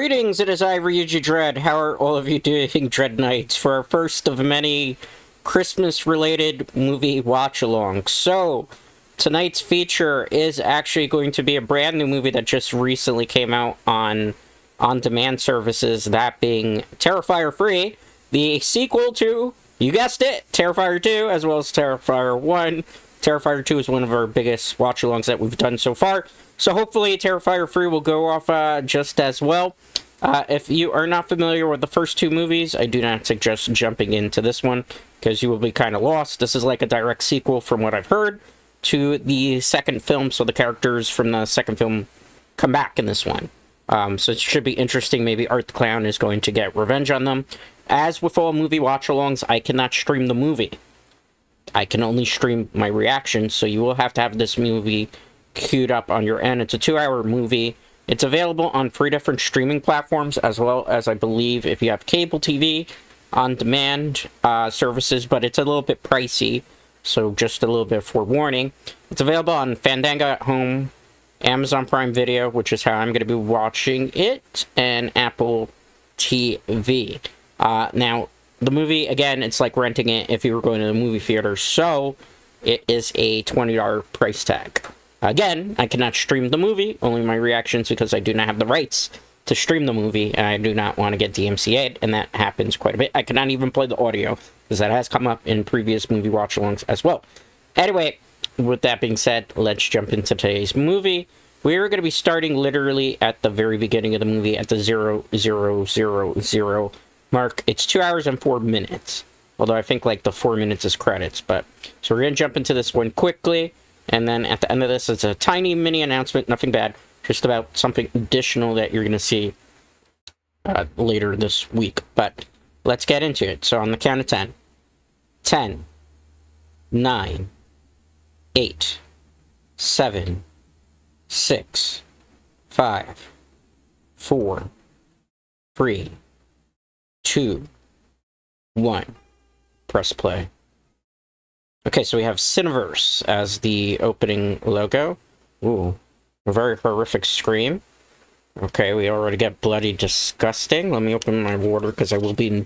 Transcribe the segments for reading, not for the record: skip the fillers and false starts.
Greetings, it is I, Ryuji Dread. How are all of you doing, Dread Knights, for our first of many Christmas-related movie watch-alongs? So, tonight's feature is actually going to be a brand new movie that just recently came out on on-demand services, that being Terrifier 3, the sequel to, you guessed it, Terrifier 2, as well as Terrifier 1. Terrifier 2 is one of our biggest watch-alongs that we've done so far. So hopefully Terrifier 3 will go off just as well. If you are not familiar with the first two movies, I do not suggest jumping into this one, because you will be kind of lost. This is like a direct sequel, from what I've heard, to the second film, so the characters from the second film come back in this one. So it should be interesting. Maybe Art the Clown is going to get revenge on them. As with all movie watch-alongs, I cannot stream the movie. I can only stream my reactions, so you will have to have this movie queued up on your end. It's a 2-hour movie. It's available on 3 different streaming platforms, as well as, I believe, if you have cable TV, on-demand services, but it's a little bit pricey, so just a little bit of forewarning. It's available on Fandango at Home, Amazon Prime Video, which is how I'm going to be watching it, and Apple TV. Now, the movie, again, it's like renting it if you were going to the movie theater, so it is a $20 price tag. Again, I cannot stream the movie, only my reactions, because I do not have the rights to stream the movie, and I do not want to get DMCA'd, and that happens quite a bit. I cannot even play the audio, because that has come up in previous movie watch-alongs as well. Anyway, with that being said, let's jump into today's movie. We're going to be starting literally at the very beginning of the movie, at the 0000 mark. It's 2 hours and 4 minutes. Although I think like the 4 minutes is credits, but so we're gonna jump into this one quickly, and then at the end of this, it's a tiny mini announcement, nothing bad, just about something additional that you're gonna see later this week. But let's get into it. So on the count of 10. 10, 9, 8, 7, 6, 5, 4, 3, 2, 1. Press play. Okay, so we have Cineverse as the opening logo. Ooh, a very horrific scream. Okay, we already get bloody disgusting. Let me open my water, because I will be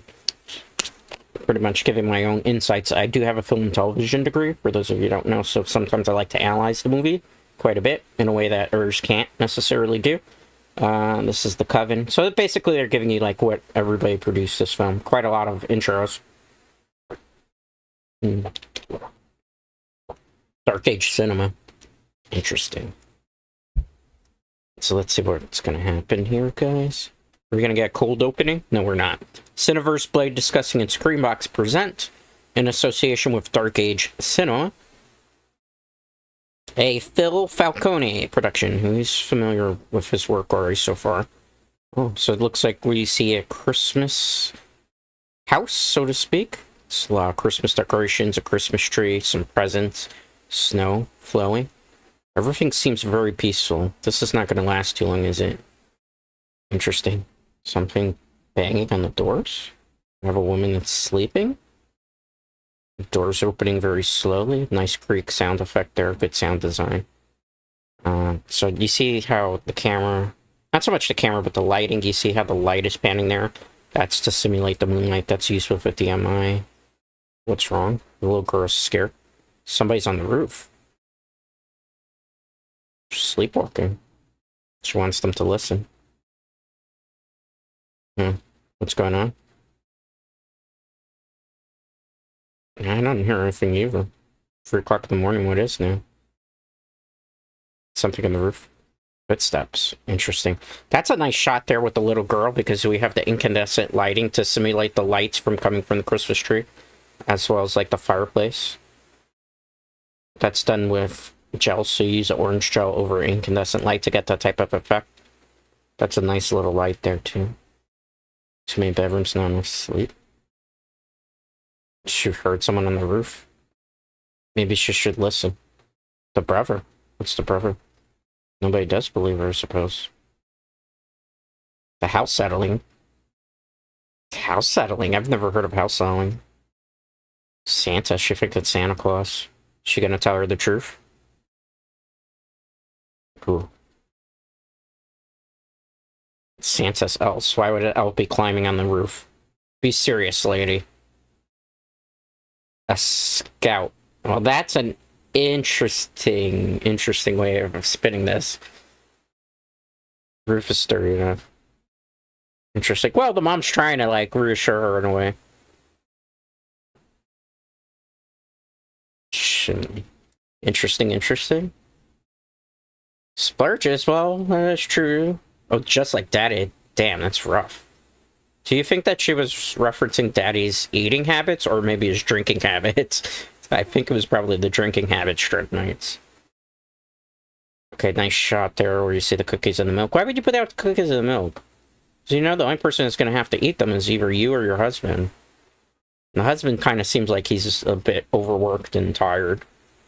pretty much giving my own insights. I do have a film and television degree, for those of you who don't know, so sometimes I like to analyze the movie quite a bit, in a way that others can't necessarily do. This is the Coven. So basically they're giving you like what everybody produced this film. Quite a lot of intros. Dark Age cinema. Interesting. So let's see what's going to happen here, guys. Are we going to get a cold opening? No, we're not. Cineverse Blade discussing its Screenbox present in association with Dark Age Cinema. A Phil Falcone production. Who's familiar with his work already so far? Oh, so it looks like we see a Christmas house, so to speak. It's a lot of Christmas decorations, a Christmas tree, some presents, snow flowing. Everything seems very peaceful. This is not going to last too long, is it? Interesting. Something banging on the doors. We have a woman that's sleeping. The doors opening very slowly. Nice creak sound effect there. Good sound design. So you see how the camera... Not so much the camera, but the lighting. You see how the light is panning there? That's to simulate the moonlight that's used with the MI. What's wrong? The little girl's scared. Somebody's on the roof. She's sleepwalking. She wants them to listen. What's going on? I don't hear anything either. 3 o'clock in the morning, what is now? Something on the roof. Footsteps. Interesting. That's a nice shot there with the little girl, because we have the incandescent lighting to simulate the lights coming from the Christmas tree, as well as like the fireplace. That's done with gel, so you use orange gel over incandescent light to get that type of effect. That's a nice little light there too. Too many bedrooms, not enough sleep. She heard someone on the roof. Maybe she should listen. The brother. What's the brother? Nobody does believe her, I suppose. The house settling. House settling? I've never heard of house settling. Santa. She thinks it's Santa Claus. Is she gonna tell her the truth? Cool. Santa's else? Why would an elf be climbing on the roof? Be serious, lady. A scout. Well, that's an interesting way of spinning this. Roof is sturdy enough. Interesting. Well, the mom's trying to, like, reassure her in a way. Interesting. Splurges, well, that's true. Oh, just like Daddy. Damn, that's rough. Do you think that she was referencing Daddy's eating habits or maybe his drinking habits? I think it was probably the drinking habits, Dread Knights. Okay, nice shot there where you see the cookies and the milk. Why would you put out the cookies and the milk? So you know the only person that's going to have to eat them is either you or your husband. And the husband kind of seems like he's a bit overworked and tired.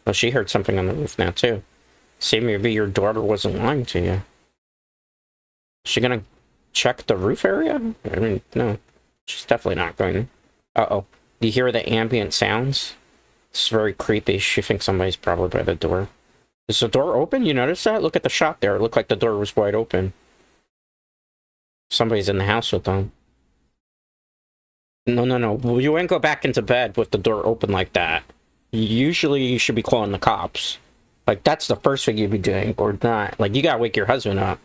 Well, she heard something on the roof now, too. See, maybe your daughter wasn't lying to you. Is she going to check the roof area? I mean, no. She's definitely not going. Uh-oh. Do you hear the ambient sounds? It's very creepy. She thinks somebody's probably by the door. Is the door open? You notice that? Look at the shot there. It looked like the door was wide open. Somebody's in the house with them. No. You wouldn't go back into bed with the door open like that. Usually you should be calling the cops. Like, that's the first thing you'd be doing, or not. Like, you gotta wake your husband up.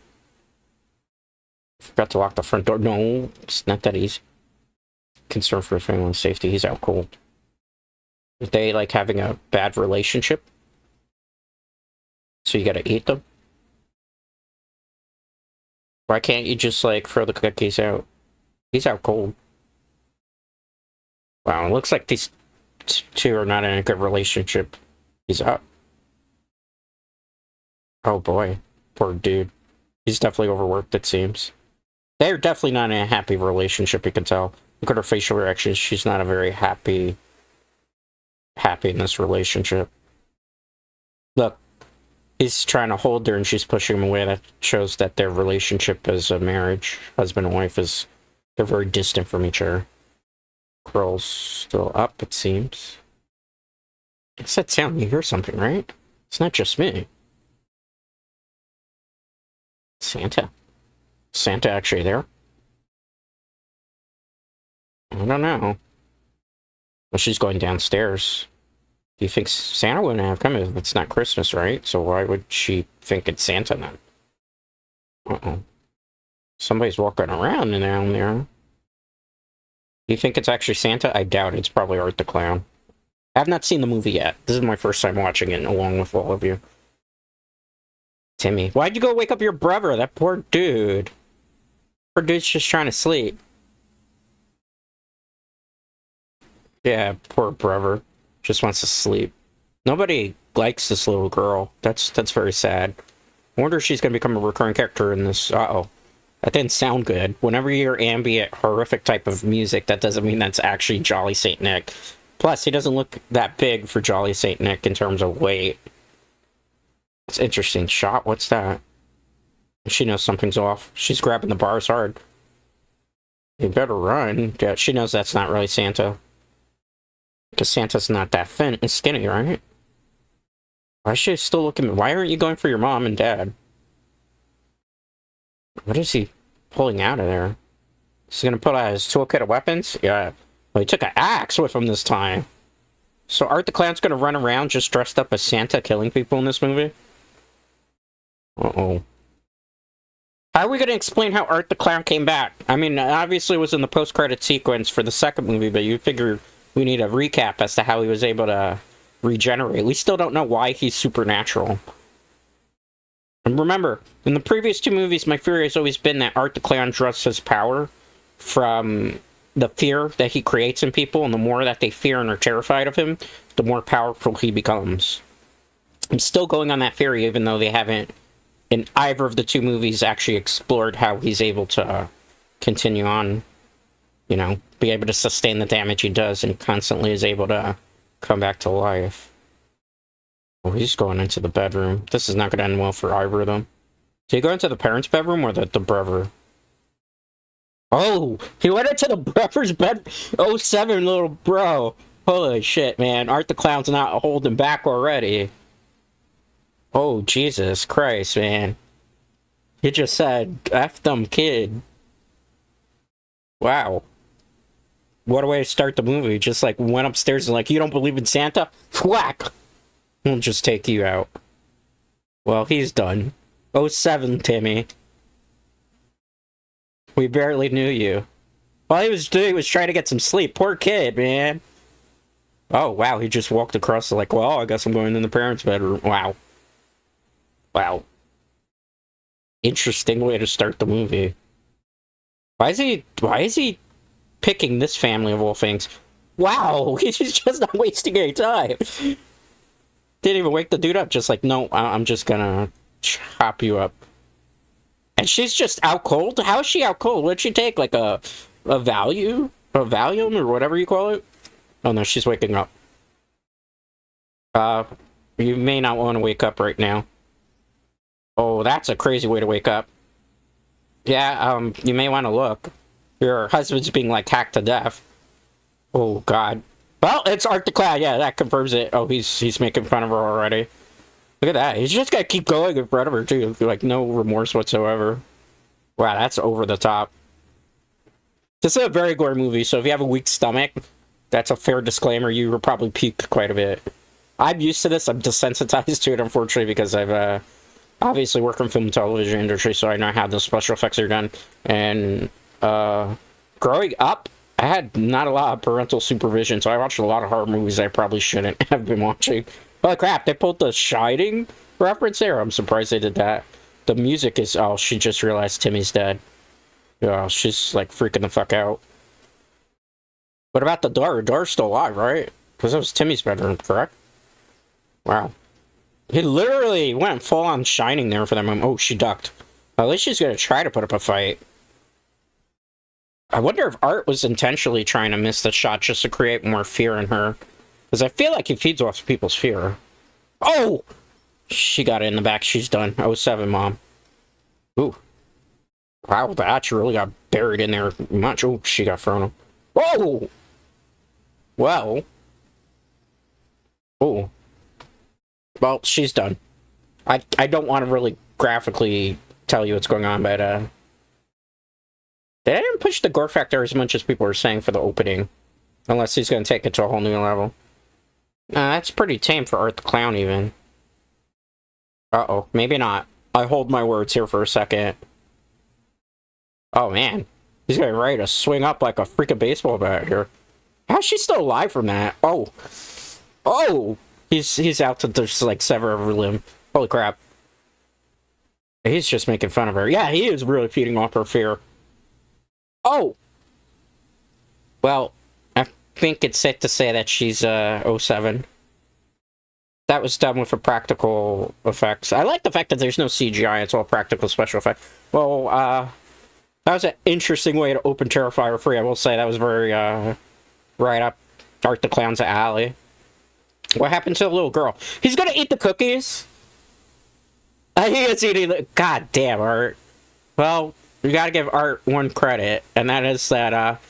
Forgot to lock the front door. No, it's not that easy. Concern for family's safety. He's out cold. Are they, like, having a bad relationship? So you gotta eat them? Why can't you just, like, throw the cookies out? He's out cold. Wow, it looks like these two are not in a good relationship. He's up. Oh boy. Poor dude. He's definitely overworked, it seems. They're definitely not in a happy relationship, you can tell. Look at her facial reactions. She's not a very happy in this relationship. Look. He's trying to hold her and she's pushing him away. That shows that their relationship as a marriage, husband and wife, they're very distant from each other. Curl's still up, it seems. It's that sound. You hear something, right? It's not just me. Santa. Santa actually there? I don't know. Well, she's going downstairs. Do you think Santa wouldn't have come if it's not Christmas, right? So why would she think it's Santa then? Uh-oh. Somebody's walking around down there. Do you think it's actually Santa? I doubt it. It's probably Art the Clown. I have not seen the movie yet. This is my first time watching it along with all of you. Timmy. Why'd you go wake up your brother? That poor dude. Poor dude's just trying to sleep. Yeah, poor brother. Just wants to sleep. Nobody likes this little girl. That's very sad. I wonder if she's going to become a recurring character in this. Uh-oh. That didn't sound good. Whenever you hear ambient, horrific type of music, that doesn't mean that's actually Jolly St. Nick. Plus, he doesn't look that big for Jolly St. Nick in terms of weight. It's an interesting shot. What's that? She knows something's off. She's grabbing the bars hard. You better run. Yeah, she knows that's not really Santa. Because Santa's not that thin and skinny, right? Why is she still looking? Why aren't you going for your mom and dad? What is he pulling out of there? He's gonna pull out his toolkit of weapons? Yeah. Well, he took an axe with him this time. So Art the Clown's gonna run around just dressed up as Santa killing people in this movie? Uh-oh. How are we gonna explain how Art the Clown came back? I mean, obviously it was in the post-credit sequence for the second movie, but you figure we need a recap as to how he was able to regenerate. We still don't know why he's supernatural. And remember, in the previous two movies, my theory has always been that Art the Clown draws his power from the fear that he creates in people, and the more that they fear and are terrified of him, the more powerful he becomes. I'm still going on that theory, even though they haven't, in either of the two movies, actually explored how he's able to continue on, you know, be able to sustain the damage he does and constantly is able to come back to life. Oh, he's going into the bedroom. This is not going to end well for either of them. Did he go into the parents' bedroom or the brother? Oh, he went into the brother's bed. Oh, 7, little bro. Holy shit, man. Art the Clown's not holding back already. Oh, Jesus Christ, man. He just said, F them kid. Wow. What a way to start the movie. Just like went upstairs and like, you don't believe in Santa? Whack! We'll just take you out. Well, he's done. Oh 07, Timmy. We barely knew you. All he was doing was trying to get some sleep. Poor kid, man. Oh, wow, he just walked across like, well, I guess I'm going in the parents' bedroom. Wow. Wow. Interesting way to start the movie. Why is he picking this family of all things? Wow, he's just not wasting any time. Didn't even wake the dude up, just like, no, I'm just gonna chop you up. And she's just out cold? How is she out cold? What'd she take? Like a Valium? A Valium or whatever you call it? Oh no, she's waking up. You may not want to wake up right now. Oh, that's a crazy way to wake up. Yeah, you may want to look. Your husband's being, like, hacked to death. Oh, God. Well, it's Art the Clown. Yeah, that confirms it. Oh, he's making fun of her already. Look at that. He's just gonna keep going in front of her, too. Like, no remorse whatsoever. Wow, that's over the top. This is a very gory movie, so if you have a weak stomach, that's a fair disclaimer. You were probably peaked quite a bit. I'm used to this. I'm desensitized to it, unfortunately, because I've, obviously work in film and television industry, so I know how the special effects are done. And, growing up, I had not a lot of parental supervision, so I watched a lot of horror movies I probably shouldn't have been watching. Holy crap, they pulled the Shining reference there. I'm surprised they did that. The music is... Oh, she just realized Timmy's dead. Yeah, she's, like, freaking the fuck out. What about the door? The door's still alive, right? Because that was Timmy's bedroom, correct? Wow. He literally went full-on Shining there for that moment. Oh, she ducked. At least she's gonna try to put up a fight. I wonder if Art was intentionally trying to miss the shot just to create more fear in her. Because I feel like he feeds off people's fear. Oh! She got it in the back. She's done. 07, Mom. Ooh. Wow, that really got buried in there much. Oh, she got thrown up. Whoa! Well. Oh. Well, she's done. I don't want to really graphically tell you what's going on, but, they didn't push the gore factor as much as people were saying for the opening. Unless he's going to take it to a whole new level. That's pretty tame for Art the Clown, even. Uh-oh, maybe not. I hold my words here for a second. Oh, man. He's getting ready to swing up like a freaking baseball bat here. How's she still alive from that? Oh. Oh! He's out to just, like, sever every limb. Holy crap. He's just making fun of her. Yeah, he is really feeding off her fear. Oh! Well, I think it's safe to say that she's, 07. That was done with the practical effects. I like the fact that there's no CGI, it's all practical special effects. Well, that was an interesting way to open Terrifier 3, I will say. That was very, right up Art the Clown's alley. What happened to the little girl? He's gonna eat the cookies? He is eating the... God damn, Art. Well, you gotta give Art one credit, and that is that,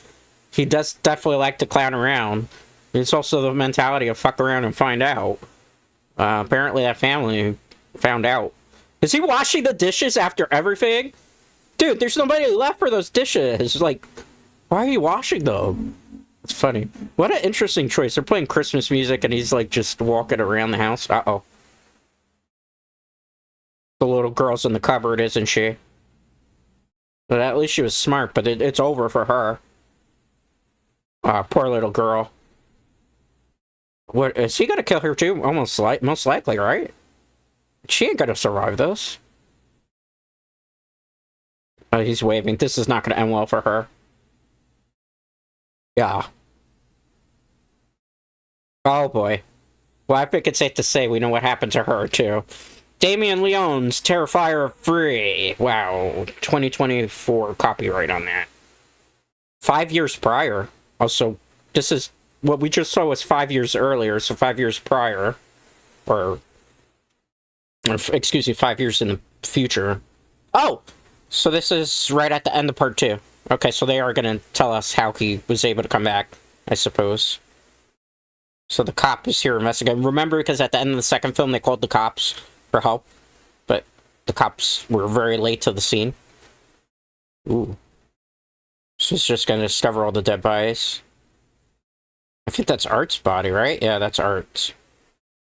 he does definitely like to clown around. It's also the mentality of fuck around and find out. Apparently that family found out. Is he washing the dishes after everything? Dude, there's nobody left for those dishes. Like, why are you washing them? It's funny. What an interesting choice. They're playing Christmas music and he's like just walking around the house. Uh-oh. The little girl's in the cupboard, isn't she? But at least she was smart, but it's over for her. Poor little girl. What, is he gonna kill her too? Most likely, right? She ain't gonna survive this. Oh, he's waving. This is not gonna end well for her. Yeah. Oh boy. Well, I think it's safe to say we know what happened to her too. Damien Leone's Terrifier 3. Wow. 2024 copyright on that. 5 years prior. Also, this is... What we just saw was 5 years earlier, so 5 years prior. Or excuse me, 5 years in the future. Oh! So this is right at the end of part 2. Okay, so they are going to tell us how he was able to come back, I suppose. So the cop is here investigating. Remember, because at the end of the second film, they called the cops for help. But the cops were very late to the scene. Ooh. She's just gonna discover all the dead bodies. I think that's Art's body, right? Yeah, that's Art's.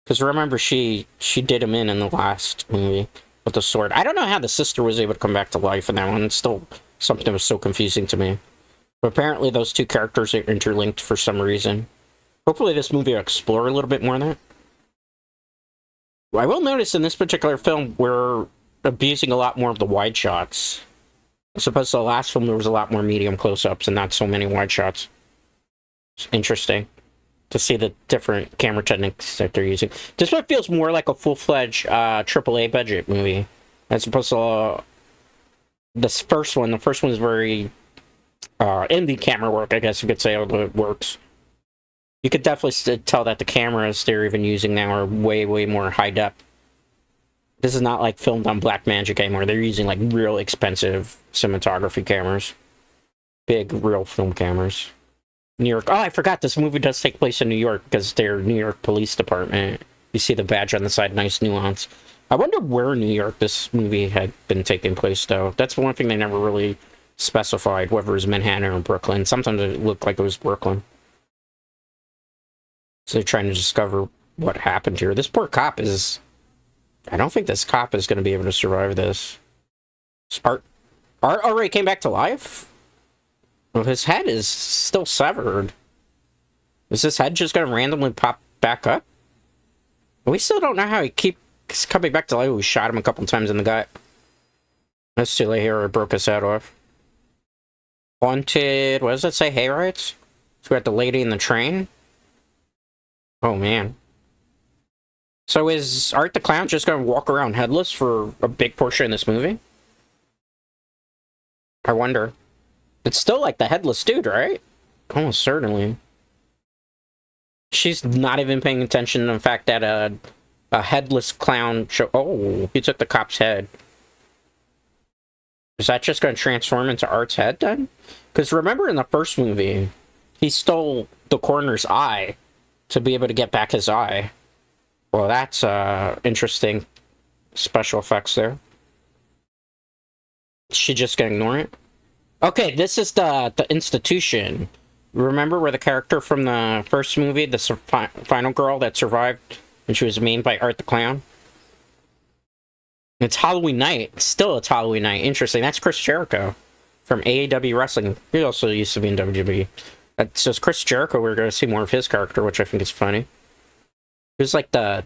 Because remember, she did him in the last movie with the sword. I don't know how the sister was able to come back to life in that one. It's still something that was so confusing to me. But apparently those two characters are interlinked for some reason. Hopefully this movie will explore a little bit more of that. I will notice in this particular film, we're abusing a lot more of the wide shots. As opposed to the last film, there was a lot more medium close-ups and not so many wide shots. It's interesting to see the different camera techniques that they're using. This one feels more like a full-fledged AAA budget movie, as opposed to this first one. The first one is very indie camera work, I guess you could say, although it works. You could definitely tell that the cameras they're even using now are way, way more high def. This is not like filmed on Blackmagic anymore. They're using like real expensive cinematography cameras. Big, real film cameras. New York. Oh, I forgot this movie does take place in New York because they're New York Police Department. You see the badge on the side, nice nuance. I wonder where in New York this movie had been taking place, though. That's one thing they never really specified, whether it was Manhattan or Brooklyn. Sometimes it looked like it was Brooklyn. So they're trying to discover what happened here. This poor cop is... I don't think this cop is going to be able to survive this. Art already came back to life? Well, his head is still severed. Is his head just going to randomly pop back up? We still don't know how he keeps coming back to life. We shot him a couple times in the gut. That's too late here. I broke his head off. Haunted... What does that say? Hayrides? So we got the lady in the train? Oh, man. So is Art the Clown just going to walk around headless for a big portion of this movie? I wonder. It's still like the headless dude, right? Almost certainly. She's not even paying attention to the fact that a headless clown... Oh, he took the cop's head. Is that just going to transform into Art's head, then? Because remember in the first movie, he stole the coroner's eye to be able to get back his eye. Well, that's interesting special effects there. Is she just gonna ignore it? Okay, this is the institution. Remember where the character from the first movie, the final girl that survived, and she was maimed by Art the Clown? It's Halloween night. Still, it's Halloween night. Interesting. That's Chris Jericho from AEW Wrestling. He also used to be in WWE. So it's Chris Jericho. We're going to see more of his character, which I think is funny. He was like the,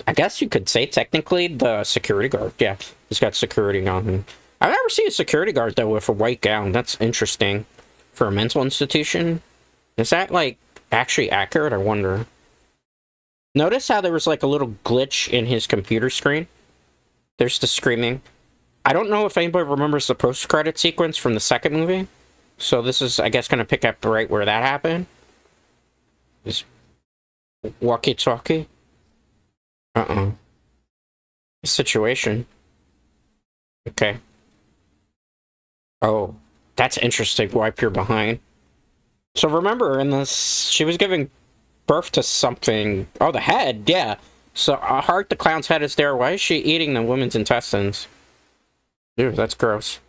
I guess you could say technically the security guard. Yeah, he's got security on him. I've never seen a security guard though with a white gown. That's interesting for a mental institution. Is that like actually accurate? I wonder. Notice how there was like a little glitch in his computer screen. There's the screaming. I don't know if anybody remembers the post-credit sequence from the second movie. So this is, I guess, going to pick up right where that happened. Is walkie-talkie? Situation. Okay. Oh, that's interesting. Wipe your behind. So remember, in this, she was giving birth to something. Oh, the head, yeah. So Heart the Clown's head is there. Why is she eating the woman's intestines? Ew, that's gross.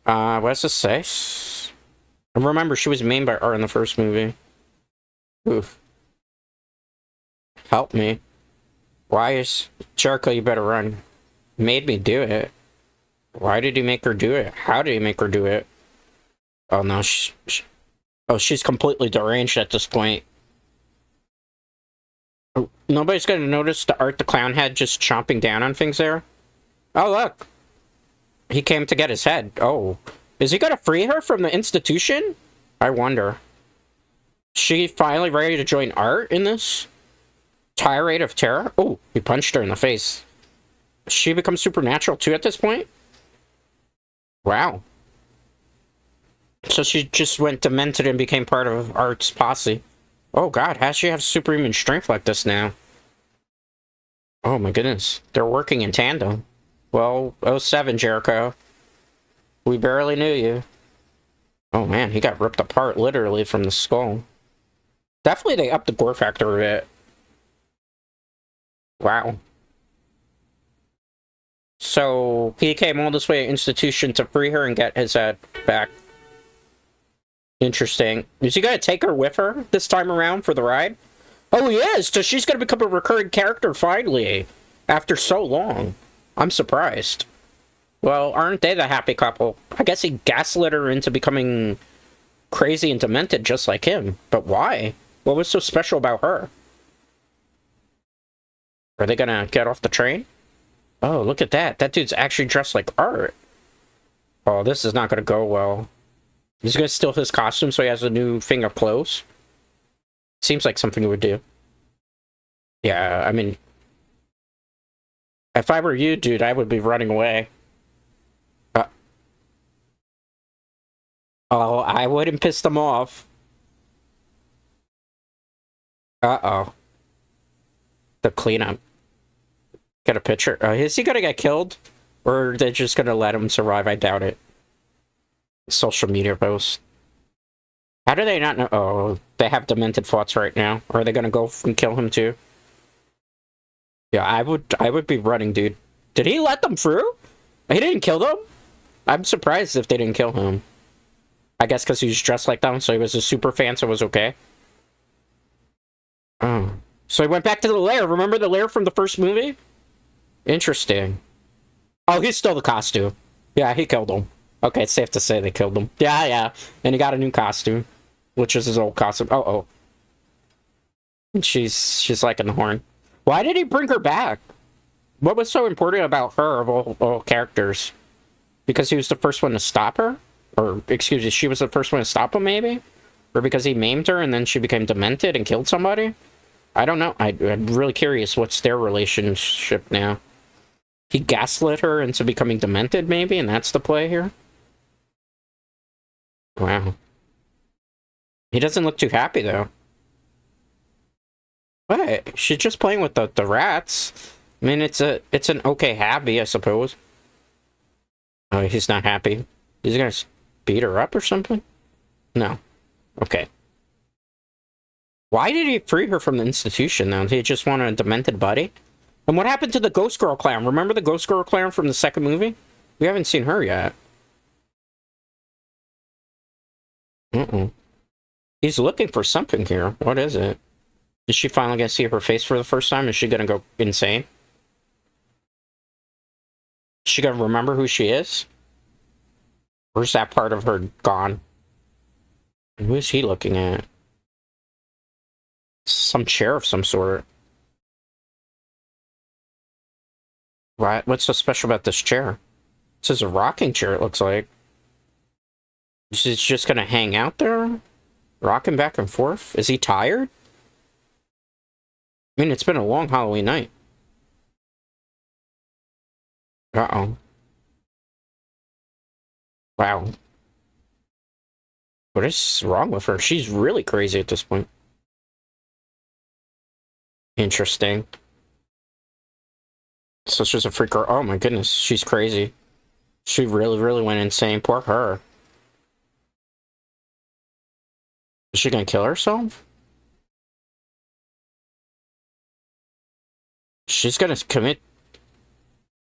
What does this say? And remember, she was maimed by Art in the first movie. Oof. Help me. Why is... Jericho, you better run. Made me do it. Why did he make her do it? How did he make her do it? Oh, no. Oh, she's completely deranged at this point. Oh, nobody's gonna notice the Art the Clown head just chomping down on things there? Oh, look. He came to get his head. Oh. Is he gonna free her from the institution? I wonder. She finally ready to join Art in this? Tirade of terror? Oh, he punched her in the face. She becomes supernatural too at this point? Wow. So she just went demented and became part of Art's posse. Oh god, how does she have superhuman strength like this now? Oh my goodness. They're working in tandem. Well, '07, Jericho. We barely knew you. Oh man, he got ripped apart literally from the skull. Definitely they upped the gore factor a bit. Wow. So he came all this way to institution to free her and get his head back. Interesting. Is he gonna take her with her this time around for the ride? Oh, he is! So she's gonna become a recurring character finally, after so long. I'm surprised. Well, aren't they the happy couple? I guess he gaslit her into becoming crazy and demented just like him. But why? What was so special about her? Are they gonna get off the train? Oh, look at that. That dude's actually dressed like art. Oh, this is not gonna go well. He's gonna steal his costume so he has a new thing of clothes. Seems like something he would do. Yeah, I mean, if I were you, dude, I would be running away. Uh, oh, I wouldn't piss them off. Uh-oh. The cleanup. Get a picture. Is he gonna get killed? Or are they just gonna let him survive? I doubt it. Social media post. How do they not know? Oh, they have demented thoughts right now. Or are they gonna go and kill him too? Yeah, I would be running, dude. Did he let them through? He didn't kill them? I'm surprised if they didn't kill him. I guess because he was dressed like them, so he was a super fan, so it was okay. Oh. So he went back to the lair. Remember the lair from the first movie? Interesting. Oh, he stole the costume. Yeah, he killed him. Okay, it's safe to say they killed him. Yeah, yeah. And he got a new costume, which is his old costume. Oh. And she's liking the horn. Why did he bring her back? What was so important about her of all characters? Because he was the first one to stop her? Or, excuse me, she was the first one to stop him, maybe? Or because he maimed her and then she became demented and killed somebody? I don't know. I'm really curious what's their relationship now. He gaslit her into becoming demented, maybe? And that's the play here? Wow. He doesn't look too happy, though. What? She's just playing with the rats. I mean, it's an okay happy, I suppose. Oh, he's not happy. He's gonna beat her up or something? No. Okay. Why did he free her from the institution, though? Did he just want a demented buddy? And what happened to the Ghost Girl clown? Remember the Ghost Girl clown from the second movie? We haven't seen her yet. He's looking for something here. What is it? Is she finally gonna see her face for the first time? Is she gonna go insane? Is she gonna remember who she is? Or is that part of her gone? And who's he looking at? Some chair of some sort. What? What's so special about this chair? This is a rocking chair, it looks like. She's just gonna hang out there? Rocking back and forth? Is he tired? I mean, it's been a long Halloween night. Uh-oh. Wow. What is wrong with her? She's really crazy at this point. Interesting. So she's a freak girl. Oh my goodness, she's crazy. She really went insane. Poor her. Is she gonna kill herself? She's gonna commit...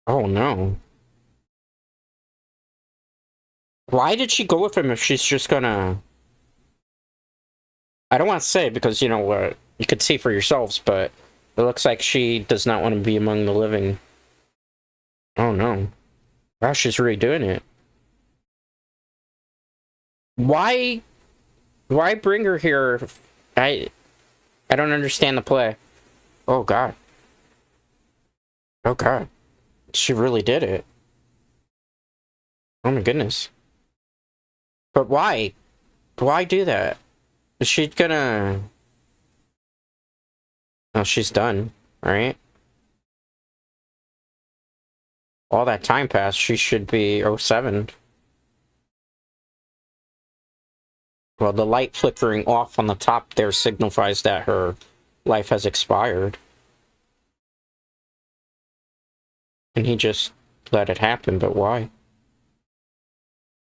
Oh no. Why did she go with him if she's just gonna... I don't want to say because, you know, you could see for yourselves, but it looks like she does not want to be among the living. Oh no. Wow, she's really doing it. Why bring her here? I don't understand the play. Oh god. Oh god. She really did it. Oh my goodness. But why? Why do that? Is she gonna... Oh, she's done, right? All that time passed, she should be 07. Well, the light flickering off on the top there signifies that her life has expired. And he just let it happen, but why?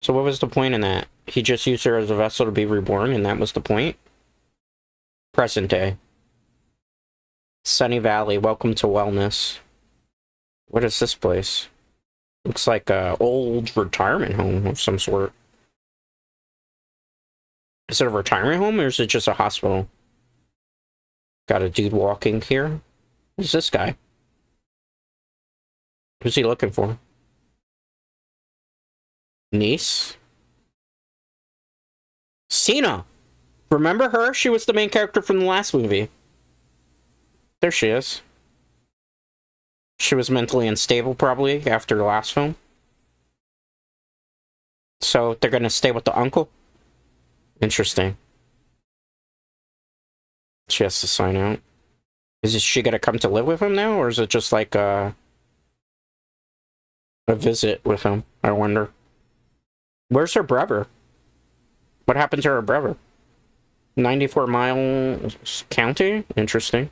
So what was the point in that? He just used her as a vessel to be reborn, and that was the point? Present day. Sunny Valley, welcome to wellness. What is this place? Looks like a old retirement home of some sort. Is it a retirement home or is it just a hospital? Got a dude walking here. Who's this guy? Who's he looking for? Niece? Sienna! Remember her? She was the main character from the last movie. There she is. She was mentally unstable, probably, after the last film. So, they're gonna stay with the uncle? Interesting. She has to sign out. Is she gonna come to live with him now, or is it just like a visit with him? I wonder. Where's her brother? What happened to her brother? 94 Miles County? Interesting.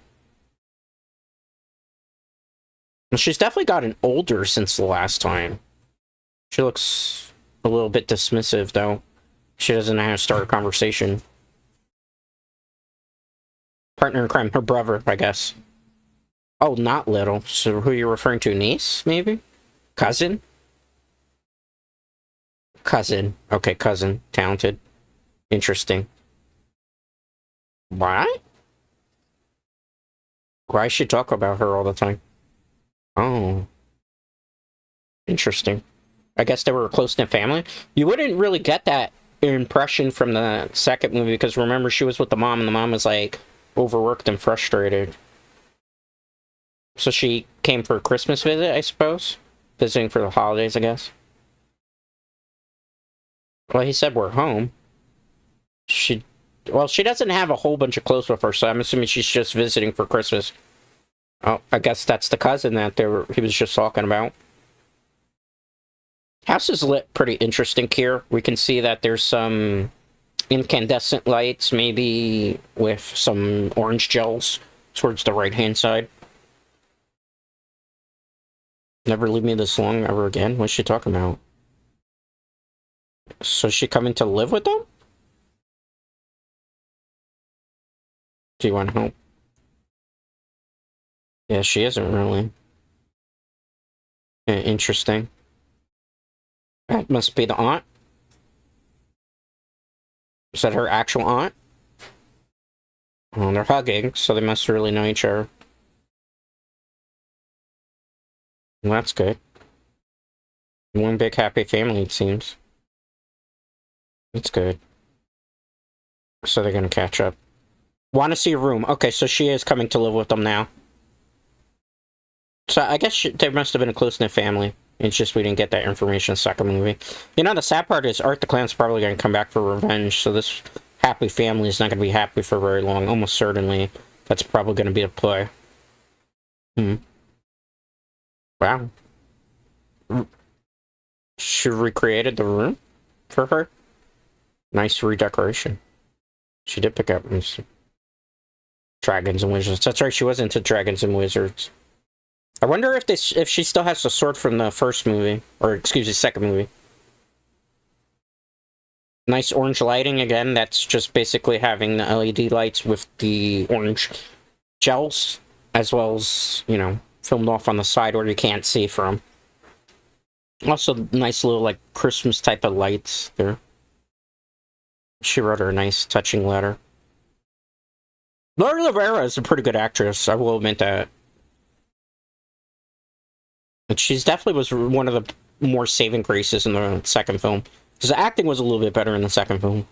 She's definitely gotten older since the last time. She looks a little bit dismissive, though. She doesn't know how to start a conversation. Partner in crime, her brother, I guess. Oh, not little. So who are you referring to? Niece, maybe? Cousin? Cousin. Okay, cousin. Talented. Interesting. What? Why should talk about her all the time? Oh. Interesting. I guess they were a close-knit family. You wouldn't really get that impression from the second movie, because remember, she was with the mom, and the mom was, like, overworked and frustrated. So she came for a Christmas visit, I suppose? Visiting for the holidays, I guess. Well, he said we're home. Well, she doesn't have a whole bunch of clothes with her, so I'm assuming she's just visiting for Christmas. Oh, I guess that's the cousin that he was just talking about. House is lit pretty interesting here. We can see that there's some incandescent lights, maybe with some orange gels towards the right-hand side. Never leave me this long ever again? What's she talking about? So is she coming to live with them? Do you want help? Yeah, she isn't really. Interesting. That must be the aunt. Is that her actual aunt? Oh, they're hugging, so they must really know each other. Well, that's good. One big happy family, it seems. That's good. So they're gonna catch up. Want to see a room. Okay, so she is coming to live with them now. So I guess they must have been a close-knit family. It's just we didn't get that information in the second movie. You know, the sad part is Art the Clown's probably going to come back for revenge, so this happy family is not going to be happy for very long. Almost certainly, that's probably going to be a play. Wow. She recreated the room for her. Nice redecoration. She did pick up dragons and wizards. That's right, she was into dragons and wizards. I wonder if she still has the sword from the first movie, or excuse me, second movie. Nice orange lighting again. That's just basically having the LED lights with the orange gels, as well as, you know, filmed off on the side where you can't see from. Also, nice little, like, Christmas type of lights there. She wrote her a nice, touching letter. Laura Rivera is a pretty good actress, I will admit that. But she's definitely was one of the more saving graces in the second film. Because the acting was a little bit better in the second film.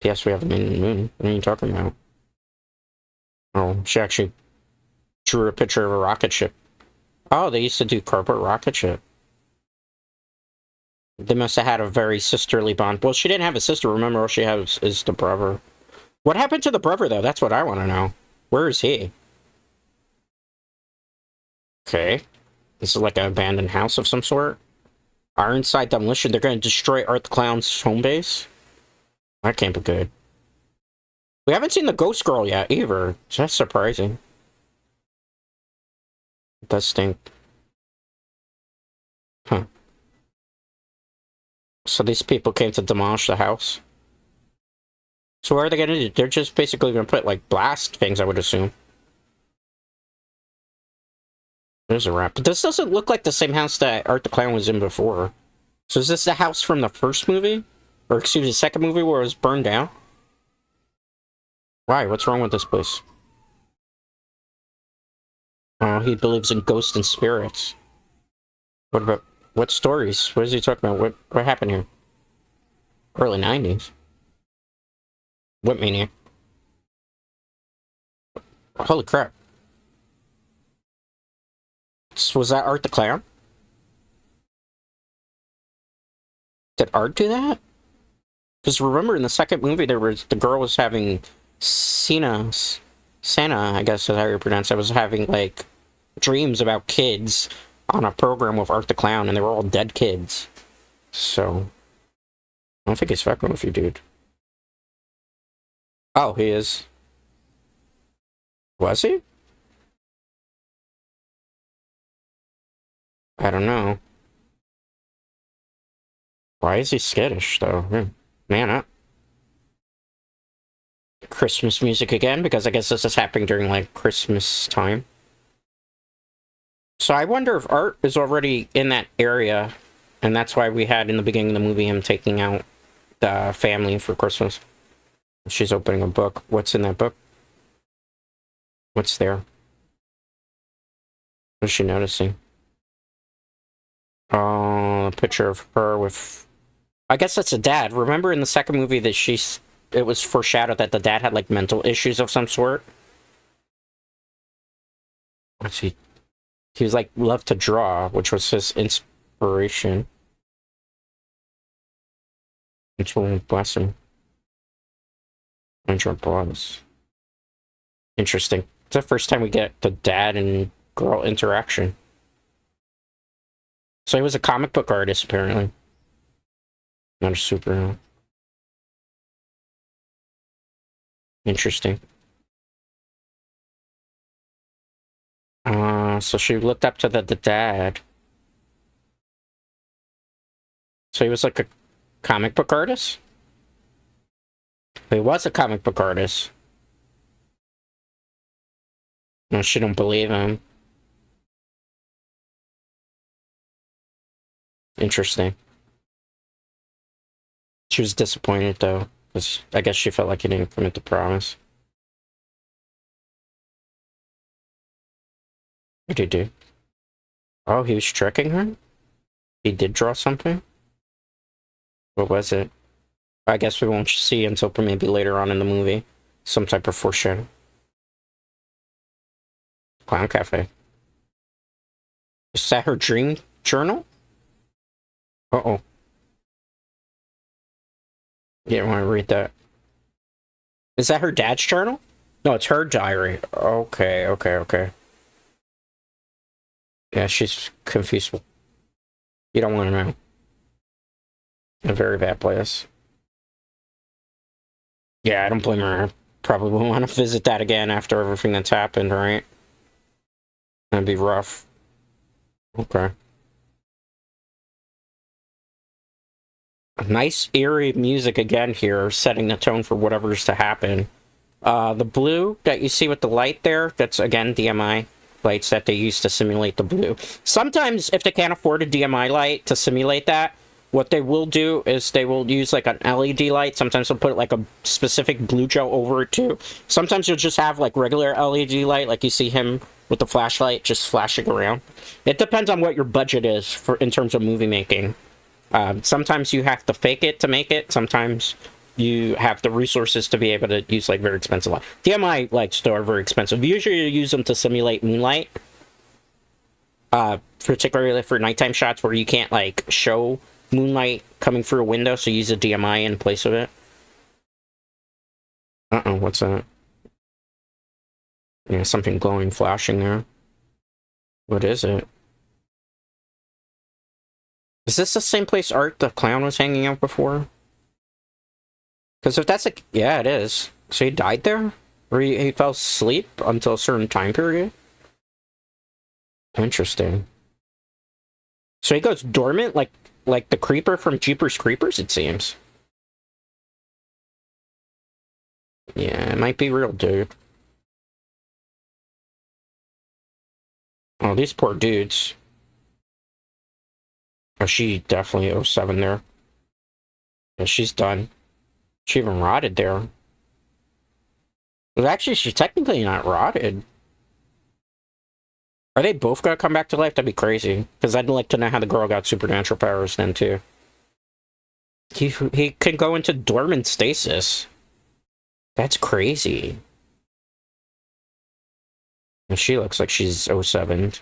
Yes, we have a man in the moon. What are you talking about? Oh, she actually drew a picture of a rocket ship. Oh, they used to do corporate rocket ship. They must have had a very sisterly bond. Well, she didn't have a sister. Remember, all she has is the brother. What happened to the brother, though? That's what I want to know. Where is he? Okay. This is like an abandoned house of some sort. Ironside demolition. They're going to destroy Art the Clown's home base? That can't be good. We haven't seen the ghost girl yet, either. That's surprising. It does stink. Huh. So these people came to demolish the house. So what are they going to do? They're just basically going to put, like, blast things, I would assume. There's a wrap. But this doesn't look like the same house that Art the Clown was in before. So is this the house from the first movie? Or excuse me, the second movie where it was burned down? Why? What's wrong with this place? Oh, he believes in ghosts and spirits. What about... What stories? What is he talking about? What happened here? Early 90s? What meaning? Holy crap. Was that Art the Clown? Did Art do that? Because remember in the second movie, the girl was having Sienna, I guess is how you pronounce it, was having, like, dreams about kids on a program with Art the Clown, and they were all dead kids. So, I don't think he's fucking with you, dude. Oh, he is. Was he? I don't know. Why is he skittish, though? Man up. Christmas music again, because I guess this is happening during, like, Christmas time. So I wonder if Art is already in that area, and that's why we had in the beginning of the movie him taking out the family for Christmas. She's opening a book. What's in that book? What's there? What's she noticing? Oh, a picture of her with... I guess that's a dad. Remember in the second movie that it was foreshadowed that the dad had, like, mental issues of some sort? What's he was, like, loved to draw, which was his inspiration. It's really blessing. Andrew Bless. Interesting. It's the first time we get the dad and girl interaction. So he was a comic book artist, apparently. Not a superhero. Interesting. So she looked up to the dad. So he was like a comic book artist? He was a comic book artist. No, she don't believe him. Interesting. She was disappointed, though, because I guess she felt like he didn't commit the promise. What did he do? Oh, he was tricking her? He did draw something? What was it? I guess we won't see until maybe later on in the movie. Some type of foreshadow. Clown Cafe. Is that her dream journal? Uh-oh. Yeah, I want to read that. Is that her dad's journal? No, it's her diary. Okay. Yeah, she's confused. You don't want to know. A very bad place. Yeah, I don't blame her. I probably won't want to visit that again after everything that's happened, right? That'd be rough. Okay. Nice eerie music again here, setting the tone for whatever's to happen. The blue that you see with the light there, that's again DMI lights that they use to simulate the blue. Sometimes, if they can't afford a DMI light to simulate that, what they will do is they will use like an LED light. Sometimes they'll put like a specific blue gel over it too. Sometimes you'll just have like regular LED light, like you see him with the flashlight just flashing around. It depends on what your budget is for in terms of movie making. Sometimes you have to fake it to make it. Sometimes you have the resources to be able to use like very expensive light. DMI lights though are very expensive. Usually you use them to simulate moonlight. Particularly for nighttime shots where you can't like show moonlight coming through a window, so use a DMI in place of it. Uh-oh, what's that? Yeah, something glowing, flashing there. What is it? Is this the same place Art the Clown was hanging out before? Because if that's like... Yeah, it is. So he died there? Or he fell asleep until a certain time period? Interesting. So he goes dormant like the creeper from Jeepers Creepers, it seems. Yeah, it might be real, dude. Oh, these poor dudes. Oh, she definitely 07 there. Yeah, she's done. She even rotted there. But actually, she's technically not rotted. Are they both gonna come back to life? That'd be crazy. Because I'd like to know how the girl got supernatural powers then, too. He can go into dormant stasis. That's crazy. And she looks like she's '07.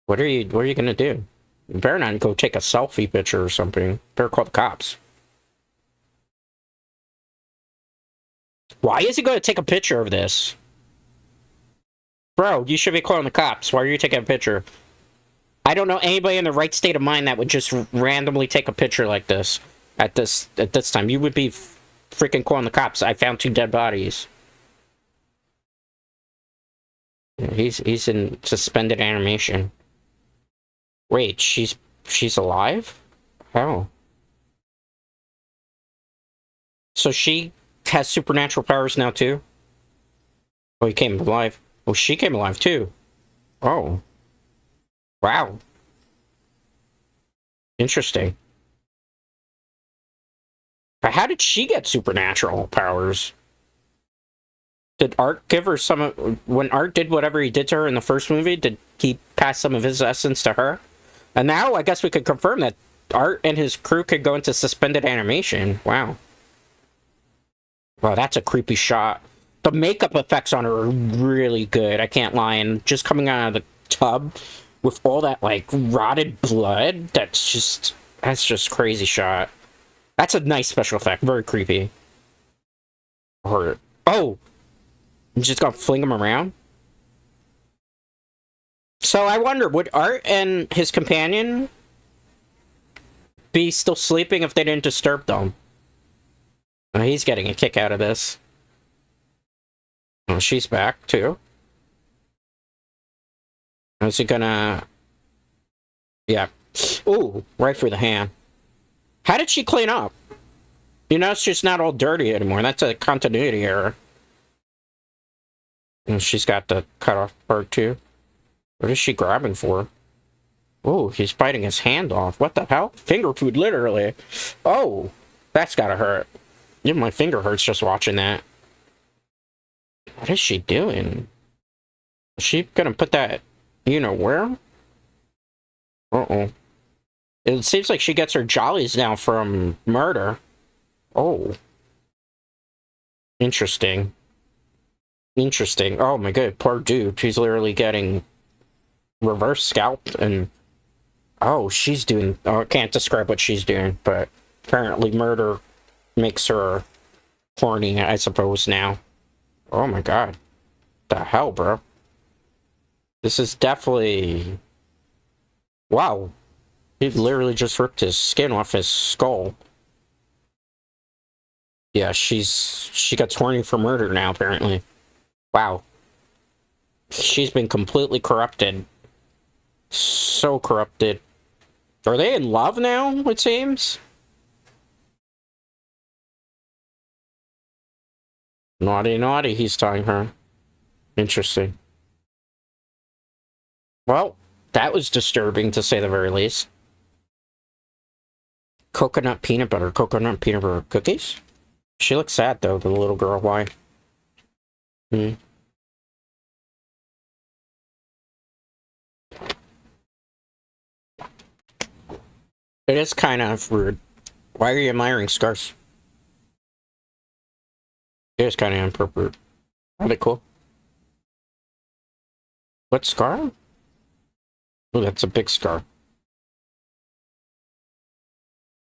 What are you gonna do? You better not go take a selfie picture or something. Better call the cops. Why is he gonna take a picture of this? Bro, you should be calling the cops. Why are you taking a picture? I don't know anybody in the right state of mind that would just randomly take a picture like this at this time. You would be freaking calling the cops. I found 2 dead bodies. He's in suspended animation. Wait, she's alive? How? So she has supernatural powers now too? Oh, he came alive. Oh, she came alive too. Oh. Wow. Interesting. But how did she get supernatural powers? Did Art give her some of... When Art did whatever he did to her in the first movie, did he pass some of his essence to her? And now I guess we could confirm that Art and his crew could go into suspended animation. Wow. Wow, that's a creepy shot. The makeup effects on her are really good, I can't lie. And just coming out of the tub with all that, like, rotted blood, that's just crazy shot. That's a nice special effect, very creepy. Or, oh! I'm just gonna fling him around? So I wonder, would Art and his companion be still sleeping if they didn't disturb them? Oh, he's getting a kick out of this. Oh, she's back, too. Is he gonna... Yeah. Ooh, right for the hand. How did she clean up? You know, it's just not all dirty anymore. That's a continuity error. And she's got the cut off part, too. What is she grabbing for? Oh, he's biting his hand off. What the hell? Finger food, literally. Oh, that's gotta hurt. Even my finger hurts just watching that. What is she doing? Is she gonna put that, you know where? Uh-oh. It seems like she gets her jollies now from murder. Oh. Interesting. Interesting. Oh my god, poor dude. She's literally getting reverse scalped and... Oh, she's doing... Oh, I can't describe what she's doing, but apparently murder makes her horny, I suppose, now. Oh my god. The hell, bro? This is definitely... Wow. He literally just ripped his skin off his skull. Yeah, she gets horny for murder now, apparently. Wow. She's been completely corrupted. So corrupted. Are they in love now, it seems? Naughty, naughty, he's telling her. Interesting. Well, that was disturbing, to say the very least. Coconut peanut butter cookies? She looks sad, though, the little girl. Why? Hmm. It is kind of rude. Why are you admiring scars? It is kind of inappropriate. Are they cool? What scar? Oh, that's a big scar.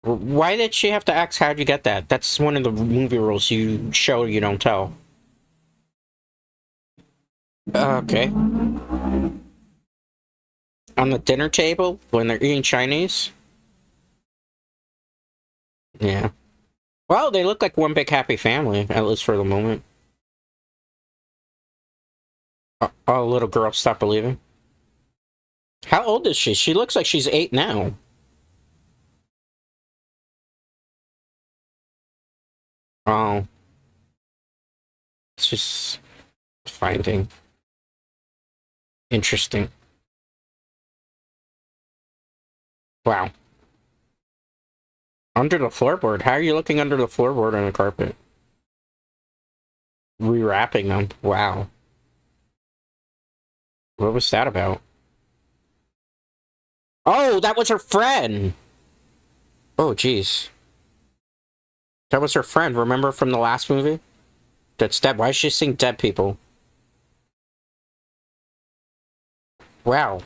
Why did she have to ask how'd you get that? That's one of the movie rules. You show, you don't tell. Okay. On the dinner table when they're eating Chinese? Yeah. Well, they look like one big happy family, at least for the moment. Oh, little girl, stop believing. How old is she? She looks like she's 8 now. Oh. It's just finding interesting. Wow. Under the floorboard? How are you looking under the floorboard on the carpet? Rewrapping them. Wow. What was that about? Oh, that was her friend! Oh, jeez. That was her friend, remember from the last movie? That's dead. Why is she seeing dead people? Wow.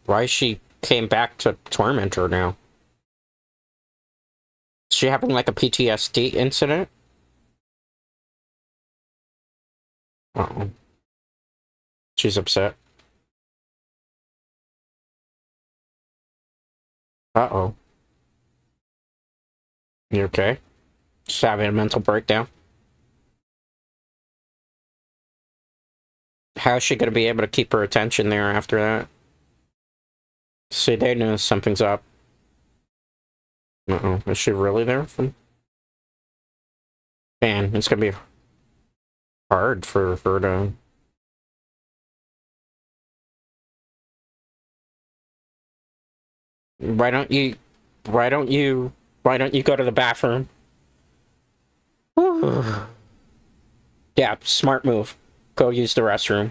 Why she came back to torment her now? Is she having like a PTSD incident? Uh-oh. She's upset. Uh-oh. You okay? Just having a mental breakdown? How's she gonna be able to keep her attention there after that? See, they know something's up. Uh-oh. Is she really there? Man, it's gonna be hard for her to... Why don't you go to the bathroom? Yeah, smart move. Go use the restroom.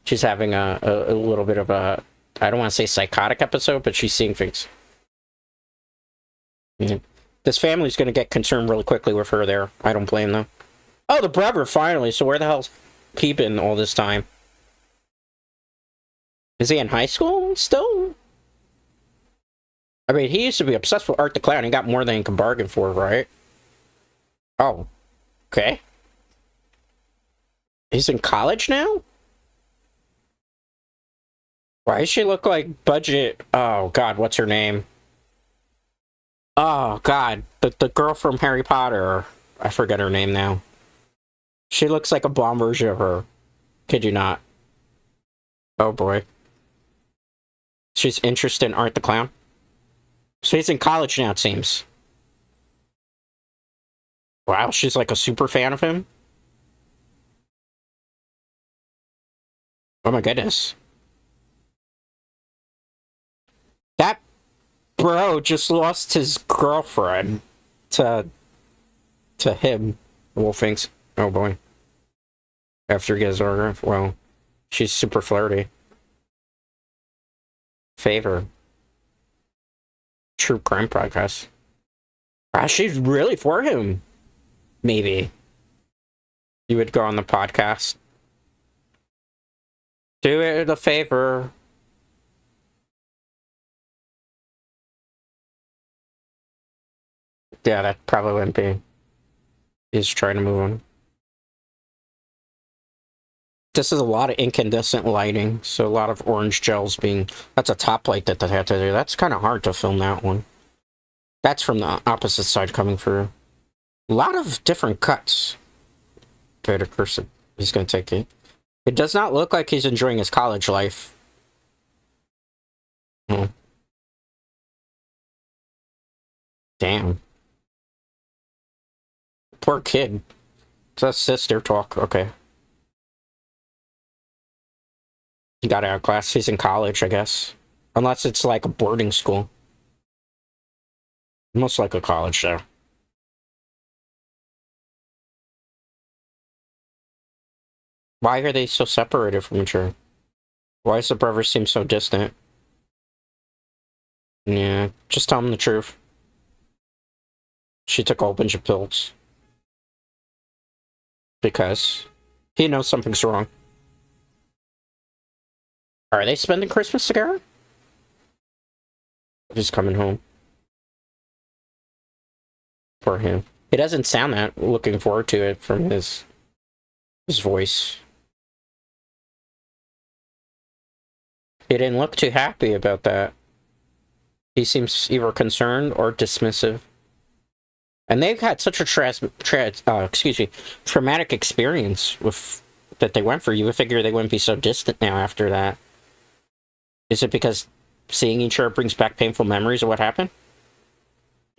She's having a little bit of a, I don't want to say psychotic episode, but she's seeing things. Yeah. This family's going to get concerned really quickly with her there. I don't blame them. Oh, the brother, finally. So where the hell's he been all this time? Is he in high school still? I mean, he used to be obsessed with Art the Clown. He got more than he can bargain for, right? Oh. Okay. He's in college now? Why does she look like budget? Oh, God, what's her name? Oh, God, the girl from Harry Potter. I forget her name now. She looks like a bomb version of her. Kid you not. Oh, boy. She's interested in Art the Clown? So he's in college now, it seems. Wow, she's like a super fan of him? Oh my goodness. That bro just lost his girlfriend to him. Wolfings. Oh boy. After he gets her, well, she's super flirty. Favor. True crime podcast. Ah, she's really for him. Maybe. You would go on the podcast. Do it a favor. Yeah, that probably wouldn't be. He's trying to move on. This is a lot of incandescent lighting, so a lot of orange gels being... That's a top light that they had to do. That's kind of hard to film that one. That's from the opposite side coming through. A lot of different cuts. Better person. He's gonna take it. It does not look like he's enjoying his college life. Oh. Damn. Poor kid. It's a sister talk. Okay. He got out of class. He's in college, I guess. Unless it's like a boarding school. Most like a college, though. Why are they so separated from each other? Why does the brother seem so distant? Yeah, just tell him the truth. She took a whole bunch of pills. Because he knows something's wrong. Are they spending Christmas together? He's coming home. For him. He doesn't sound that looking forward to it from his voice. He didn't look too happy about that. He seems either concerned or dismissive. And they've had such a traumatic experience with that they went through. You would figure they wouldn't be so distant now after that. Is it because seeing each other brings back painful memories of what happened?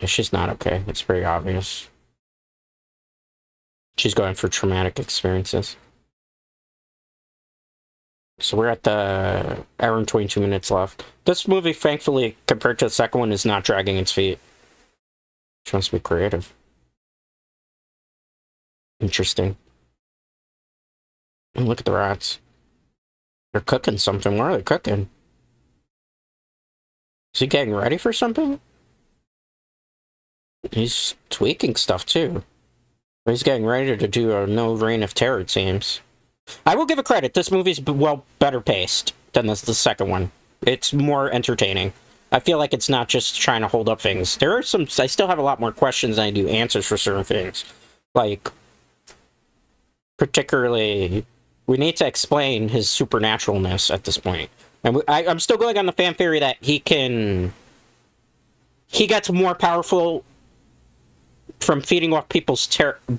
She's not okay. It's pretty obvious. She's going through traumatic experiences. So we're at the hour and 22 minutes left. This movie, thankfully, compared to the second one, is not dragging its feet. She wants to be creative. Interesting. And look at the rats. They're cooking something. What are they cooking? Is he getting ready for something? He's tweaking stuff, too. He's getting ready to do a no reign of terror, it seems. I will give it credit. This movie's, well, better paced than the second one. It's more entertaining. I feel like it's not just trying to hold up things. There are some... I still have a lot more questions than I do answers for certain things. Like, particularly, we need to explain his supernaturalness at this point. And I'm still going on the fan theory that he gets more powerful from feeding off people's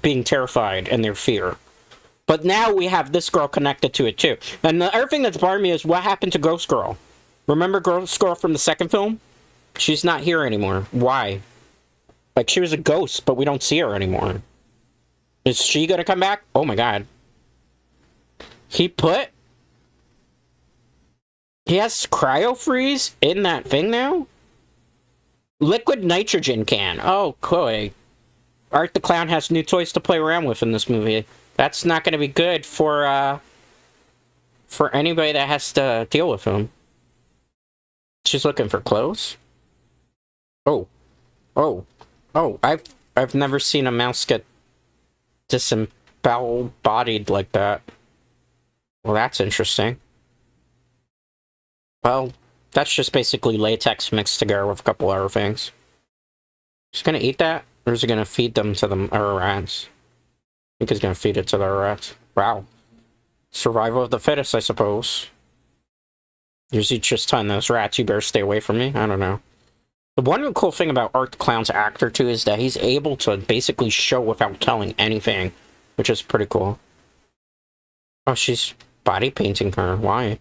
being terrified and their fear. But now we have this girl connected to it, too. And the other thing that's bothering me is what happened to Ghost Girl? Remember Ghost Girl from the second film? She's not here anymore. Why? Like, she was a ghost, but we don't see her anymore. Is she gonna come back? Oh my god. He has cryo freeze in that thing now? Liquid nitrogen can. Oh, cool. Art the Clown has new toys to play around with in this movie. That's not gonna be good for anybody that has to deal with him. She's looking for clothes. Oh. I've never seen a mouse get disemboweled-bodied like that. Well, that's interesting. Well, that's just basically latex mixed together with a couple other things. Just gonna eat that, or is he gonna feed them to the other rats? I think he's gonna feed it to the other rats. Wow. Survival of the fittest, I suppose. Usually just telling those rats, you better stay away from me. I don't know. The one cool thing about Art the Clown's actor, too, is that he's able to basically show without telling anything, which is pretty cool. Oh, she's body painting her. Why?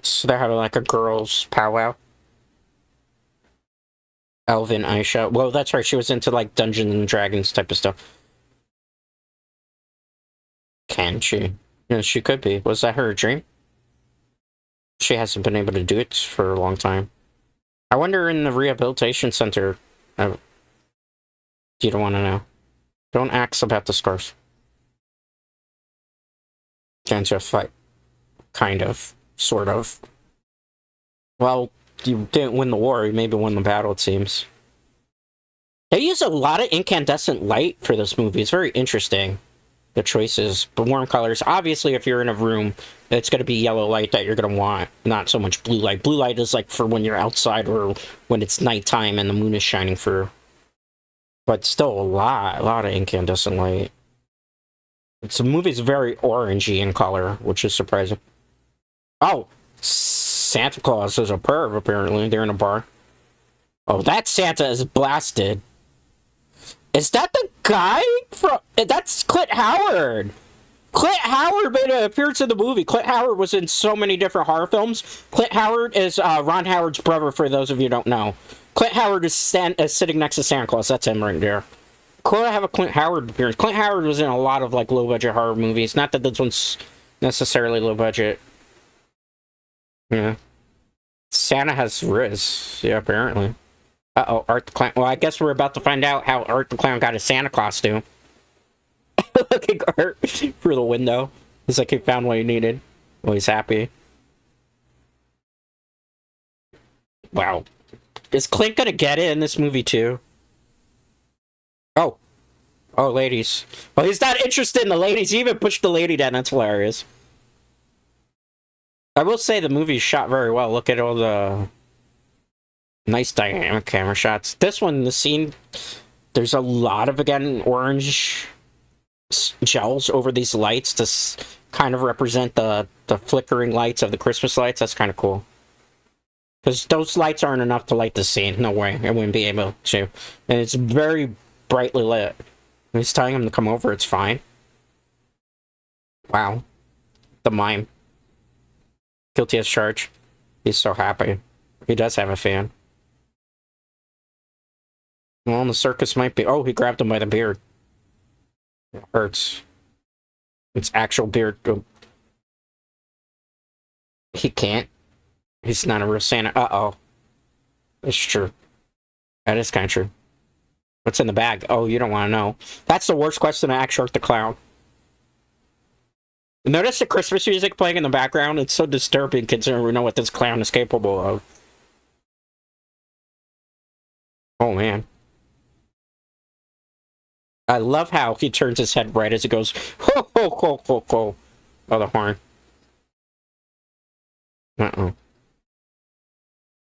So they're having, like, a girls' powwow. Elvin Aisha. Well, that's right, she was into, like, Dungeons and Dragons type of stuff. Can she? Yeah, she could be. Was that her dream? She hasn't been able to do it for a long time. I wonder in the rehabilitation center... you don't want to know. Don't ask about the scars. Can't you fight? Kind of. Sort of. Well, you didn't win the war, you maybe won the battle, it seems. They use a lot of incandescent light for this movie. It's very interesting. The choices, but warm colors. Obviously, if you're in a room, it's going to be yellow light that you're going to want, not so much blue light. Blue light is like for when you're outside or when it's nighttime and the moon is shining through. But still a lot of incandescent light. The movie's very orangey in color, which is surprising. Oh, Santa Claus is a perv, apparently. They're in a bar. Oh, that Santa is blasted. Is that the guy from... That's Clint Howard! Clint Howard made an appearance in the movie. Clint Howard was in so many different horror films. Clint Howard is Ron Howard's brother, for those of you who don't know. Clint Howard is sitting next to Santa Claus. That's him right there. Cool to have a Clint Howard appearance. Clint Howard was in a lot of, like, low-budget horror movies. Not that this one's necessarily low-budget. Yeah. Santa has Riz. Yeah, apparently. Uh-oh, Art the Clown. Well, I guess we're about to find out how Art the Clown got his Santa costume. Looking Art through the window. It's like he found what he needed. Well, he's happy. Wow. Is Clint gonna get it in this movie, too? Oh. Oh, ladies. Well, he's not interested in the ladies. He even pushed the lady down. That's hilarious. I will say the movie's shot very well. Look at all the... nice dynamic camera shots. This one, the scene, there's a lot of, again, orange gels over these lights to kind of represent the flickering lights of the Christmas lights. That's kind of cool. Because those lights aren't enough to light the scene. No way. I wouldn't be able to. And it's very brightly lit. He's telling him to come over. It's fine. Wow. The mime. Guilty as charged. He's so happy. He does have a fan. Well, the circus might be... Oh, he grabbed him by the beard. It hurts. It's actual beard. Oh. He can't. He's not a real Santa. Uh-oh. It's true. That is kind of true. What's in the bag? Oh, you don't want to know. That's the worst question to ask Shark the Clown. Notice the Christmas music playing in the background? It's so disturbing considering we know what this clown is capable of. Oh, man. I love how he turns his head right as it goes, ho, ho, ho, ho, ho. Oh, the horn. Uh-oh.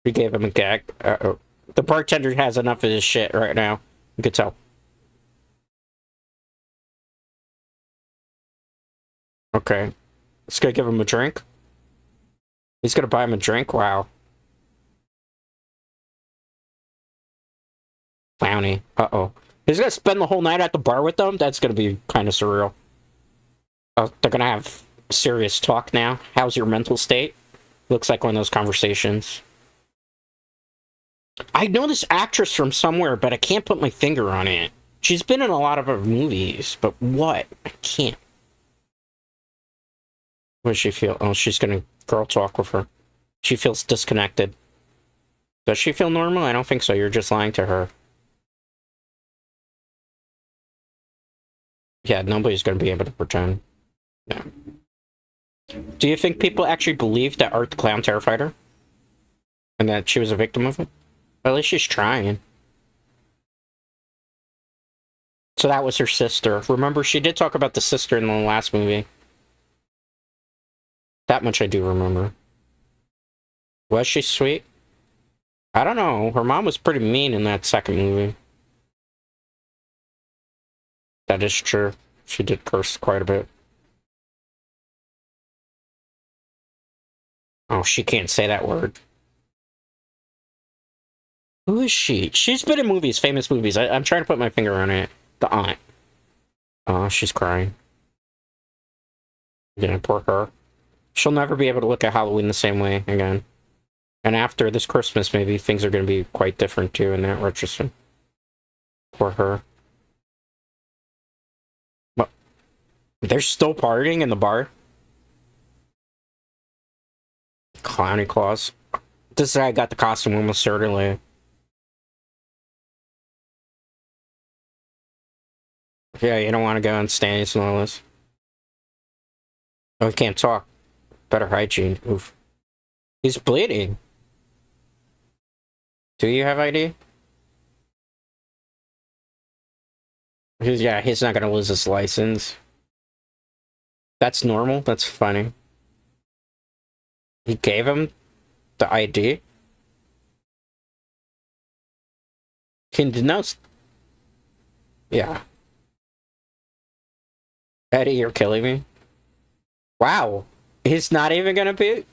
He gave him a gag. Uh-oh. The bartender has enough of his shit right now. You could tell. Okay. Let's go give him a drink. He's gonna buy him a drink? Wow. Clowny. Uh-oh. He's gonna spend the whole night at the bar with them? That's gonna be kind of surreal. Oh, they're gonna have serious talk now. How's your mental state? Looks like one of those conversations. I know this actress from somewhere, but I can't put my finger on it. She's been in a lot of her movies, but what? I can't. What does she feel? Oh, she's gonna girl talk with her. She feels disconnected. Does she feel normal? I don't think so. You're just lying to her. Yeah, nobody's gonna be able to pretend. No. Do you think people actually believe that Art the Clown terrified her? And that she was a victim of it? Well, at least she's trying. So that was her sister. Remember, she did talk about the sister in the last movie. That much I do remember. Was she sweet? I don't know. Her mom was pretty mean in that second movie. That is true. She did curse quite a bit. Oh, she can't say that word. Who is she? She's been in movies, famous movies. I'm trying to put my finger on it. The aunt. Oh, she's crying. Yeah, poor her. She'll never be able to look at Halloween the same way again. And after this Christmas, maybe things are going to be quite different too in that retrospect. Poor her. But they're still partying in the bar? Clowny claws. This guy got the costume almost certainly. Yeah, you don't want to go on stands and all this. Oh, he can't talk. Better hygiene. Oof. He's bleeding. Do you have ID? Yeah, he's not gonna lose his license. That's normal. That's funny. He gave him the ID? Can denounce. Yeah. Eddie, you're killing me. Wow. He's not even gonna be.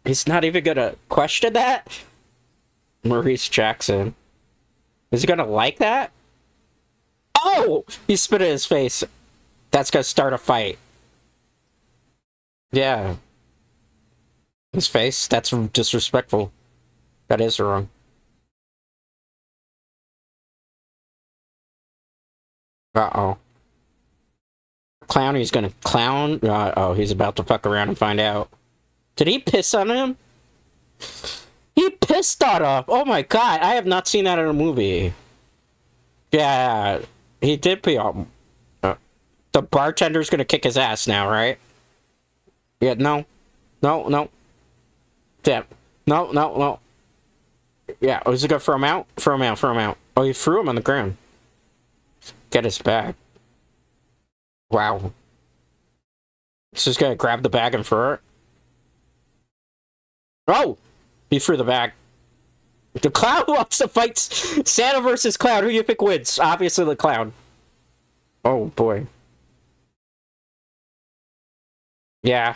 He's not even gonna question that? Maurice Jackson. Is he gonna like that? Oh! He spit in his face. That's gonna start a fight. Yeah. His face? That's disrespectful. That is wrong. Uh-oh. Clowny's gonna clown? Uh-oh, he's about to fuck around and find out. Did he piss on him? He pissed on him! Oh my god, I have not seen that in a movie. Yeah, he did pee on him. The bartender's gonna kick his ass now, right? Yeah, no. No, no. Damn. No, no, no. Yeah, was he gonna throw him out? Throw him out, throw him out. Oh, he threw him on the ground. Get his bag. Wow. He's just gonna grab the bag and throw it. Oh! He threw the bag. The clown wants to fight Santa versus clown. Who do you think wins? Obviously the clown. Oh, boy. Yeah.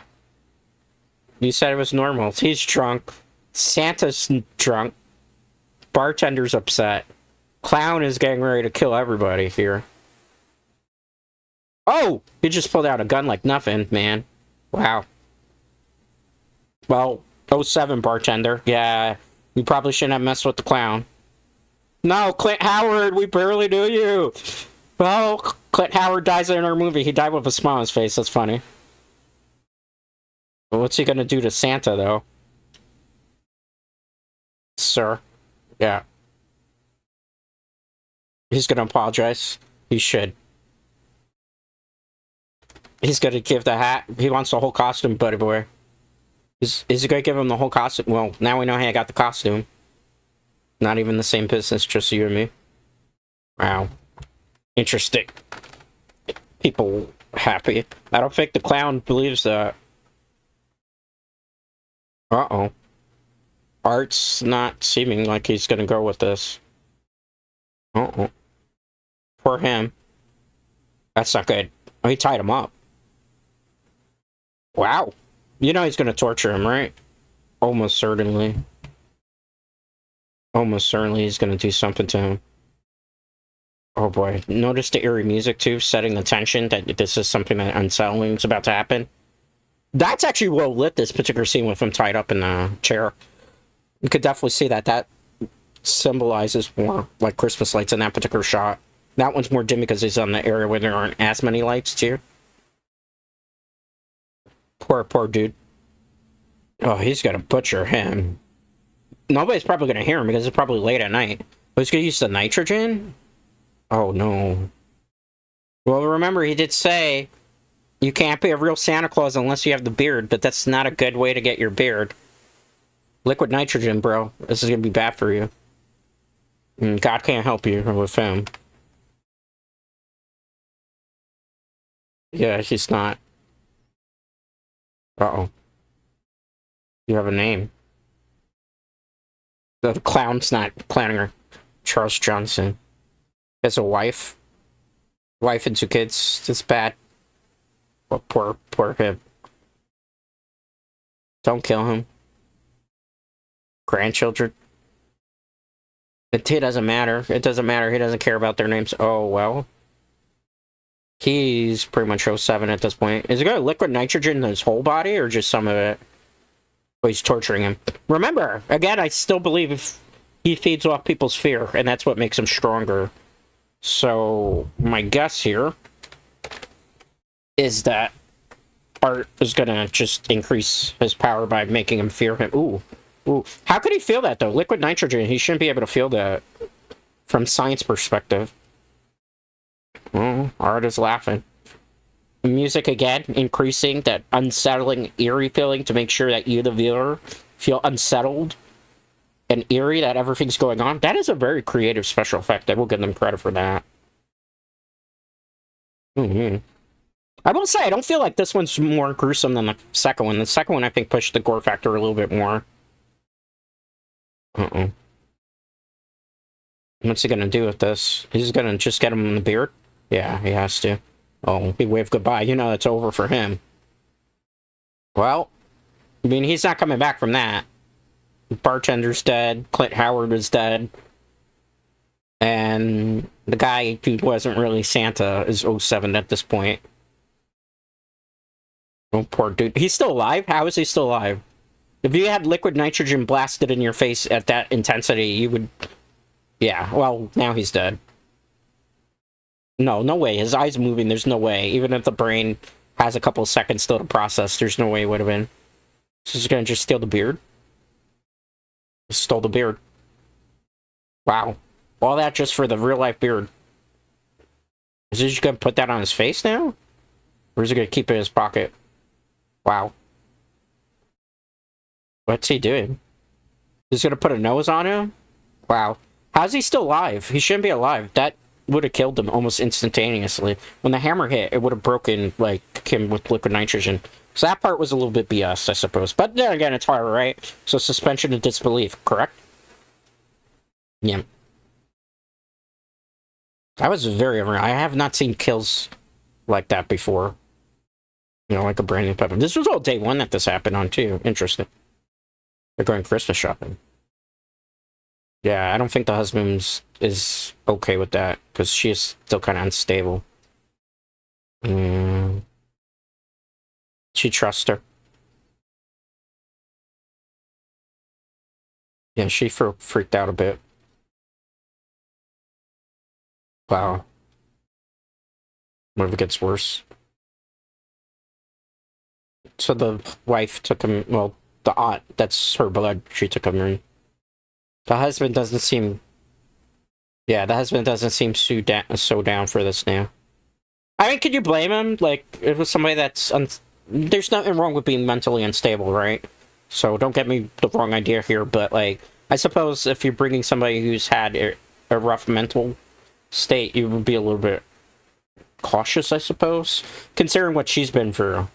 You said it was normal. He's drunk. Santa's drunk. Bartender's upset. Clown is getting ready to kill everybody here. Oh! He just pulled out a gun like nothing, man. Wow. Well, '07 bartender. Yeah, you probably shouldn't have messed with the clown. No, Clint Howard, we barely knew you. Well, Clint Howard dies in our movie. He died with a smile on his face. That's funny. But what's he gonna do to Santa, though? Sir. Yeah. He's gonna apologize. He should. He's gonna give the hat. He wants the whole costume, buddy boy. Is he gonna give him the whole costume? Well, now we know how I got the costume. Not even the same business, just you and me. Wow. Interesting. People happy. I don't think the clown believes that. Uh-oh. Art's not seeming like he's gonna go with this. Uh-oh. Poor him. That's not good. Oh, he tied him up. Wow. You know he's gonna torture him, right? Almost certainly. Almost certainly he's gonna do something to him. Oh boy. Notice the eerie music too, setting the tension that this is something that unsettling is about to happen. That's actually well lit, this particular scene with him tied up in the chair. You could definitely see that. That symbolizes more like Christmas lights in that particular shot. That one's more dim because he's on the area where there aren't as many lights too. Poor dude. Oh, he's gonna butcher him. Nobody's probably gonna hear him because it's probably late at night. But he's gonna use the nitrogen? Oh no. Well, remember, he did say you can't be a real Santa Claus unless you have the beard, but that's not a good way to get your beard. Liquid nitrogen, bro. This is gonna be bad for you. And God can't help you with him. Yeah, he's not. Uh-oh. You have a name. The clown's not clowning her. Charles Johnson. He has a wife. Wife and 2 kids. It's bad. Well, poor him. Don't kill him. Grandchildren. It doesn't matter. It doesn't matter. He doesn't care about their names. Oh, well. He's pretty much 07 at this point. Is he got liquid nitrogen in his whole body or just some of it? Oh, he's torturing him. Remember, again, I still believe he feeds off people's fear, and that's what makes him stronger. So, my guess here is that Art is gonna just increase his power by making him fear him. Ooh. Ooh. How could he feel that, though? Liquid nitrogen, he shouldn't be able to feel that from science perspective. Oh, Art is laughing. Music again, increasing that unsettling, eerie feeling to make sure that you, the viewer, feel unsettled and eerie that everything's going on. That is a very creative special effect. I will give them credit for that. I will say, I don't feel like this one's more gruesome than the second one. The second one, I think, pushed the gore factor a little bit more. Uh-oh. What's he gonna do with this? He's gonna just get him in the beard? Yeah, he has to. Oh, he waved goodbye. You know it's over for him. Well, I mean, he's not coming back from that. The bartender's dead. Clint Howard is dead. And the guy who wasn't really Santa is 07 at this point. Oh, poor dude. He's still alive? How is he still alive? If you had liquid nitrogen blasted in your face at that intensity, you would... Yeah, well, now he's dead. No way. His eye's moving. There's no way. Even if the brain has a couple of seconds still to process, there's no way it would have been. So he's gonna just steal the beard? He stole the beard. Wow. All that just for the real-life beard. Is he just gonna put that on his face now? Or is he gonna keep it in his pocket? Wow. What's he doing? He's gonna put a nose on him? Wow. How's he still alive? He shouldn't be alive. That would have killed him almost instantaneously. When the hammer hit, it would have broken, like, him with liquid nitrogen. So that part was a little bit BS, I suppose. But then again, it's horror, right? So suspension of disbelief, correct? Yeah. That was very... I have not seen kills like that before. You know, like a brand new pepper. This was all day 1 that this happened on, too. Interesting. They're going Christmas shopping. Yeah, I don't think the husband is okay with that, because she is still kind of unstable. She trusts her. Yeah, she freaked out a bit. Wow. What if it gets worse? So the wife took him, well, the aunt, that's her blood, she took him in. The husband doesn't seem... Yeah, the husband doesn't seem so down for this now. I mean, could you blame him? Like, it was somebody that's... There's nothing wrong with being mentally unstable, right? So don't get me the wrong idea here, but, like, I suppose if you're bringing somebody who's had a rough mental state, you would be a little bit cautious, I suppose, considering what she's been through.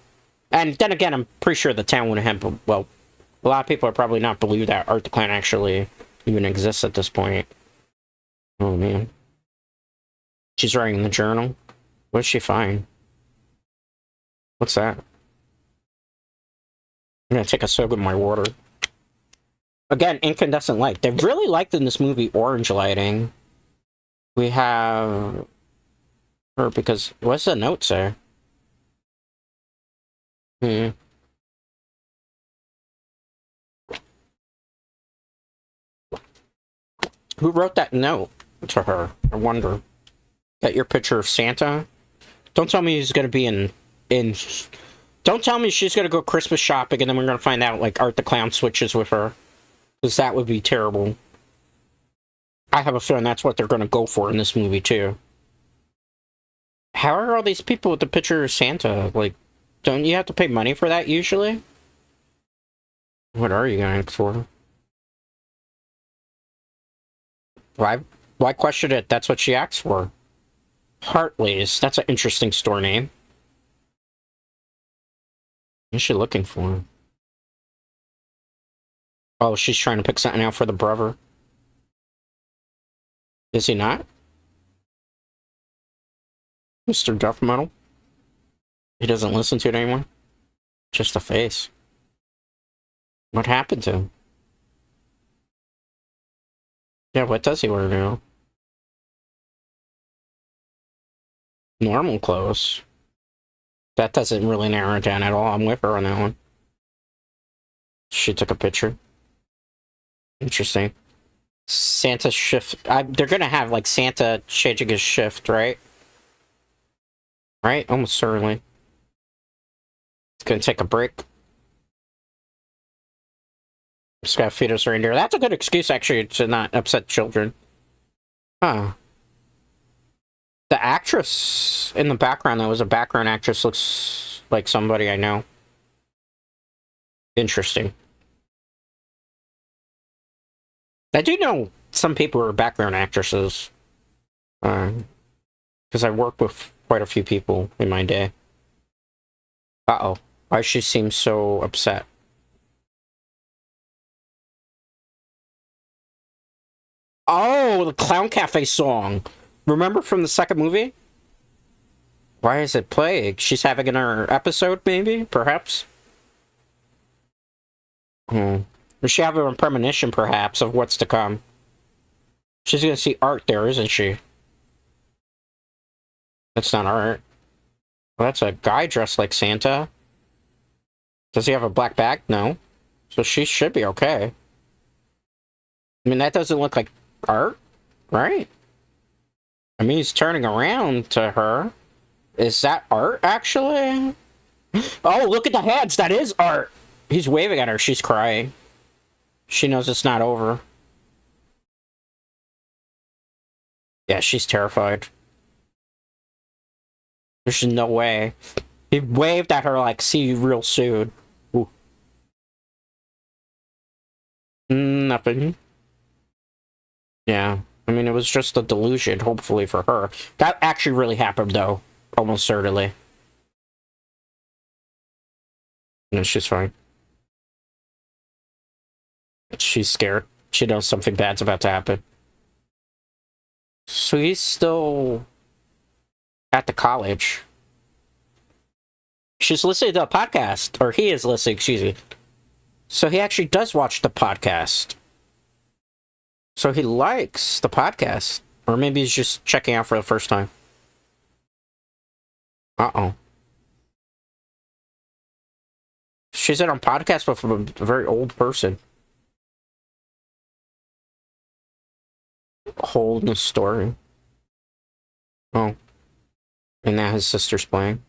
And then again, I'm pretty sure the town wouldn't have... Well, a lot of people are probably not believe that Art the Clown actually even exists at this point. Oh, man. She's writing in the journal. What does she find? What's that? I'm gonna take a swig of my water. Again, incandescent light. They really liked in this movie orange lighting. We have... Or because... What's the note say? Who wrote that note to her? I wonder. Got your picture of Santa? Don't tell me he's gonna be in... Don't tell me she's gonna go Christmas shopping and then we're gonna find out, like, Art the Clown switches with her. Because that would be terrible. I have a feeling that's what they're gonna go for in this movie, too. How are all these people with the picture of Santa? Like, don't you have to pay money for that, usually? What are you going for? Why question it? That's what she asked for. Hartley's. That's an interesting store name. What is she looking for? Oh, she's trying to pick something out for the brother. Is he not? Mr. Duff Metal? He doesn't listen to it anymore? Just a face. What happened to him? Yeah, what does he wear now? Normal clothes. That doesn't really narrow it down at all. I'm with her on that one. She took a picture. Interesting. Santa shift. They're gonna have, like, Santa changing his shift, right? Right? Almost certainly. It's gonna take a break. Just gotta feed us reindeer. That's a good excuse, actually, to not upset children. Huh. The actress in the background, that was a background actress, looks like somebody I know. Interesting. I do know some people who are background actresses. Because I worked with quite a few people in my day. Uh-oh. Why she seems so upset? Oh, the Clown Cafe song. Remember from the second movie? Why is it playing? She's having another episode, maybe? Perhaps? Does she have a premonition, perhaps, of what's to come? She's gonna see Art there, isn't she? That's not Art. Well, that's a guy dressed like Santa. Does he have a black bag? No. So she should be okay. I mean, that doesn't look like Art, right? I mean, he's turning around to her. Is that Art, actually? Oh, look at the hands! That is Art! He's waving at her. She's crying. She knows it's not over. Yeah, she's terrified. There's no way. He waved at her like, see you real soon. Ooh. Nothing. Yeah. I mean, it was just a delusion, hopefully, for her. That actually really happened, though. Almost certainly. No, she's fine. She's scared. She knows something bad's about to happen. So he's still at the college. She's listening to a podcast. Or he is listening, excuse me. So he actually does watch the podcast. So he likes the podcast. Or maybe he's just checking out for the first time. Uh-oh. She's in a podcast with a very old person. Holding a story. Oh. And now his sister's playing.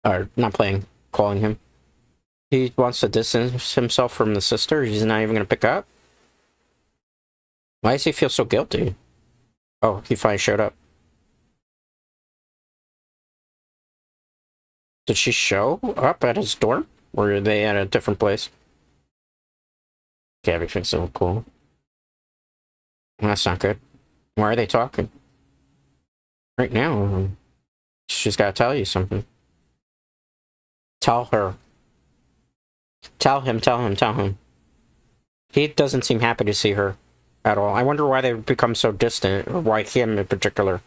Or, not playing, calling him. He wants to distance himself from the sister. He's not even going to pick up. Why does he feel so guilty? Oh, he finally showed up. Did she show up at his dorm? Or are they at a different place? Okay, everything's so cool. Well, that's not good. Why are they talking? Right now, she's got to tell you something. Tell her. Tell him, tell him, tell him. He doesn't seem happy to see her at all. I wonder why they've become so distant, or why him in particular.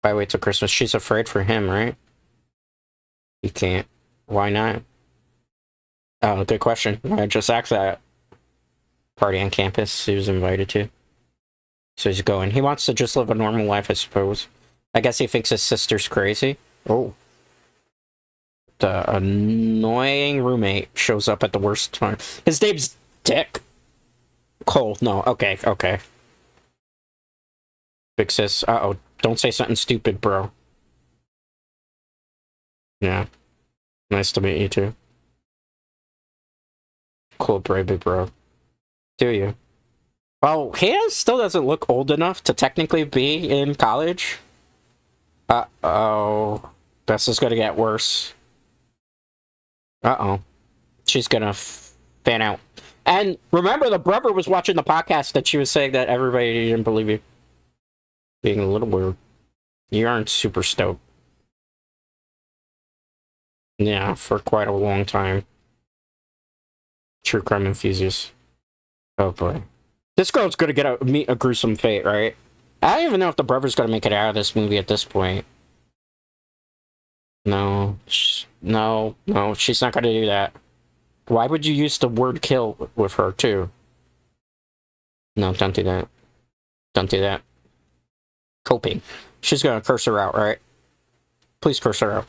Why wait till Christmas? She's afraid for him, right? He can't. Why not? Oh, good question. I just asked that. Party on campus he was invited to. So he's going. He wants to just live a normal life, I suppose. I guess he thinks his sister's crazy. Oh. The annoying roommate shows up at the worst time. His name's Dick. Cole. No. Okay. Okay. Big sis. Uh-oh. Don't say something stupid, bro. Yeah. Nice to meet you, too. Cool, baby, bro. Do you? Well, he still doesn't look old enough to technically be in college. Uh-oh. This is gonna get worse. Uh-oh. She's gonna fan out. And remember, the brother was watching the podcast that she was saying that everybody didn't believe you. Being a little weird. You aren't super stoked. Yeah, for quite a long time. True crime enthusiast. Oh boy. This girl's gonna meet a gruesome fate, right? I don't even know if the brother's gonna make it out of this movie at this point. No. No, she's not gonna do that. Why would you use the word kill with her, too? No, don't do that. Don't do that. Coping. She's gonna curse her out, right? Please curse her out.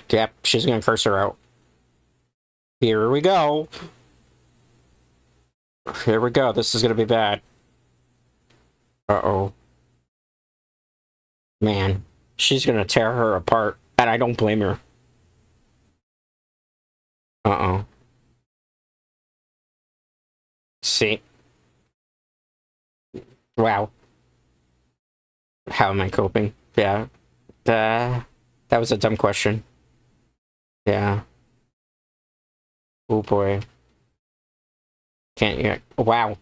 Yep, she's gonna curse her out. Here we go. Here we go. This is gonna be bad. Uh-oh. Man, she's gonna tear her apart, and I don't blame her. Uh-oh. See? Wow. How am I coping? Yeah. That was a dumb question. Yeah. Oh boy. Can't yet. Wow.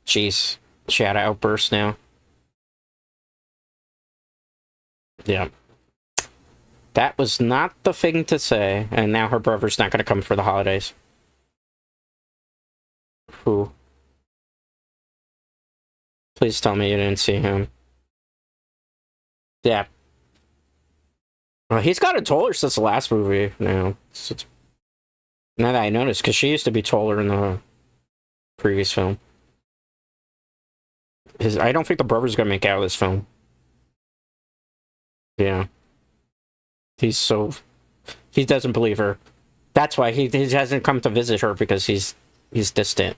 Jeez. She had an outburst now. Yeah. That was not the thing to say, and now her brother's not gonna come for the holidays. Who? Please tell me you didn't see him. Yeah. Well, he's gotten taller since the last movie now. Now that I noticed, because she used to be taller in the previous film. I don't think the brother's gonna make out of this film. Yeah. He doesn't believe her. That's why he hasn't come to visit her, because he's distant.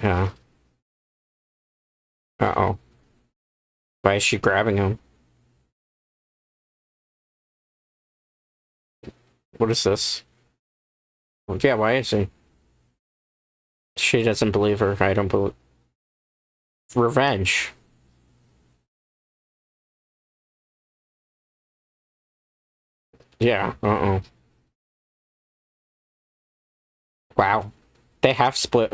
Yeah. Uh-oh. Why is she grabbing him? What is this? Well, yeah, why is he? She doesn't believe her. I don't believe... Revenge. Yeah, uh-oh. Wow. They have split...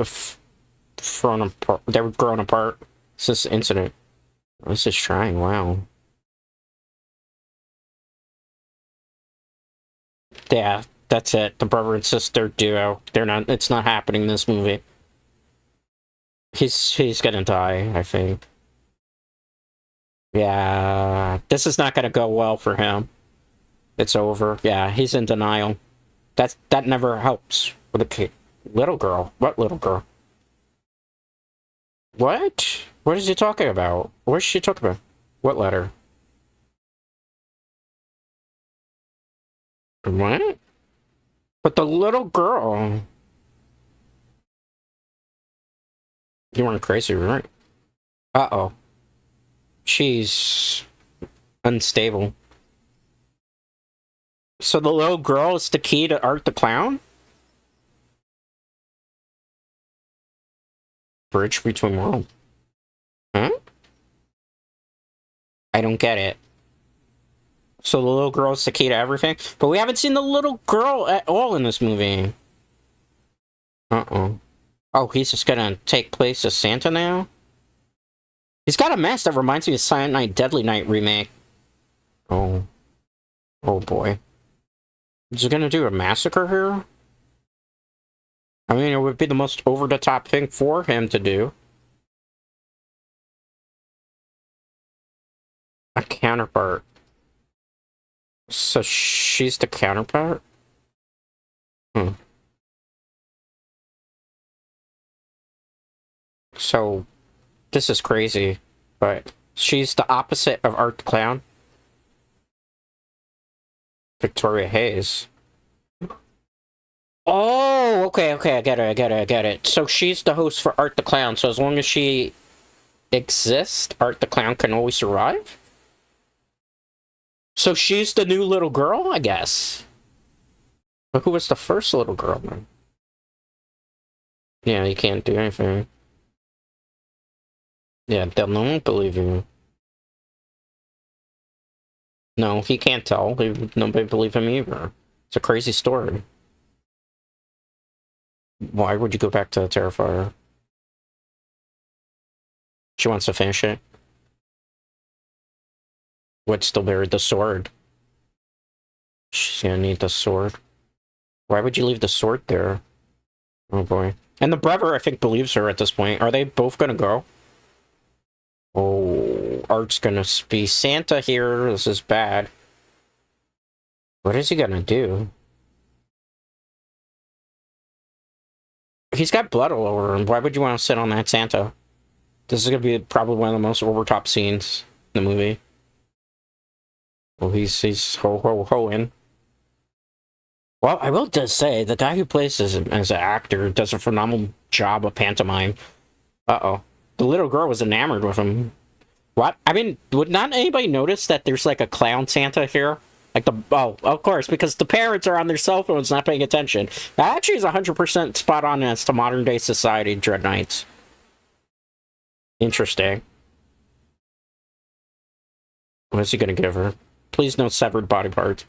thrown apart. They were grown apart since the incident. This is trying, wow. Yeah, that's it. The brother and sister duo. It's not happening in this movie. He's gonna die, I think. Yeah, this is not gonna go well for him. It's over. Yeah, he's in denial. That never helps with a kid. Little girl. What little girl? What? What is he talking about? What is she talking about? What letter? What? But the little girl... You weren't crazy, right? Uh-oh. She's... unstable. So the little girl is the key to Art the Clown? Bridge between worlds. Huh? I don't get it. So the little girl is the key to everything? But we haven't seen the little girl at all in this movie. Uh-oh. Oh, he's just gonna take place as Santa now? He's got a mask that reminds me of Silent Night, Deadly Night remake. Oh. Oh boy. Is he gonna do a massacre here? I mean, it would be the most over-the-top thing for him to do. A counterpart. So she's the counterpart? Hmm. So, this is crazy, but she's the opposite of Art the Clown. Victoria Hayes. Oh, okay, I get it. So she's the host for Art the Clown, so as long as she exists, Art the Clown can always survive? So she's the new little girl, I guess. But who was the first little girl, then? Yeah, you can't do anything. Yeah, they'll no one believe you. No, he can't tell. Nobody believe him either. It's a crazy story. Why would you go back to the Terrifier? She wants to finish it. What's still buried? The sword. She's gonna need the sword. Why would you leave the sword there? Oh boy. And the brother, I think, believes her at this point. Are they both gonna go? Oh, Art's gonna be Santa here. This is bad. What is he gonna do? He's got blood all over him. Why would you want to sit on that Santa? This is gonna be probably one of the most over-top scenes in the movie. Well, he's ho-ho-ho-ing. Well, I will just say, the guy who plays as an actor does a phenomenal job of pantomime. Uh-oh. The little girl was enamored with him. What? I mean, would not anybody notice that there's like a clown Santa here? Like oh, of course, because the parents are on their cell phones not paying attention. That actually is 100% spot on as to modern day society, Dread Knights. Interesting. What is he gonna give her? Please no severed body parts.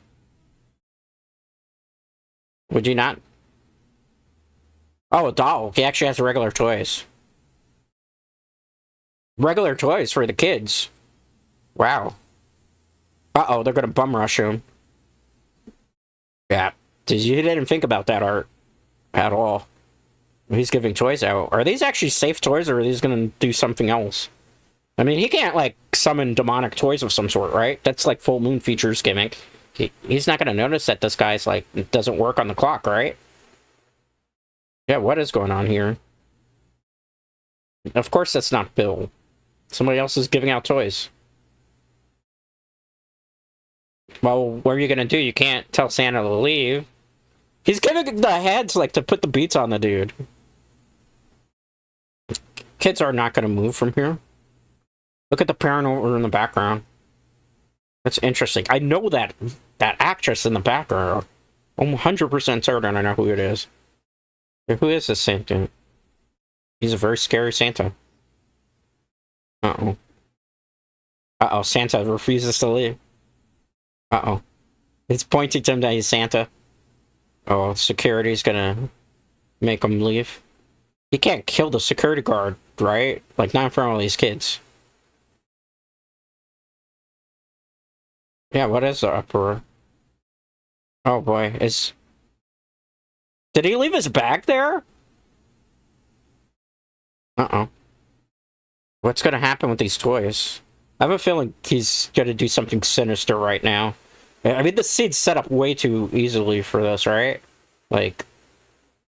Would you not? Oh, a doll. He actually has regular toys. Regular toys for the kids. Wow. Uh-oh, they're gonna bum rush him. Yeah. You didn't think about that, Art. At all. He's giving toys out. Are these actually safe toys, or are these gonna do something else? I mean, he can't, like, summon demonic toys of some sort, right? That's, like, full moon features gimmick. He's not gonna notice that this guy's, like, doesn't work on the clock, right? Yeah, what is going on here? Of course that's not Bill. Somebody else is giving out toys. Well, what are you gonna do? You can't tell Santa to leave. He's giving the heads, like, to put the beats on the dude. Kids are not gonna move from here. Look at the parent over in the background. That's interesting. I know that actress in the background. I'm 100% certain I know who it is. Who is this Santa? He's a very scary Santa. Uh-oh. Uh-oh, Santa refuses to leave. Uh-oh. It's pointing to him that he's Santa. Oh, security's gonna make him leave. He can't kill the security guard, right? Like, not in front of all these kids. Yeah, what is the uproar? Oh boy, did he leave his bag there? Uh-oh. What's gonna happen with these toys? I have a feeling he's gonna do something sinister right now. I mean, the scene's set up way too easily for this, right? Like,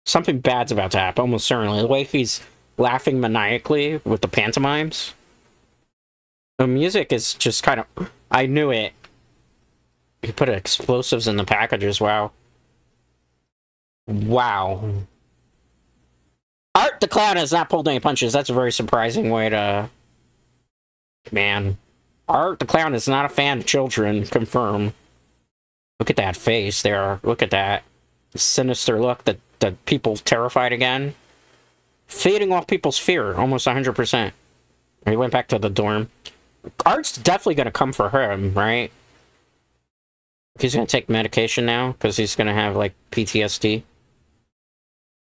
something bad's about to happen, almost certainly. The way he's laughing maniacally with the pantomimes. The music is just kind of... I knew it. He put explosives in the packages, wow. Wow. Art the Clown has not pulled any punches. That's a very surprising way to... Man. Art the Clown is not a fan of children, confirm. Look at that face there. Look at that sinister look that people terrified again. Feeding off people's fear, almost 100%. He went back to the dorm. Art's definitely gonna come for him, right? He's gonna take medication now, because he's gonna have, like, PTSD.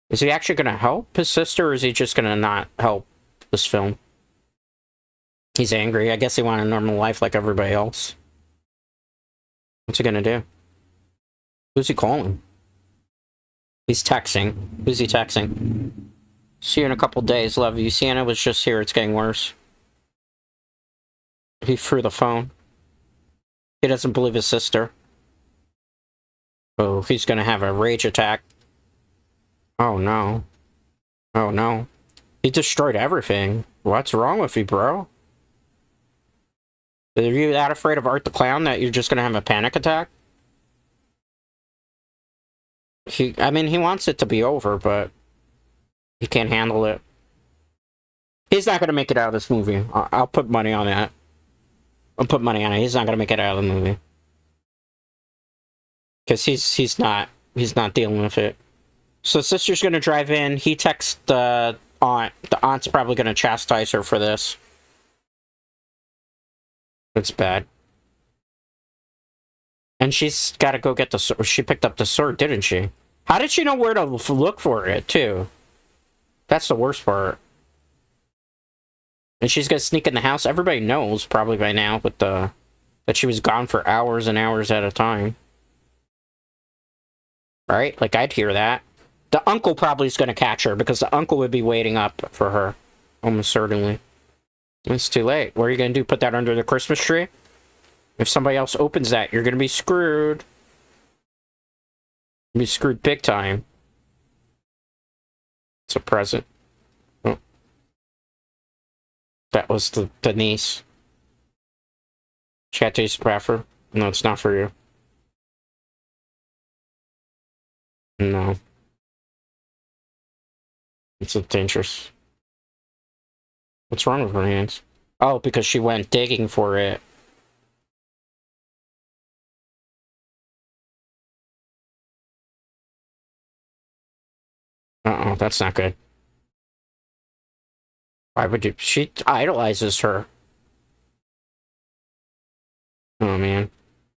Is he actually gonna help his sister, or is he just gonna not help this film? He's angry. I guess he wanted a normal life like everybody else. What's he gonna do? Who's he calling? He's texting. Who's he texting? See you in a couple days. Love you. Sienna was just here. It's getting worse. He threw the phone. He doesn't believe his sister. Oh, he's gonna have a rage attack. Oh no. Oh no. He destroyed everything. What's wrong with you, bro? Are you that afraid of Art the Clown that you're just gonna have a panic attack? I mean, he wants it to be over, but he can't handle it. He's not gonna make it out of this movie. I'll put money on that. I'll put money on it. He's not gonna make it out of the movie. Because he's not dealing with it. So sister's gonna drive in. He texts the aunt. The aunt's probably gonna chastise her for this. It's bad. And she's got to go get the sword. She picked up the sword, didn't she? How did she know where to look for it, too? That's the worst part. And she's gonna sneak in the house. Everybody knows, probably by now, but that she was gone for hours and hours at a time. Right? Like, I'd hear that. The uncle probably is gonna catch her, because the uncle would be waiting up for her. Almost certainly. It's too late. What are you gonna do? Put that under the Christmas tree? If somebody else opens that, you're gonna be screwed. You'll be screwed big time. It's a present. Oh. That was the niece. She had to use the bathroom. No, it's not for you. No. It's dangerous. What's wrong with her hands? Oh, because she went digging for it. Uh-oh, that's not good. Why would you? She idolizes her. Oh, man.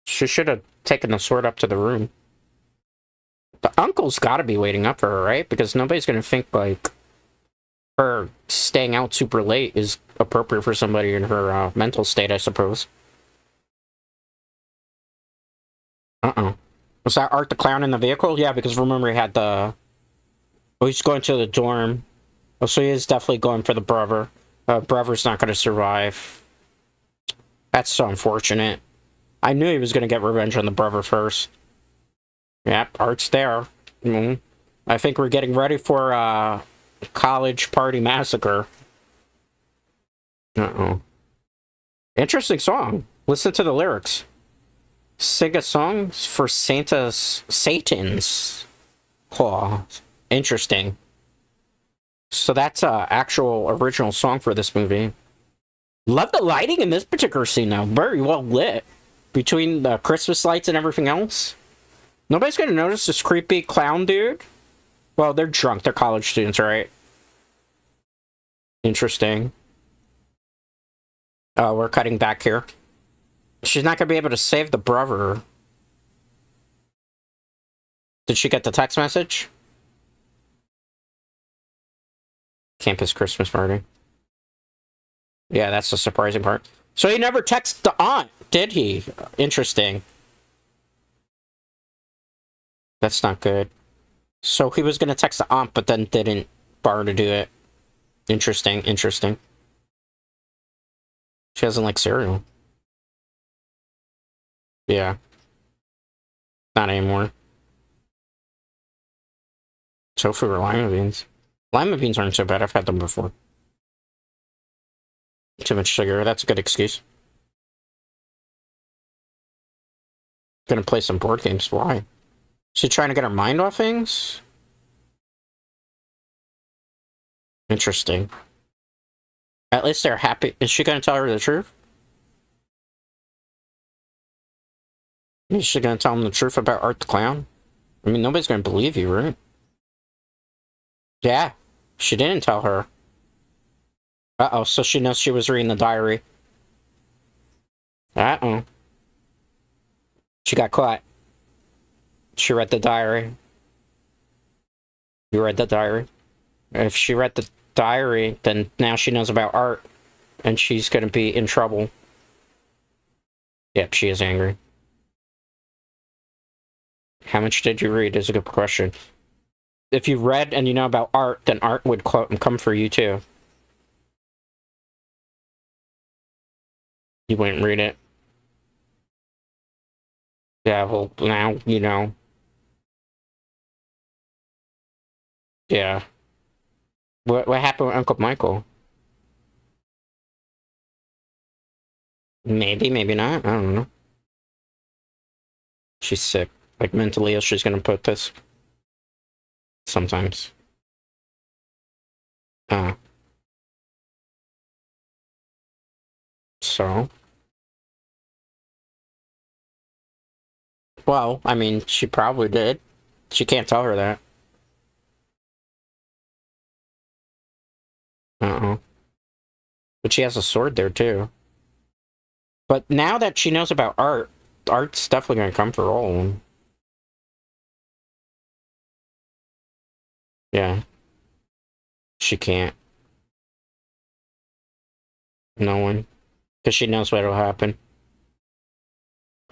She should have taken the sword up to the room. The uncle's gotta be waiting up for her, right? Because nobody's gonna think, like, her staying out super late is appropriate for somebody in her mental state, I suppose. Uh-oh. Was that Art the Clown in the vehicle? Yeah, because remember he had the... Oh, he's going to the dorm. Oh, so he is definitely going for the brother. Brother's not going to survive. That's so unfortunate. I knew he was going to get revenge on the brother first. Yep, Art's there. I think we're getting ready for a college party massacre. Uh-oh. Interesting song. Listen to the lyrics. Sing a song for Satan's claw. Interesting. So that's a actual original song for this movie. Love the lighting in this particular scene now. Very well lit. Between the Christmas lights and everything else. Nobody's gonna notice this creepy clown dude. Well, they're drunk. They're college students, right? Interesting. Oh, we're cutting back here. She's not gonna be able to save the brother. Did she get the text message? Campus Christmas party. Yeah, that's the surprising part. So he never texted the aunt, did he? Interesting. That's not good. So he was gonna text the aunt, but then didn't bother to do it. Interesting, interesting. She doesn't like cereal. Yeah. Not anymore. Tofu or lima beans? Lima beans aren't so bad. I've had them before. Too much sugar. That's a good excuse. Gonna play some board games. Why? She trying to get her mind off things? Interesting. At least they're happy. Is she gonna tell her the truth? Is she gonna tell him the truth about Art the Clown? I mean, nobody's gonna believe you, right? Yeah, she didn't tell her. Uh-oh, so she knows she was reading the diary. Uh-oh. She got caught. She read the diary. You read the diary? If she read the diary, then now she knows about Art, and she's gonna be in trouble. Yep, she is angry. How much did you read is a good question. If you read and you know about Art, then Art would come for you too. You wouldn't read it. Yeah, well, now you know. Yeah. What happened with Uncle Michael? Maybe, maybe not. I don't know. She's sick. Like, mentally ill, she's gonna put this. Sometimes. Uh, so? Well, I mean, she probably did. She can't tell her that. Uh-oh. But she has a sword there, too. But now that she knows about Art, Art's definitely gonna come for all of them. Yeah. She can't. No one. Because she knows what'll happen.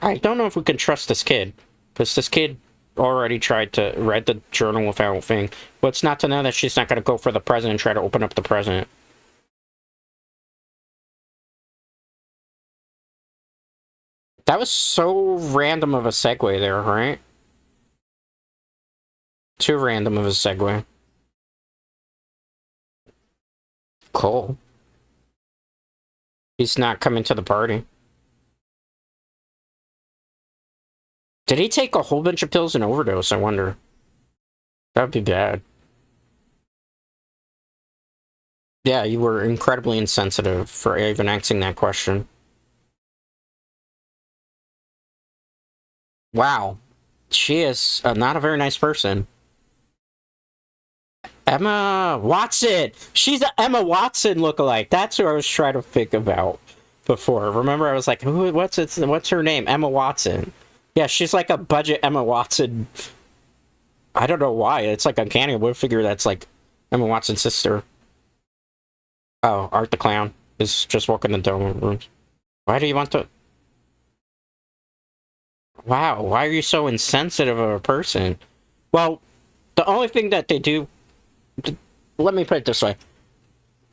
I don't know if we can trust this kid. Because this kid already tried to read the journal without thing. But it's not to know that she's not gonna go for the present and try to open up the present. That was so random of a segue there, right? Too random of a segue. Cool. He's not coming to the party. Did he take a whole bunch of pills and overdose, I wonder? That'd be bad. Yeah, you were incredibly insensitive for even asking that question. Wow. She is not a very nice person. Emma Watson! She's an Emma Watson lookalike. That's who I was trying to think about before. Remember, I was like, what's her name? Emma Watson. Yeah, she's like a budget Emma Watson. I don't know why. It's like uncanny. We'll figure that's like Emma Watson's sister. Oh, Art the Clown is just walking the dorm rooms. Why do you want to... Wow, why are you so insensitive of a person? Well, the only thing that they do... Let me put it this way.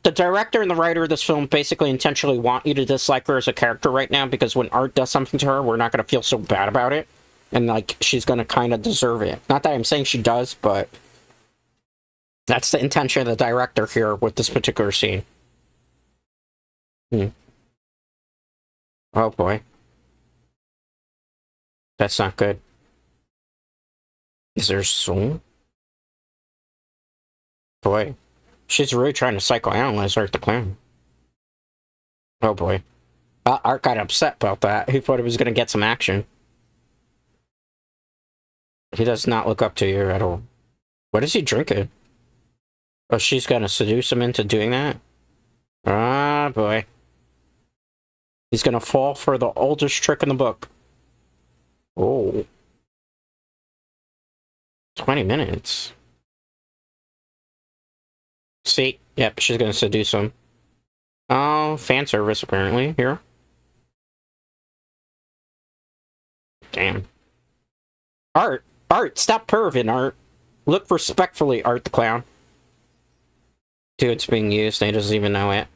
The director and the writer of this film basically intentionally want you to dislike her as a character right now, because when Art does something to her, we're not going to feel so bad about it. And, like, she's going to kind of deserve it. Not that I'm saying she does, but... That's the intention of the director here with this particular scene. Hmm. Oh, boy. That's not good. Is there soul? Boy. She's really trying to psychoanalyze Art the Clown. Oh, boy. Art got upset about that. He thought he was going to get some action. He does not look up to you at all. What is he drinking? Oh, she's going to seduce him into doing that? Ah, boy. He's going to fall for the oldest trick in the book. Oh. 20 minutes. See? Yep, she's going to seduce him. Oh, fan service, apparently, here. Damn. Art! Art! Stop perving, Art! Look respectfully, Art the Clown. Dude, it's being used, and he doesn't even know it.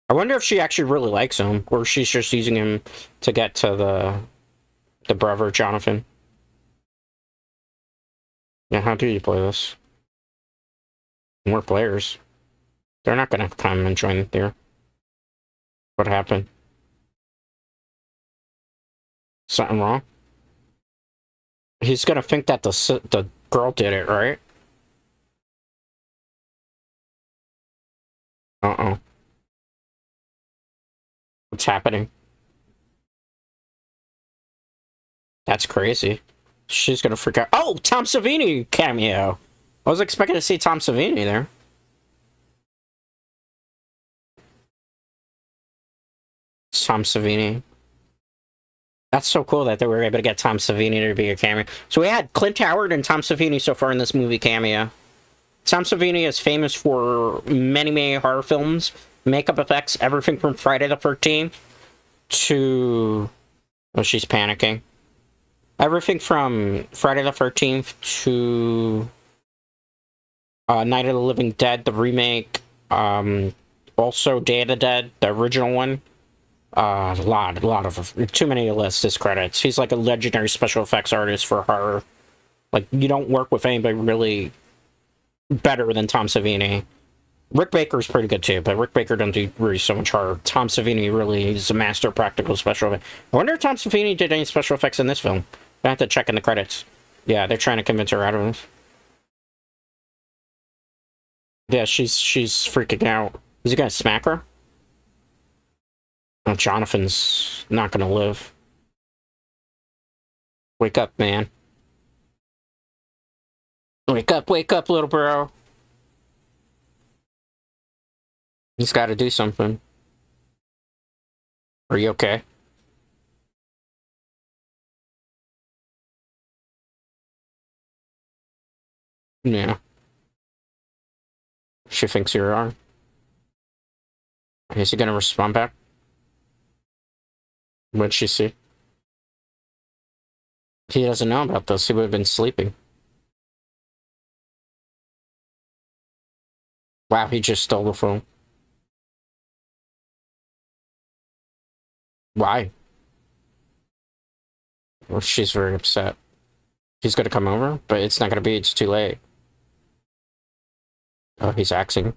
I wonder if she actually really likes him, or she's just using him to get to the brother, Jonathan. Yeah, how do you play this? More players. They're not gonna have time and join there. What happened? Something wrong? He's gonna think that the girl did it, right? Uh-oh. What's happening? That's crazy. She's gonna freak out. Oh, Tom Savini cameo! I was expecting to see Tom Savini there. Tom Savini. That's so cool that they were able to get Tom Savini to be a cameo. So we had Clint Howard and Tom Savini so far in this movie cameo. Tom Savini is famous for many, many horror films, makeup effects, everything from Friday the 13th to... Oh, she's panicking. Everything from Friday the 13th to Night of the Living Dead, the remake, also Day of the Dead, the original one. A lot of... Too many to list his credits. He's like a legendary special effects artist for horror. Like, you don't work with anybody really better than Tom Savini. Rick Baker's pretty good too, but Rick Baker doesn't do really so much horror. Tom Savini really is a master of practical special effects. I wonder if Tom Savini did any special effects in this film. I have to check in the credits. Yeah, they're trying to convince her out of this. Yeah, she's freaking out. Is he gonna smack her? Oh, Jonathan's not gonna live. Wake up, man. Wake up, little bro. He's gotta do something. Are you okay? Yeah. She thinks you are. Is he gonna respond back? What'd she see? He doesn't know about this. He would have been sleeping. Wow, he just stole the phone. Why? Well, she's very upset. He's gonna come over, but it's not gonna be. It's too late. Oh, he's axing.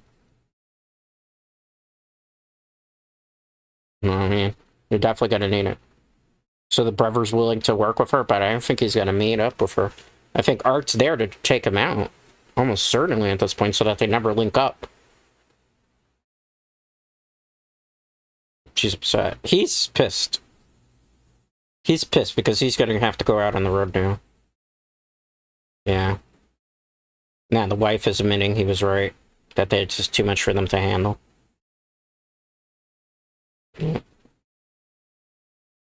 Oh, man. You're definitely gonna need it. So the brother's willing to work with her, but I don't think he's gonna meet up with her. I think Art's there to take him out. Almost certainly at this point, so that they never link up. She's upset. He's pissed. He's pissed because he's gonna have to go out on the road now. Yeah. Now the wife is admitting he was right. That it's just too much for them to handle. Yeah.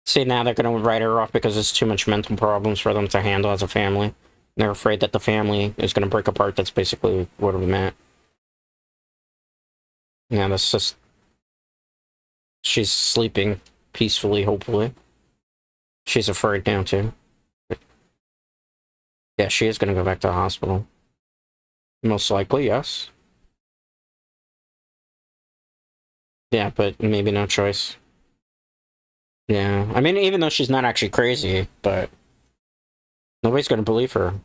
See, now they're gonna write her off because it's too much mental problems for them to handle as a family. They're afraid that the family is gonna break apart. That's basically what it meant. Yeah, that's just... She's sleeping peacefully, hopefully. She's afraid now, too. Yeah, she is gonna go back to the hospital. Most likely, yes. Yeah, but maybe no choice. Yeah, I mean, even though she's not actually crazy, but nobody's gonna believe her.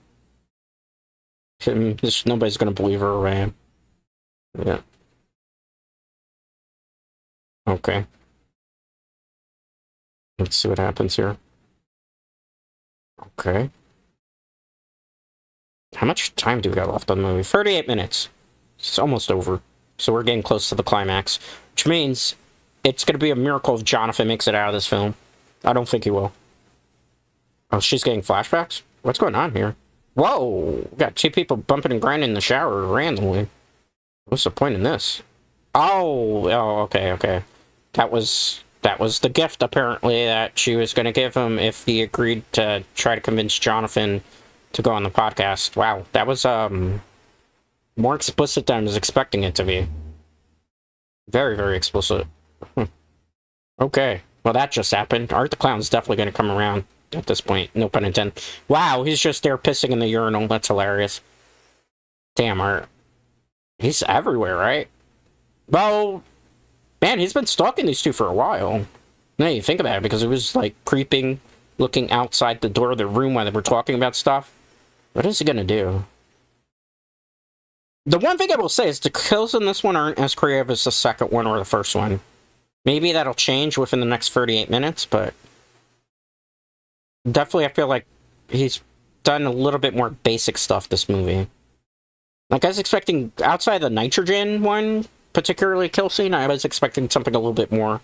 Nobody's gonna believe her, right? Yeah. Okay. Let's see what happens here. Okay. How much time do we got left on the movie? 38 minutes. It's almost over. So we're getting close to the climax, which means it's going to be a miracle if Jonathan makes it out of this film. I don't think he will. Oh, she's getting flashbacks? What's going on here? Whoa! We got two people bumping and grinding in the shower randomly. What's the point in this? Oh, okay. That was the gift, apparently, that she was going to give him if he agreed to try to convince Jonathan to go on the podcast. Wow, that was, more explicit than I was expecting it to be. Very, very explicit. Okay, well that just happened. Art the Clown's definitely going to come around at this point, no pun intended. Wow, he's just there pissing in the urinal. That's hilarious. Damn, Art. He's everywhere, right? Well, man, he's been stalking these two for a while. Now you think about it, because it was like creeping, looking outside the door of the room while they were talking about stuff. What is he gonna do? The one thing I will say is the kills in this one aren't as creative as the second one or the first one. Maybe that'll change within the next 38 minutes, but definitely I feel like he's done a little bit more basic stuff this movie. Like, I was expecting, outside the nitrogen one, particularly kill scene, I was expecting something a little bit more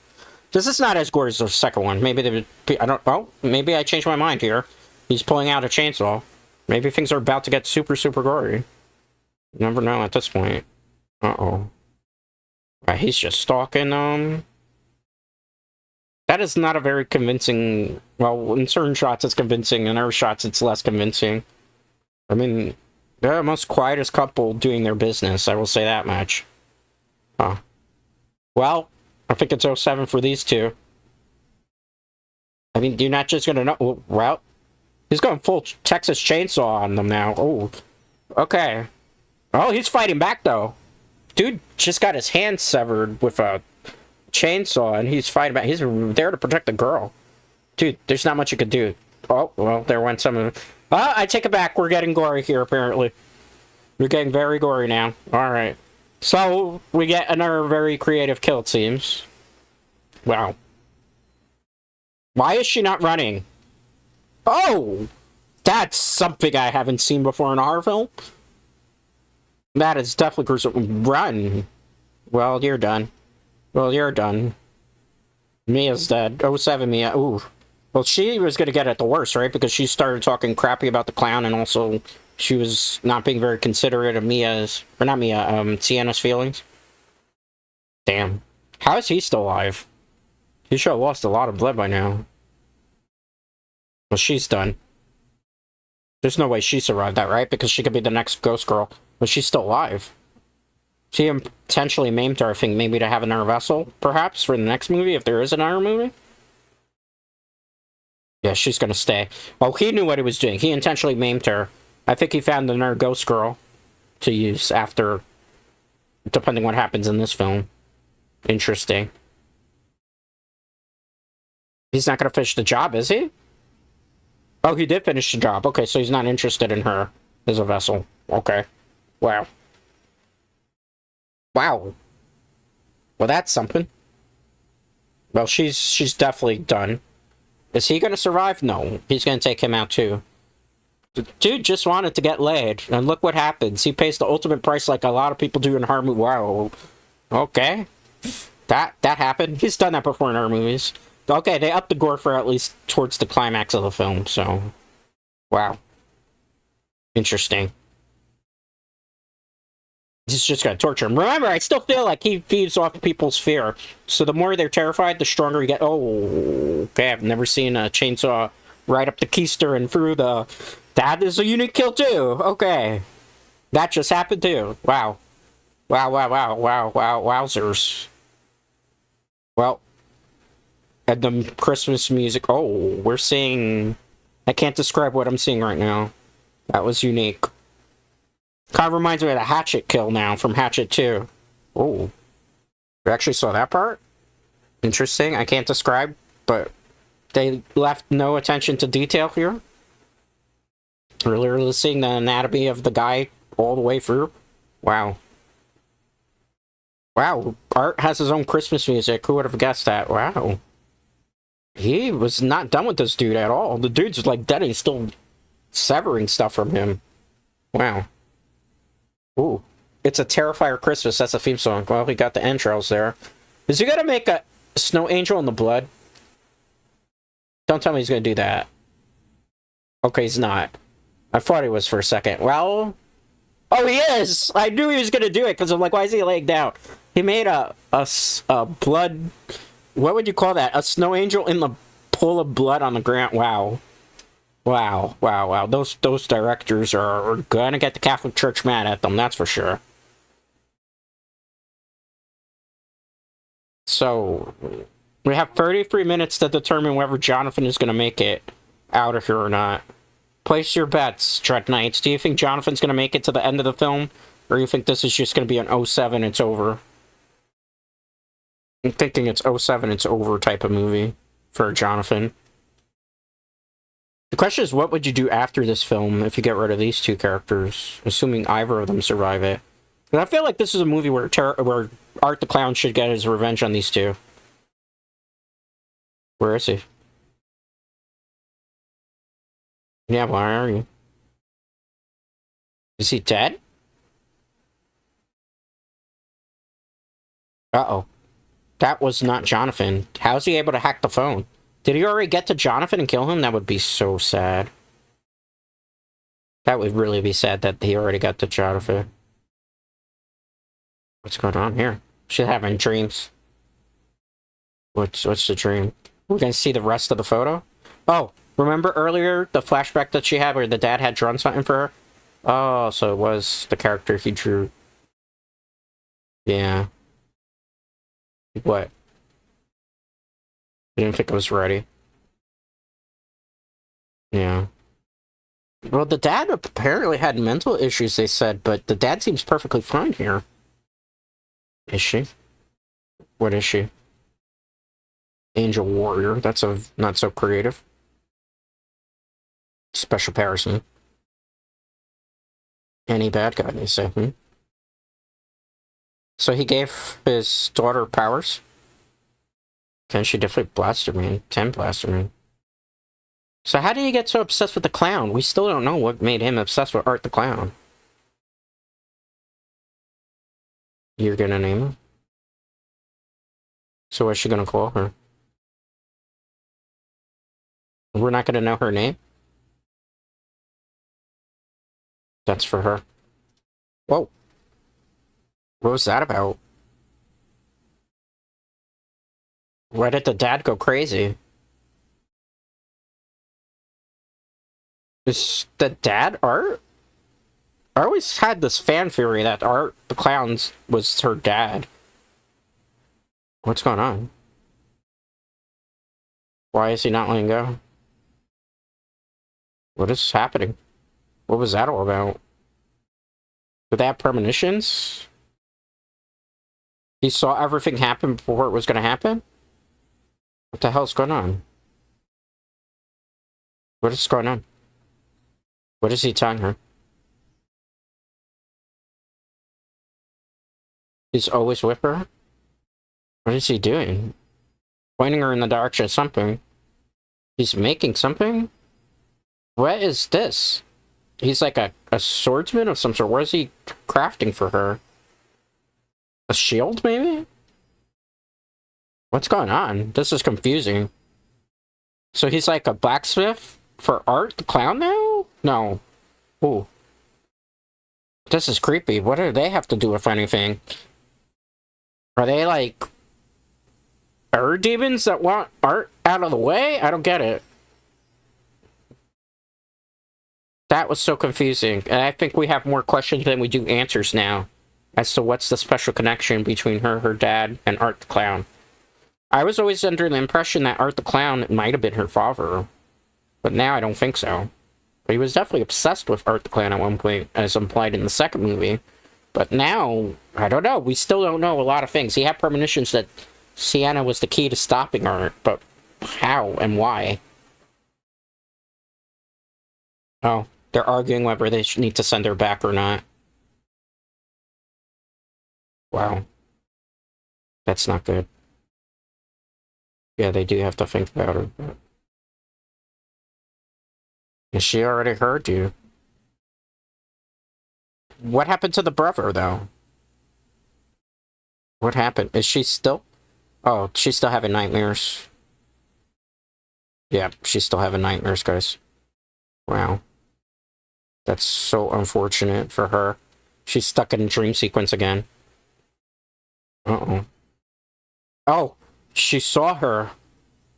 This is not as gory as the second one. Maybe I don't. Oh, maybe I changed my mind here. He's pulling out a chainsaw. Maybe things are about to get super, super gory. You never know at this point. Uh-oh. Right, he's just stalking, That is not a very convincing... Well, in certain shots it's convincing, in other shots it's less convincing. I mean, they're the most quietest couple doing their business, I will say that much. Huh. Well, I think it's 07 for these two. I mean, you're not just gonna know... Well, he's going full Texas Chainsaw on them now. Oh, okay. Oh, he's fighting back, though. Dude just got his hand severed with a chainsaw, and he's fighting back. He's there to protect the girl. Dude, there's not much you could do. Oh, well, there went some of it. I take it back. We're getting gory here, apparently. We're getting very gory now. Alright. So, we get another very creative kill, it seems. Wow. Why is she not running? Oh! That's something I haven't seen before in a horror film. That is definitely gruesome. Run! Well, you're done. Well, you're done. Mia's dead. 07 Mia. Ooh. Well, she was gonna get it the worst, right? Because she started talking crappy about the clown, and also she was not being very considerate of Mia's... Or not Mia, Sienna's feelings. Damn. How is he still alive? He should have lost a lot of blood by now. Well, she's done. There's no way she survived that, right? Because she could be the next ghost girl. But she's still alive. She potentially maimed her, I think, maybe to have another vessel, perhaps, for the next movie, if there is another movie. Yeah, she's gonna stay. Oh, he knew what he was doing. He intentionally maimed her. I think he found another ghost girl to use after, depending what happens in this film. Interesting. He's not gonna finish the job, is he? Oh, he did finish the job. Okay, so he's not interested in her as a vessel. Okay. Wow. Wow. Well, that's something. Well, she's definitely done. Is he gonna survive? No. He's gonna take him out, too. The dude just wanted to get laid, and look what happens. He pays the ultimate price like a lot of people do in horror movies. Wow. Okay. That happened. He's done that before in horror movies. Okay, they upped the gore for at least towards the climax of the film, so... Wow. Interesting. He's just gonna torture him. Remember, I still feel like he feeds off people's fear. So the more they're terrified, the stronger you get. Oh, okay, I've never seen a chainsaw right up the keister and through the... That is a unique kill, too. Okay. That just happened, too. Wow. Wow, wow, wow, wow, wow, wowzers. Well... And the Christmas music... Oh, we're seeing... I can't describe what I'm seeing right now. That was unique. Kind of reminds me of the Hatchet kill now from Hatchet 2. Oh. You actually saw that part? Interesting. I can't describe, but they left no attention to detail here. We're literally seeing the anatomy of the guy all the way through. Wow. Wow. Art has his own Christmas music. Who would have guessed that? Wow. He was not done with this dude at all. The dude's like dead and he's still severing stuff from him. Wow. Ooh. It's a Terrifier Christmas. That's a theme song. Well, we got the entrails there. Is he gonna make a snow angel in the blood? Don't tell me he's gonna do that. Okay, he's not. I thought he was for a second. Well... Oh, he is! I knew he was gonna do it, because I'm like, why is he laying down? He made a blood... What would you call that? A snow angel in the pool of blood on the ground. Wow. Wow, wow, wow. Those directors are gonna get the Catholic Church mad at them, that's for sure. So, we have 33 minutes to determine whether Jonathan is gonna make it out of here or not. Place your bets, Dread Knights. Do you think Jonathan's gonna make it to the end of the film? Or do you think this is just gonna be an 07, it's over? I'm thinking it's 07, it's over type of movie for Jonathan. The question is, what would you do after this film if you get rid of these two characters, assuming either of them survive it? And I feel like this is a movie where Art the Clown should get his revenge on these two. Where is he? Yeah, why are you? Is he dead? Uh-oh. That was not Jonathan. How's he able to hack the phone? Did he already get to Jonathan and kill him? That would be so sad. That would really be sad that he already got to Jonathan. What's going on here? She's having dreams. What's the dream? We're gonna see the rest of the photo? Oh, remember earlier the flashback that she had where the dad had drawn something for her? Oh, so it was the character he drew. Yeah. What? I didn't think I was ready. Yeah. Well, the dad apparently had mental issues, they said, but the dad seems perfectly fine here. Is she? What is she? Angel Warrior. That's a not so creative. Special person. Any bad guy, they say. So he gave his daughter powers? Can she definitely Blaster Man? 10 Blaster Man. So how did he get so obsessed with the clown? We still don't know what made him obsessed with Art the Clown. You're gonna name her? So what's she gonna call her? We're not gonna know her name? That's for her. Whoa. What was that about? Why did the dad go crazy? Is the dad Art? I always had this fan theory that Art the Clown was her dad. What's going on? Why is he not letting go? What is happening? What was that all about? Did they have premonitions? He saw everything happen before it was going to happen? What the hell's going on? What is going on? What is he telling her? He's always with her? What is he doing? Pointing her in the direction of something. He's making something? What is this? He's like a swordsman of some sort. What is he crafting for her? A shield, maybe? What's going on? This is confusing. So he's like a blacksmith for Art the Clown now? No. Ooh. This is creepy. What do they have to do with anything? Are they like demons that want Art out of the way? I don't get it. That was so confusing. And I think we have more questions than we do answers now as to what's the special connection between her dad, and Art the Clown. I was always under the impression that Art the Clown might have been her father, but now I don't think so. But he was definitely obsessed with Art the Clown at one point, as implied in the second movie. But now, I don't know. We still don't know a lot of things. He had premonitions that Sienna was the key to stopping Art, but how and why? Oh, they're arguing whether they need to send her back or not. Wow. That's not good. Yeah, they do have to think about her. But she already heard you. What happened to the brother, though? What happened? Is she still... Oh, she's still having nightmares. Yeah, she's still having nightmares, guys. Wow. That's so unfortunate for her. She's stuck in a dream sequence again. Uh-oh. Oh, she saw her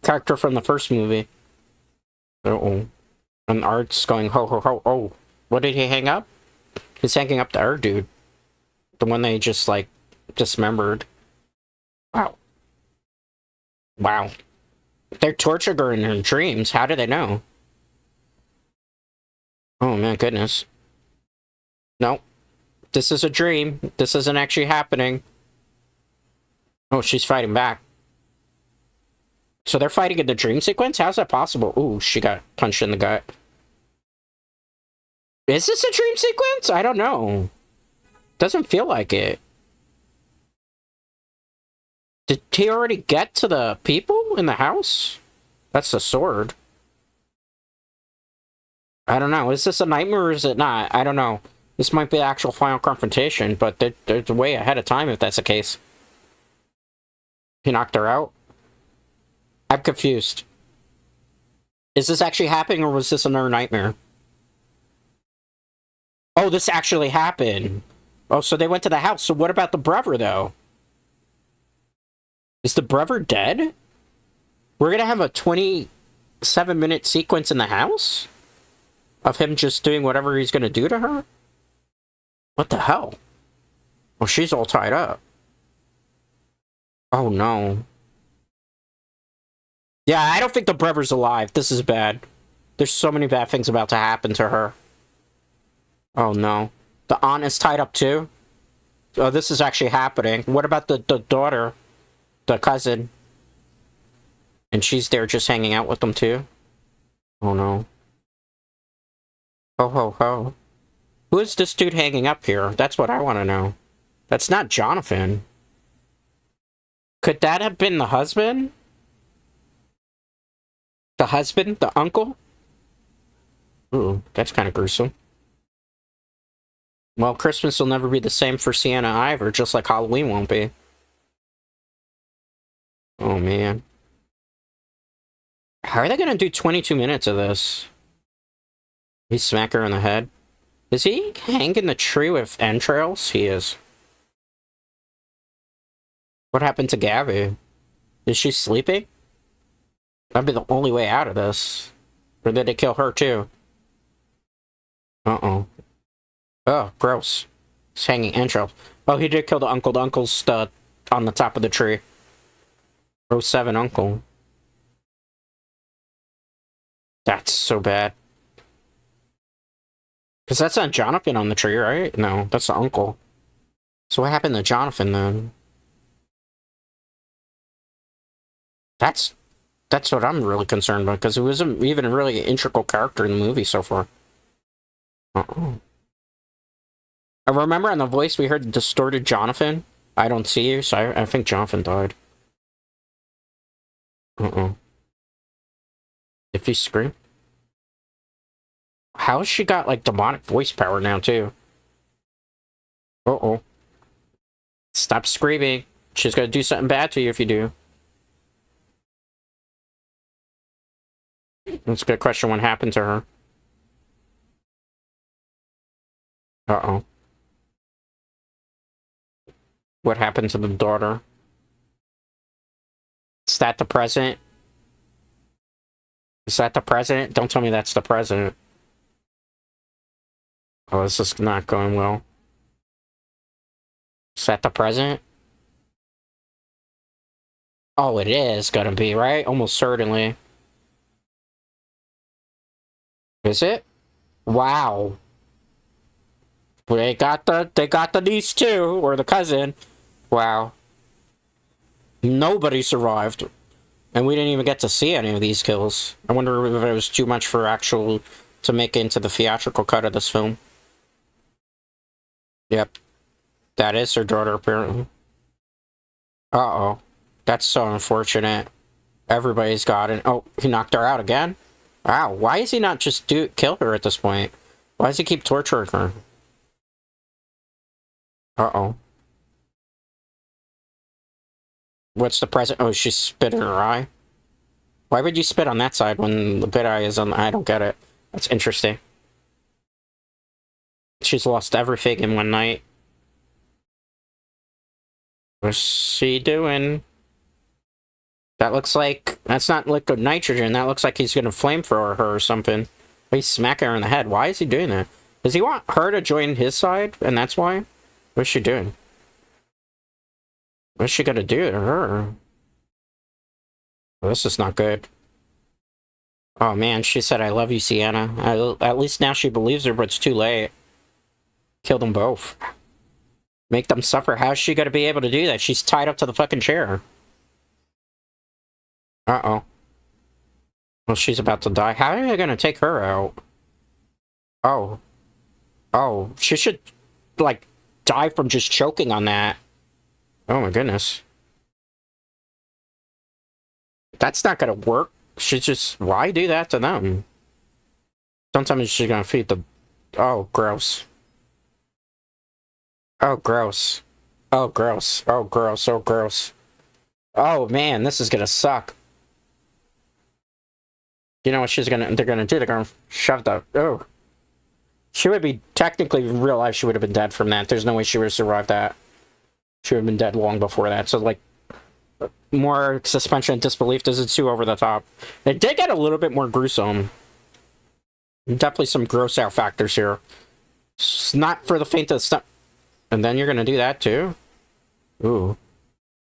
character from the first movie. Uh-oh. And Art's going ho ho ho. Oh, what did he hang up? He's hanging up the Art dude. The one they just, like, dismembered. Wow. Wow. They're torturing her in her dreams. How do they know? Oh, my goodness. No. This is a dream. This isn't actually happening. Oh, she's fighting back. So they're fighting in the dream sequence? How's that possible? Ooh, she got punched in the gut. Is this a dream sequence? I don't know. Doesn't feel like it. Did he already get to the people in the house? That's the sword. I don't know. Is this a nightmare or is it not? I don't know. This might be the actual final confrontation, but they're way ahead of time if that's the case. He knocked her out? I'm confused. Is this actually happening, or was this another nightmare? Oh, this actually happened. Oh, so they went to the house. So what about the brother, though? Is the brother dead? We're gonna have a 27-minute sequence in the house? Of him just doing whatever he's gonna do to her? What the hell? Well, she's all tied up. Oh, no. Yeah, I don't think the brother's alive. This is bad. There's so many bad things about to happen to her. Oh, no. The aunt is tied up, too? Oh, this is actually happening. What about the daughter? The cousin? And she's there just hanging out with them, too? Oh, no. Ho, ho, ho. Who is this dude hanging up here? That's what I want to know. That's not Jonathan. Could that have been the husband? The husband? The uncle? Ooh, that's kind of gruesome. Well, Christmas will never be the same for Sienna either, just like Halloween won't be. Oh, man. How are they gonna do 22 minutes of this? He smack her in the head. Is he hanging in the tree with entrails? He is. What happened to Gabby? Is she sleeping? That'd be the only way out of this. Or did they kill her too? Uh-oh. Oh, gross. He's hanging entrails. Oh, he did kill the uncle. The uncle's on the top of the tree. Row 7 uncle. That's so bad. Because that's not Jonathan on the tree, right? No, that's the uncle. So what happened to Jonathan then? That's what I'm really concerned about, because it wasn't even a really integral character in the movie so far. Uh-oh. I remember on the voice we heard distorted Jonathan. I don't see you, so I think Jonathan died. Uh-oh. If he scream? How has she got, like, demonic voice power now, too? Uh-oh. Stop screaming. She's gonna do something bad to you if you do. That's a good question. What happened to her? Uh-oh. What happened to the daughter? Is that the president? Is that the president? Don't tell me that's the president. Oh, this is not going well. Is that the president? Oh, it is gonna be, right? Almost certainly. Is it? Wow. They got the niece too, or the cousin. Wow. Nobody survived. And we didn't even get to see any of these kills. I wonder if it was too much for actual to make into the theatrical cut of this film. Yep. That is her daughter, apparently. Uh-oh. That's so unfortunate. Everybody's got it. Oh, he knocked her out again? Wow, why is he not just kill her at this point? Why does he keep torturing her? Uh-oh. What's the present? Oh, she spit in her eye? Why would you spit on that side when the bit eye is on the... I don't get it. That's interesting. She's lost everything in one night. What's she doing? That looks like... That's not liquid nitrogen. That looks like he's gonna flamethrower her or something. He's smacking her in the head. Why is he doing that? Does he want her to join his side? And that's why? What's she doing? What's she gonna do to her? Well, this is not good. Oh man, she said, I love you, Sienna. At least now she believes her, but it's too late. Kill them both. Make them suffer. How's she gonna be able to do that? She's tied up to the fucking chair. Uh-oh. Well, she's about to die. How are they gonna take her out? Oh. Oh, she should, like, die from just choking on that. Oh my goodness. That's not gonna work. She just... Why do that to them? Don't tell me she's gonna feed the... Oh, gross. Oh, gross. Oh, gross. Oh, gross. Oh, gross. Oh man, this is gonna suck. You know what they're gonna do? They're gonna shove the... Oh. She would be... Technically, in real life, she would have been dead from that. There's no way she would have survived that. She would have been dead long before that. So, like, more suspension of disbelief. This is too over the top. It did get a little bit more gruesome. Definitely some gross out factors here. It's not for the faint of stomach. And then you're gonna do that, too? Ooh.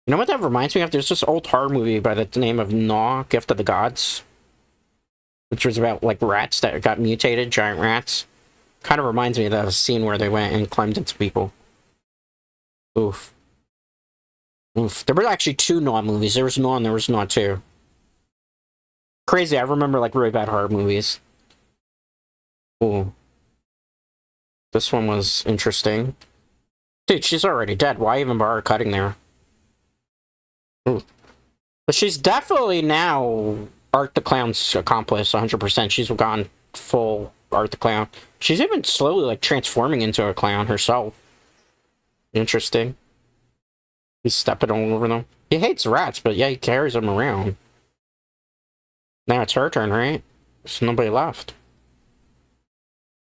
You know what that reminds me of? There's this old horror movie by the name of Gnaw, Gift of the Gods. Which was about, like, rats that got mutated, giant rats. Kind of reminds me of the scene where they went and climbed into people. Oof. Oof. There were actually two Gnaw movies. There was Gnaw and there was Gnaw 2. Crazy, I remember, like, really bad horror movies. Ooh. This one was interesting. Dude, she's already dead. Why even bother cutting there? Ooh. But she's definitely now... Art the Clown's accomplice, 100%. She's gone full Art the Clown. She's even slowly, like, transforming into a clown herself. Interesting. He's stepping all over them. He hates rats, but yeah, he carries them around. Now it's her turn, right? There's nobody left.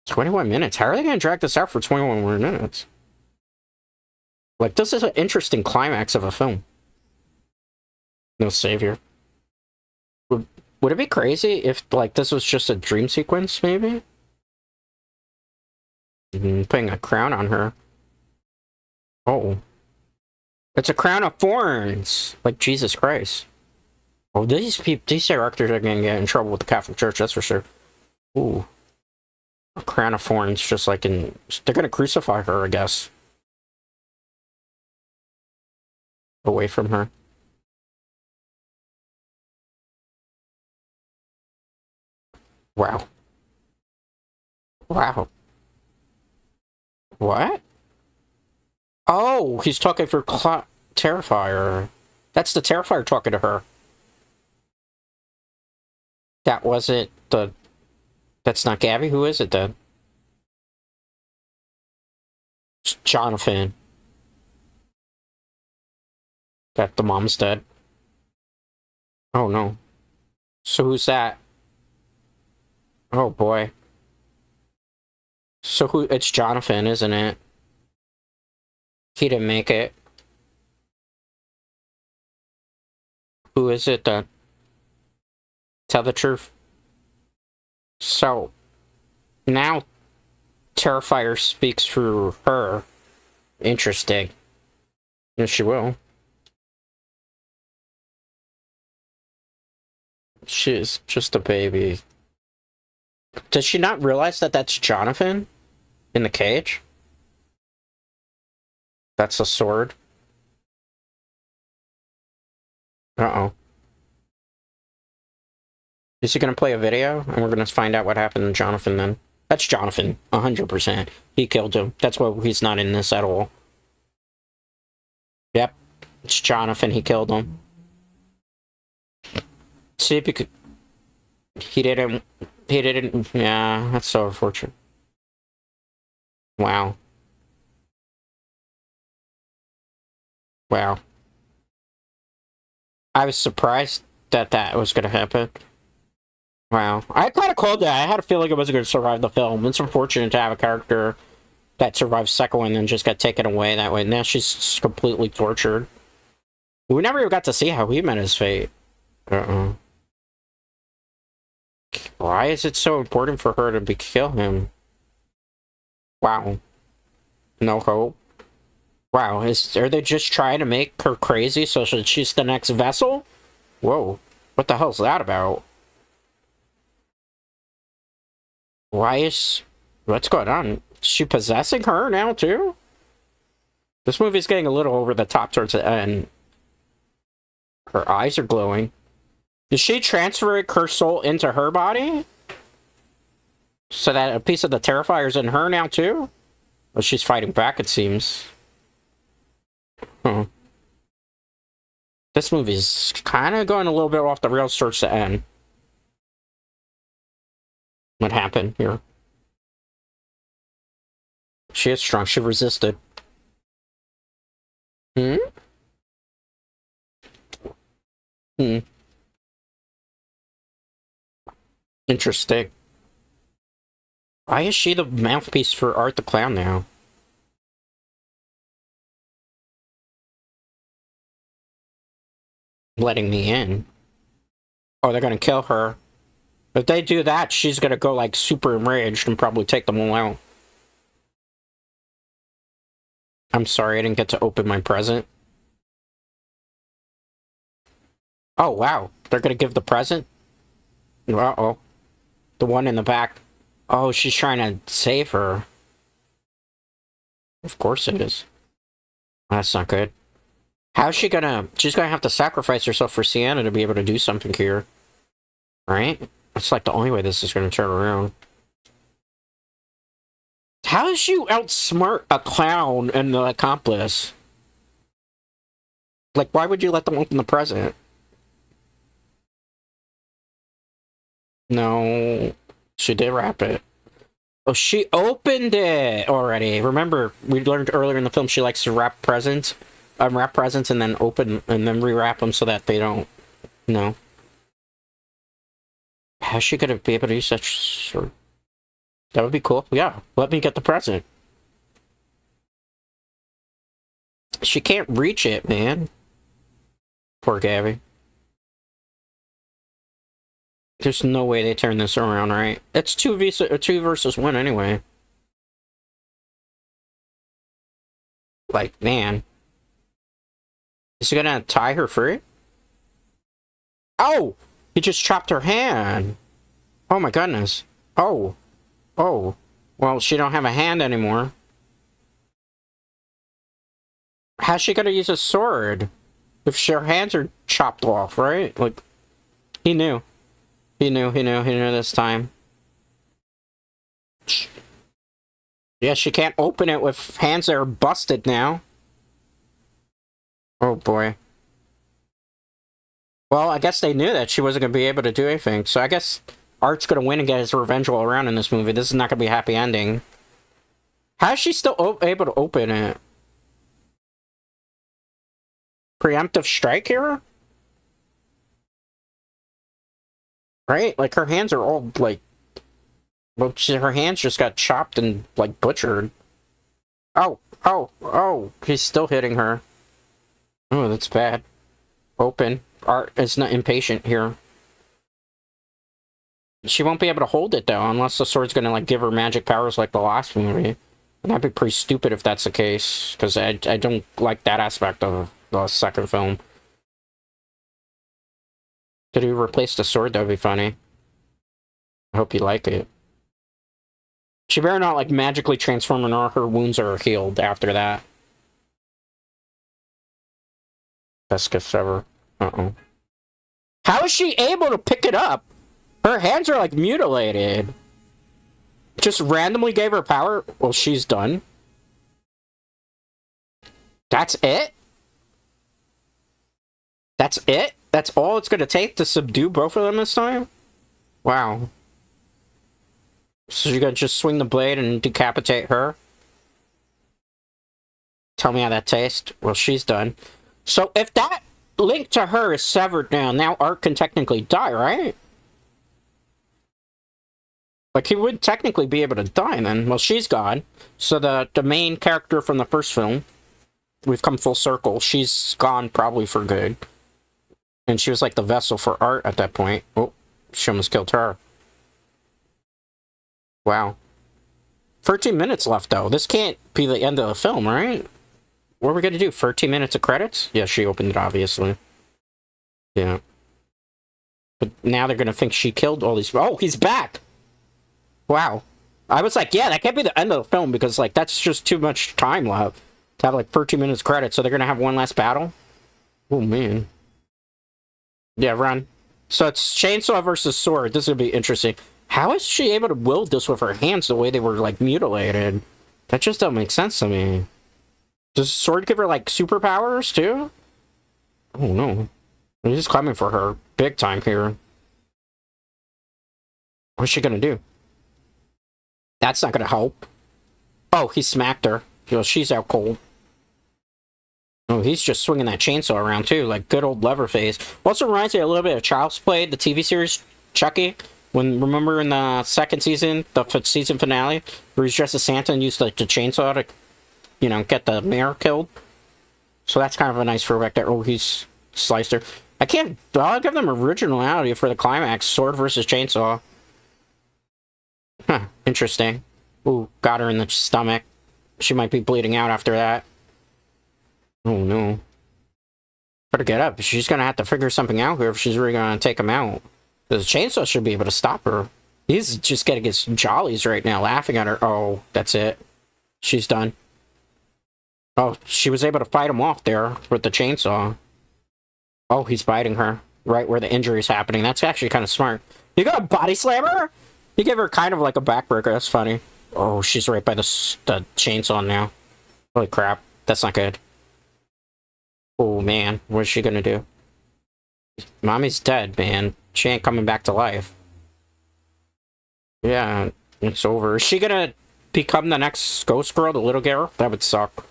21 minutes? How are they going to drag this out for 21 more minutes? Like, this is an interesting climax of a film. No savior. Would it be crazy if, like, this was just a dream sequence, maybe? Putting a crown on her. Oh. It's a crown of thorns! Like, Jesus Christ. Oh, these characters are gonna get in trouble with the Catholic Church, that's for sure. Ooh. A crown of thorns, just like in... They're gonna crucify her, I guess. Away from her. Wow. Wow. What? Oh, he's talking for Terrifier. That's the Terrifier talking to her. That wasn't the... That's not Gabby? Who is it then? It's Jonathan. That the mom's dead. Oh no. So who's that? Oh boy. So who... It's Jonathan, isn't it? He didn't make it. Who is it then? Tell the truth. So, now Terrifier speaks through her. Interesting. Yes, she will. She's just a baby. Does she not realize that that's Jonathan in the cage? That's a sword. Uh-oh. Is he gonna play a video? And we're gonna find out what happened to Jonathan then. That's Jonathan, 100%. He killed him. That's why he's not in this at all. Yep. It's Jonathan, he killed him. See if you could... He didn't... Yeah, that's so unfortunate. Wow. Wow. I was surprised that that was gonna happen. Wow. I kind of called that. I had a feeling it wasn't going to survive the film. It's unfortunate to have a character that survived second one and then just got taken away that way. Now she's completely tortured. We never even got to see how he met his fate. Uh-oh. Why is it so important for her to kill him? Wow. No hope. Wow, are they just trying to make her crazy so she's the next vessel? Whoa. What the hell's that about? Why is... What's going on? Is she possessing her now, too? This movie's getting a little over the top towards the end. Her eyes are glowing. Is she transferring her soul into her body? So that a piece of the Terrifier's in her now, too? Well, she's fighting back, it seems. Huh. This movie's kind of going a little bit off the rails towards the end. What happened here? She is strong. She resisted. Hmm? Hmm. Interesting. Why is she the mouthpiece for Art the Clown now? Letting me in. Oh, they're gonna kill her. If they do that, she's gonna go like super enraged and probably take them all out. I'm sorry, I didn't get to open my present. Oh, wow. They're gonna give the present? Uh-oh. The one in the back. Oh, she's trying to save her. Of course it is. That's not good. How's she gonna... She's gonna have to sacrifice herself for Sienna to be able to do something here. Right? That's like the only way this is gonna turn around. How does you outsmart a clown and the accomplice? Like, why would you let them open the present? No. She did wrap it. Oh, she opened it already. Remember, we learned earlier in the film she likes to wrap presents. Wrap presents and then open and then rewrap them so that they don't. No. How's she gonna be able to use such? That would be cool. Yeah, let me get the present. She can't reach it, man. Poor Gabby. There's no way they turn this around, right? It's 2 versus 1 anyway. Like, man. Is he gonna tie her free? Oh! He just chopped her hand. Oh my goodness. Oh. Oh. Well, she don't have a hand anymore. How's she gonna use a sword? If her hands are chopped off, right? Like, he knew. He knew this time. Yeah, she can't open it with hands that are busted now. Oh boy. Well, I guess they knew that she wasn't going to be able to do anything, so I guess Art's going to win and get his revenge all around in this movie. This is not going to be a happy ending. How is she still able to open it? Preemptive strike here? Right? Like, her hands are all, like... Well, her hands just got chopped and, like, butchered. Oh, oh, oh, he's still hitting her. Oh, that's bad. Open. Art is not impatient here. She won't be able to hold it, though, unless the sword's gonna, like, give her magic powers like the last movie. And that'd be pretty stupid if that's the case, because I don't like that aspect of the second film. Did he replace the sword? That would be funny. I hope you like it. She better not, like, magically transform and all her wounds are healed after that. Best gift ever. Uh-oh. How is she able to pick it up? Her hands are, like, mutilated. Just randomly gave her power? Well, she's done. That's it? That's it? That's all it's gonna take to subdue both of them this time? Wow. So you're gonna just swing the blade and decapitate her? Tell me how that tastes. Well, she's done. So if that link to her is severed now Art can technically die, right? Like, he would technically be able to die then. Well, she's gone. So the main character from the first film, we've come full circle. She's gone probably for good. And she was like the vessel for Art at that point. Oh, she almost killed her. Wow. 13 minutes left, though. This can't be the end of the film, right? What are we gonna do? 13 minutes of credits? Yeah, she opened it, obviously. Yeah. But now they're gonna think she killed all these... Oh, he's back! Wow. I was like, yeah, that can't be the end of the film, because, like, that's just too much time left to have, like, 13 minutes credits, so they're gonna have one last battle? Oh, man. Yeah, run. So it's chainsaw versus sword. This is gonna be interesting. How is she able to wield this with her hands the way they were, like, mutilated? That just doesn't make sense to me. Does sword give her, like, superpowers, too? Oh, no. He's coming for her big time here. What's she gonna do? That's not gonna help. Oh, he smacked her. You know, she's out cold. Oh, he's just swinging that chainsaw around too, like good old Leatherface. Also reminds me a little bit of Child's Play, the TV series Chucky. When remember in the second season, the season finale, where he's dressed as Santa and used like the chainsaw to, you know, get the mayor killed. So that's kind of a nice throwback there. Oh, he's sliced her. I can't. I'll give them originality for the climax: sword versus chainsaw. Huh. Interesting. Ooh, got her in the stomach. She might be bleeding out after that. Oh no. Better get up. She's gonna have to figure something out here if she's really gonna take him out. The chainsaw should be able to stop her. He's just getting his jollies right now, laughing at her. Oh, that's it. She's done. Oh, she was able to fight him off there with the chainsaw. Oh, he's biting her right where the injury is happening. That's actually kind of smart. You got a body slammer? You gave her kind of like a backbreaker. That's funny. Oh, she's right by the chainsaw now. Holy crap. That's not good. Oh, man. What's she gonna do? Mommy's dead, man. She ain't coming back to life. Yeah, it's over. Is she gonna become the next ghost girl, the little girl? That would suck.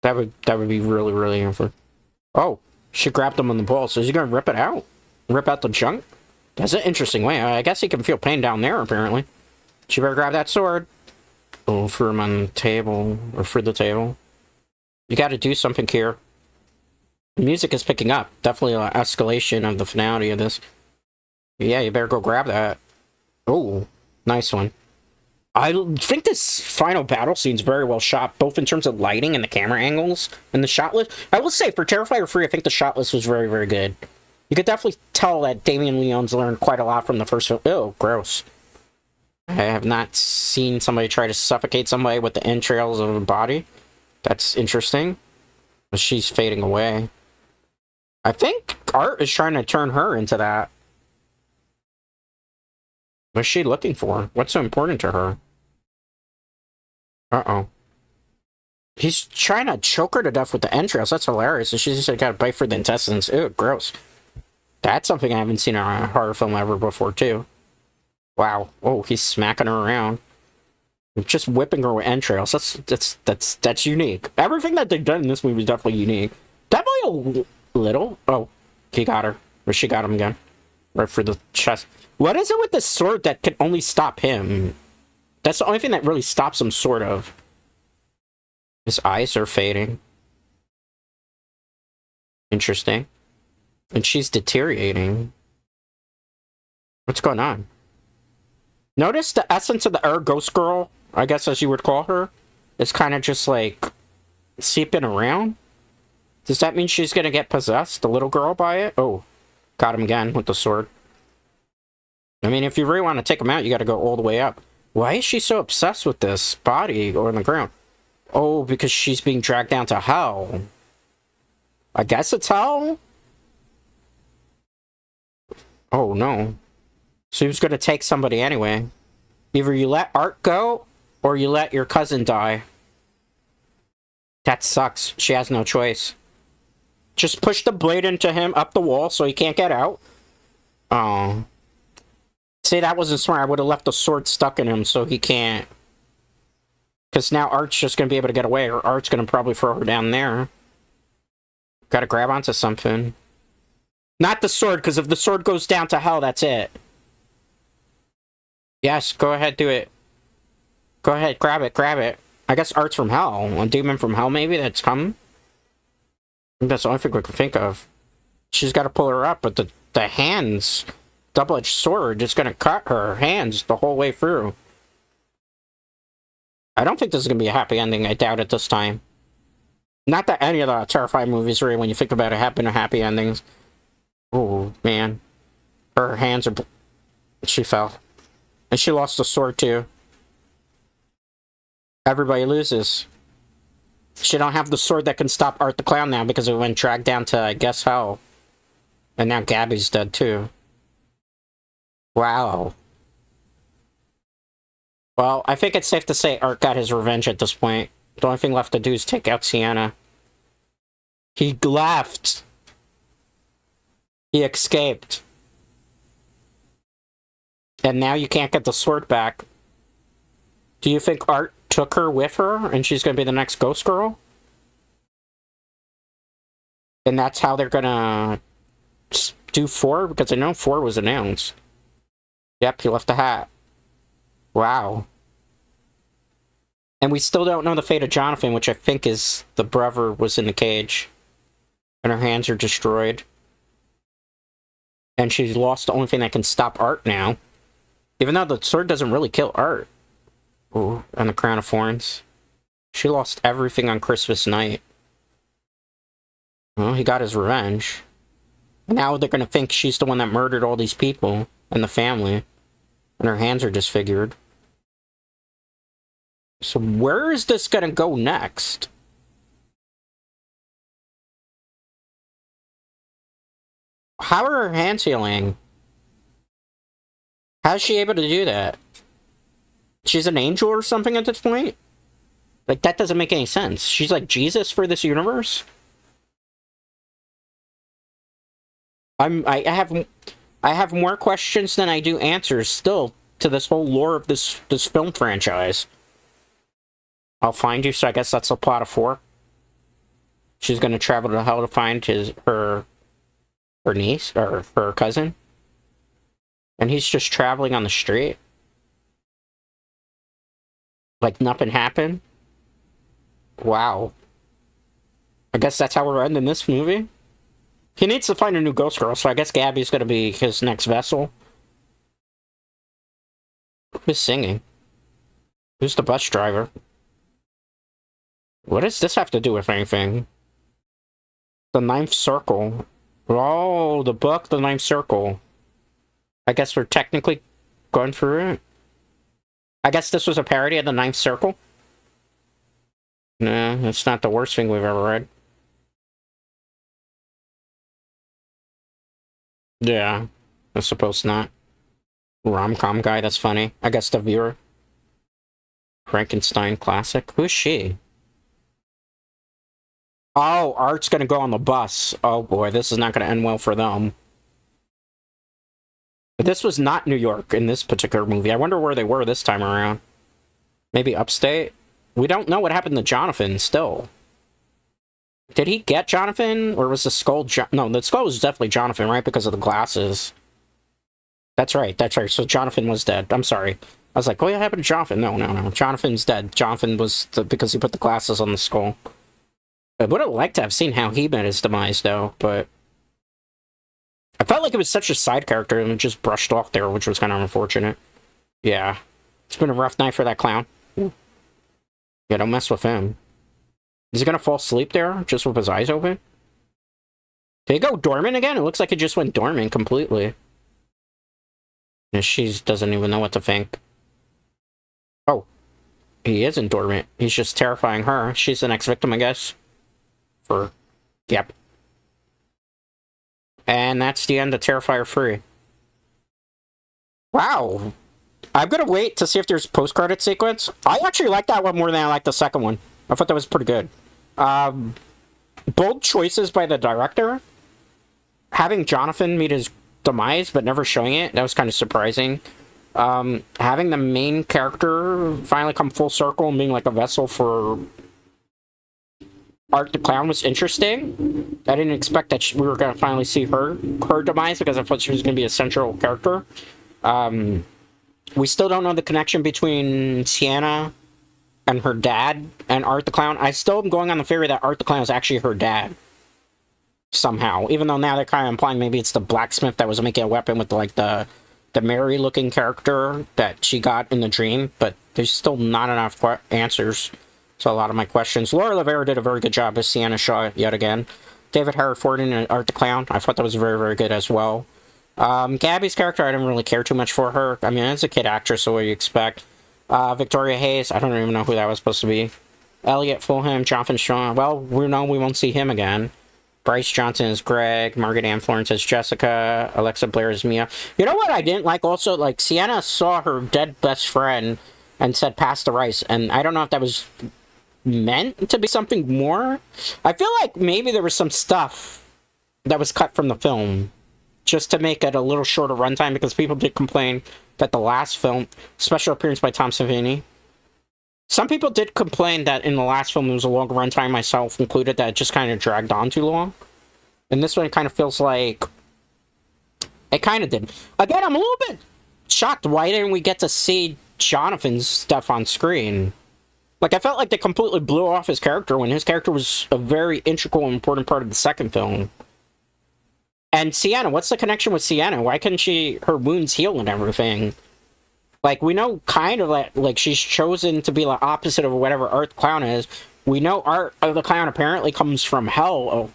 That would be really, really unfair. Oh, she grabbed him on the balls. So is he gonna rip it out? Rip out the junk? That's an interesting way. I guess he can feel pain down there, apparently. She better grab that sword. Oh, for him on the table. Or for the table. You gotta do something here. The music is picking up. Definitely an escalation of the finality of this. Yeah, you better go grab that. Oh, nice one. I think this final battle scene's very well shot, both in terms of lighting and the camera angles and the shot list. I will say, for Terrifier 3, I think the shot list was very, very good. You could definitely tell that Damien Leone's learned quite a lot from the first film. Ew, gross. I have not seen somebody try to suffocate somebody with the entrails of a body. That's interesting. But she's fading away. I think Art is trying to turn her into that. What's she looking for? What's so important to her? Uh-oh. He's trying to choke her to death with the entrails. That's hilarious. So she's just got to bite for the intestines. Ew, gross. That's something I haven't seen in a horror film ever before, too. Wow. Oh, he's smacking her around. Just whipping her with entrails. That's unique. Everything that they've done in this movie is definitely unique. Definitely a little. Oh, he got her. Or she got him again. Right for the chest. What is it with this sword that can only stop him? That's the only thing that really stops him, sort of. His eyes are fading. Interesting. And she's deteriorating. What's going on? Notice the essence of the ghost girl, I guess as you would call her, is kind of just like seeping around. Does that mean she's gonna get possessed, the little girl, by it? Oh, got him again with the sword. I mean, if you really want to take him out, you gotta go all the way up. Why is she so obsessed with this body on the ground? Oh, because she's being dragged down to hell. I guess it's hell? Oh, no. So he was gonna take somebody anyway. Either you let Art go, or you let your cousin die. That sucks. She has no choice. Just push the blade into him up the wall so he can't get out. Oh. See, that wasn't smart. I would have left the sword stuck in him so he can't. Because now Art's just going to be able to get away, or Art's going to probably throw her down there. Gotta grab onto something. Not the sword, because if the sword goes down to hell, that's it. Yes, go ahead, do it. Go ahead, grab it, grab it. I guess Art's from hell. A demon from hell, maybe, that's coming? I think that's the only thing we can think of. She's got to pull her up, but the hands... Double-edged sword is going to cut her hands the whole way through. I don't think this is going to be a happy ending. I doubt it this time. Not that any of the Terrifier movies, really, when you think about it, have been happy endings. Oh, man. Her hands are... She fell. And she lost the sword, too. Everybody loses. She don't have the sword that can stop Art the Clown now because it went dragged down to, I guess, hell. And now Gabby's dead, too. Wow. Well, I think it's safe to say Art got his revenge at this point. The only thing left to do is take out Sienna. He left. He escaped. And now you can't get the sword back. Do you think Art took her with her and she's going to be the next ghost girl? And that's how they're gonna do 4, because I know 4 was announced. Yep, he left the hat. Wow. And we still don't know the fate of Jonathan, which I think is the brother was in the cage. And her hands are destroyed. And she's lost the only thing that can stop Art now. Even though the sword doesn't really kill Art. Ooh, and the crown of thorns. She lost everything on Christmas night. Well, he got his revenge. Now they're gonna think she's the one that murdered all these people and the family. And her hands are disfigured. So where is this gonna go next? How are her hands healing? How's she able to do that? She's an angel or something at this point? Like, that doesn't make any sense. She's like Jesus for this universe? I have more questions than I do answers still to this whole lore of this film franchise. I'll find you, so I guess that's the plot of 4. She's gonna travel to hell to find her niece, or her cousin. And he's just traveling on the street. Like nothing happened. Wow. I guess that's how we're ending this movie. He needs to find a new ghost girl, so I guess Gabby's gonna be his next vessel. Who's singing? Who's the bus driver? What does this have to do with anything? The Ninth Circle. Oh, the book, The Ninth Circle. I guess we're technically going through it. I guess this was a parody of The Ninth Circle. Nah, it's not the worst thing we've ever read. Yeah, I suppose not. Rom-com guy, that's funny. I guess the viewer. Frankenstein classic. Who's she? Oh, Art's gonna go on the bus. Oh boy, this is not gonna end well for them. But this was not New York in this particular movie. I wonder where they were this time around. Maybe upstate? We don't know what happened to Jonathan still. Did he get Jonathan? Or was the skull no, the skull was definitely Jonathan, right? Because of the glasses. That's right, that's right. So Jonathan was dead. I'm sorry. I was like, what happened to Jonathan? No. Jonathan's dead. Jonathan was because he put the glasses on the skull. I would have liked to have seen how he met his demise, though, but I felt like it was such a side character and it just brushed off there, which was kind of unfortunate. Yeah. It's been a rough night for that clown. Yeah, don't mess with him. Is he gonna fall asleep there, just with his eyes open? Did he go dormant again? It looks like it just went dormant completely. And she doesn't even know what to think. Oh. He isn't dormant. He's just terrifying her. She's the next victim, I guess. Yep. And that's the end of Terrifier 3. Wow. I'm gonna wait to see if there's post-credit sequence. I actually like that one more than I like the second one. I thought that was pretty good. Bold choices by the director. Having Jonathan meet his demise, but never showing it, that was kind of surprising. Having the main character finally come full circle and being like a vessel for Art the Clown was interesting. I didn't expect that we were going to finally see her demise, because I thought she was going to be a central character. We still don't know the connection between Sienna and her dad and Art the Clown. I still am going on the theory that Art the Clown is actually her dad. Somehow. Even though now they're kind of implying maybe it's the blacksmith that was making a weapon with, like, the Mary-looking character that she got in the dream. But there's still not enough answers to a lot of my questions. Laura Rivera did a very good job as Sienna Shaw yet again. David Hereford and Art the Clown, I thought that was very, very good as well. Gabby's character, I didn't really care too much for her. I mean, as a kid actress, so what do you expect? Victoria Hayes, I don't even know who that was supposed to be. Elliot Fulham, Jonathan Shaw, well, we know we won't see him again. Bryce Johnson is Greg, Margaret Ann Florence is Jessica, Alexa Blair is Mia. You know what I didn't like also? Like, Sienna saw her dead best friend and said, pass the rice, and I don't know if that was meant to be something more. I feel like maybe there was some stuff that was cut from the film just to make it a little shorter runtime, because people did complain that the last film, special appearance by Tom Savini, some people did complain that in the last film it was a long runtime, myself included, that it just kind of dragged on too long. And this one kind of feels like it kind of did. Again, I'm a little bit shocked. Why didn't we get to see Jonathan's stuff on screen? Like, I felt like they completely blew off his character when his character was a very integral and important part of the second film. And Sienna, what's the connection with Sienna? Why couldn't her wounds heal and everything? Like, we know kind of like she's chosen to be the opposite of whatever Art the Clown is. We know Art the Clown apparently comes from hell,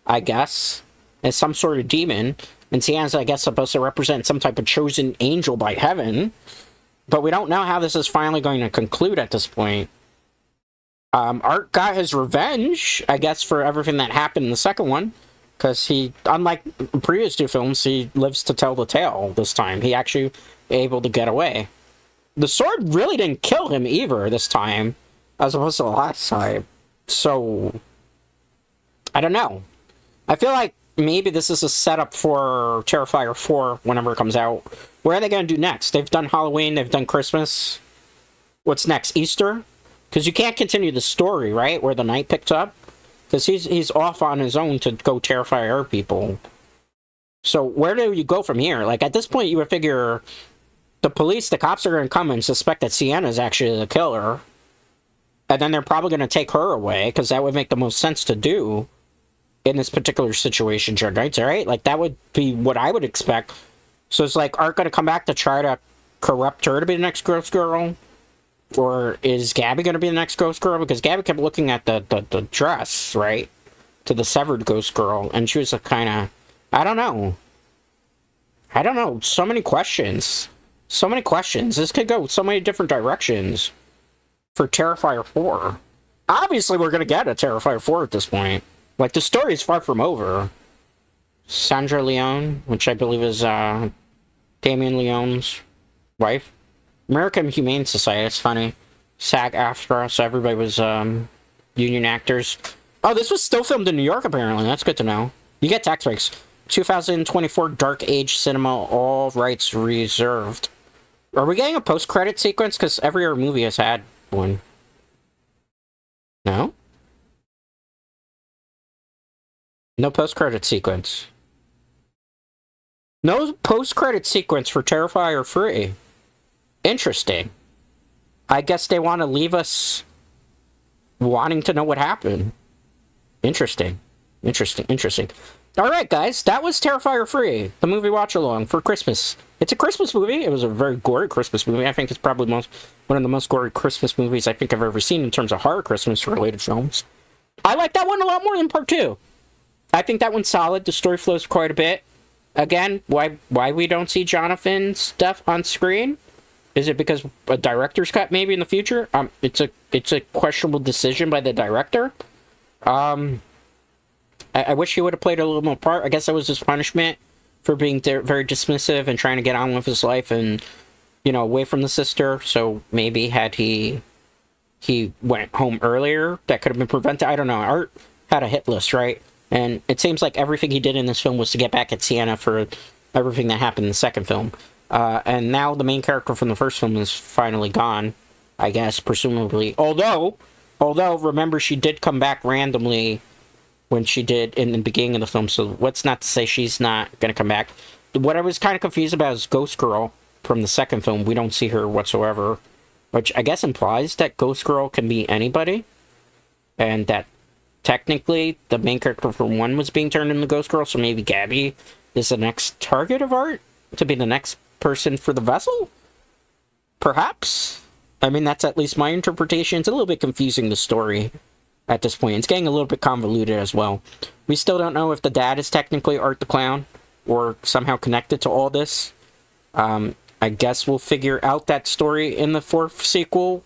I guess, as some sort of demon. And Sienna's, I guess, supposed to represent some type of chosen angel by heaven. But we don't know how this is finally going to conclude at this point. Art got his revenge, I guess, for everything that happened in the second one. Because he, unlike the previous two films, he lives to tell the tale this time. He actually able to get away. The sword really didn't kill him either this time, as opposed to the last time. So, I don't know. I feel like maybe this is a setup for Terrifier 4 whenever it comes out. What are they going to do next? They've done Halloween, they've done Christmas. What's next? Easter? Because you can't continue the story, right? Where the night picked up. Because he's off on his own to go terrify our people. So where do you go from here? Like, at this point, you would figure the police, the cops are going to come and suspect that Sienna is actually the killer. And then they're probably going to take her away, because that would make the most sense to do in this particular situation, Dread Knights, right? Like, that would be what I would expect. So it's like, Art going to come back to try to corrupt her to be the next Ghost Girl? Or is Gabby going to be the next Ghost Girl? Because Gabby kept looking at the dress, right? To the severed Ghost Girl. And she was a kind of... I don't know. I don't know. So many questions. So many questions. This could go so many different directions for Terrifier 4. Obviously, we're going to get a Terrifier 4 at this point. Like, the story is far from over. Sandra Leone, which I believe is Damien Leone's wife. American Humane Society, it's funny. SAG-AFTRA, so everybody was union actors. Oh, this was still filmed in New York, apparently. That's good to know. You get tax breaks. 2024 Dark Age Cinema, all rights reserved. Are we getting a post-credit sequence? Because every other movie has had one. No? No post-credit sequence. No post-credit sequence for Terrifier 3. Interesting. I guess they want to leave us wanting to know what happened. Interesting. Interesting. Alright, guys, that was Terrifier 3, the movie watch-along for Christmas. It's a Christmas movie. It was a very gory Christmas movie. I think it's probably one of the most gory Christmas movies I think I've ever seen in terms of horror Christmas-related films. I like that one a lot more than Part 2. I think that one's solid. The story flows quite a bit. Again, why we don't see Jonathan's stuff on screen? Is it because a director's cut maybe in the future? It's a questionable decision by the director. I wish he would have played a little more part. I guess that was his punishment for being very dismissive and trying to get on with his life and, you know, away from the sister. So maybe had he went home earlier, that could have been prevented. I don't know. Art had a hit list, right? And it seems like everything he did in this film was to get back at Sienna for everything that happened in the second film. And now the main character from the first film is finally gone, I guess, presumably. Although, remember, she did come back randomly when she did in the beginning of the film, so what's not to say she's not going to come back. What I was kind of confused about is Ghost Girl from the second film. We don't see her whatsoever, which I guess implies that Ghost Girl can be anybody, and that technically the main character from one was being turned into Ghost Girl, so maybe Gabby is the next target of Art to be the next person for the vessel? Perhaps? I mean, that's at least my interpretation. It's a little bit confusing, the story, at this point. It's getting a little bit convoluted as well. We still don't know if the dad is technically Art the Clown, or somehow connected to all this. I guess we'll figure out that story in the fourth sequel.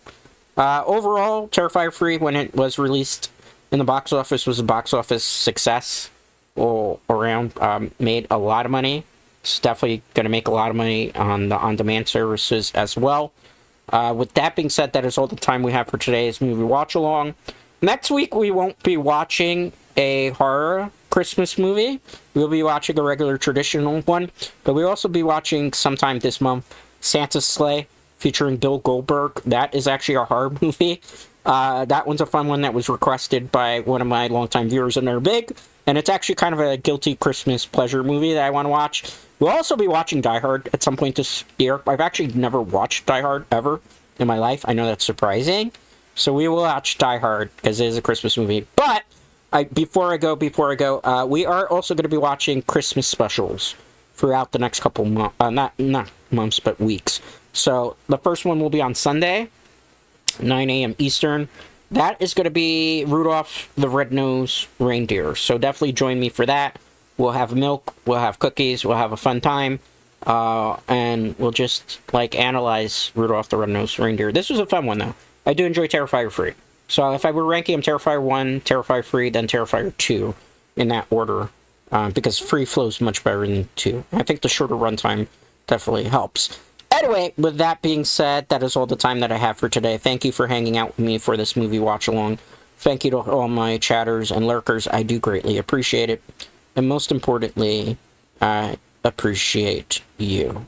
Overall, Terrifier 3, when it was released in the box office, was a box office success all around. Made a lot of money. It's definitely going to make a lot of money on the on-demand services as well. With that being said, that is all the time we have for today's movie watch-along. Next week, we won't be watching a horror Christmas movie. We'll be watching a regular traditional one, but we'll also be watching sometime this month Santa's Sleigh, featuring Bill Goldberg. That is actually a horror movie. That one's a fun one that was requested by one of my longtime viewers, and they're big. And it's actually kind of a guilty Christmas pleasure movie that I want to watch. We'll also be watching Die Hard at some point this year. I've actually never watched Die Hard ever in my life. I know that's surprising. So we will watch Die Hard because it is a Christmas movie. But before I go, we are also going to be watching Christmas specials throughout the next couple months, not months, but weeks. So the first one will be on Sunday, 9 a.m. Eastern. That is going to be Rudolph the Red-Nosed Reindeer. So definitely join me for that. We'll have milk, we'll have cookies, we'll have a fun time, and we'll just, like, analyze Rudolph the Red-Nosed Reindeer. This was a fun one, though. I do enjoy Terrifier 3. So if I were ranking them, Terrifier 1, Terrifier 3, then Terrifier 2, in that order, because 3 flows much better than 2. I think the shorter runtime definitely helps. Anyway, with that being said, that is all the time that I have for today. Thank you for hanging out with me for this movie watch-along. Thank you to all my chatters and lurkers. I do greatly appreciate it. And most importantly, I appreciate you.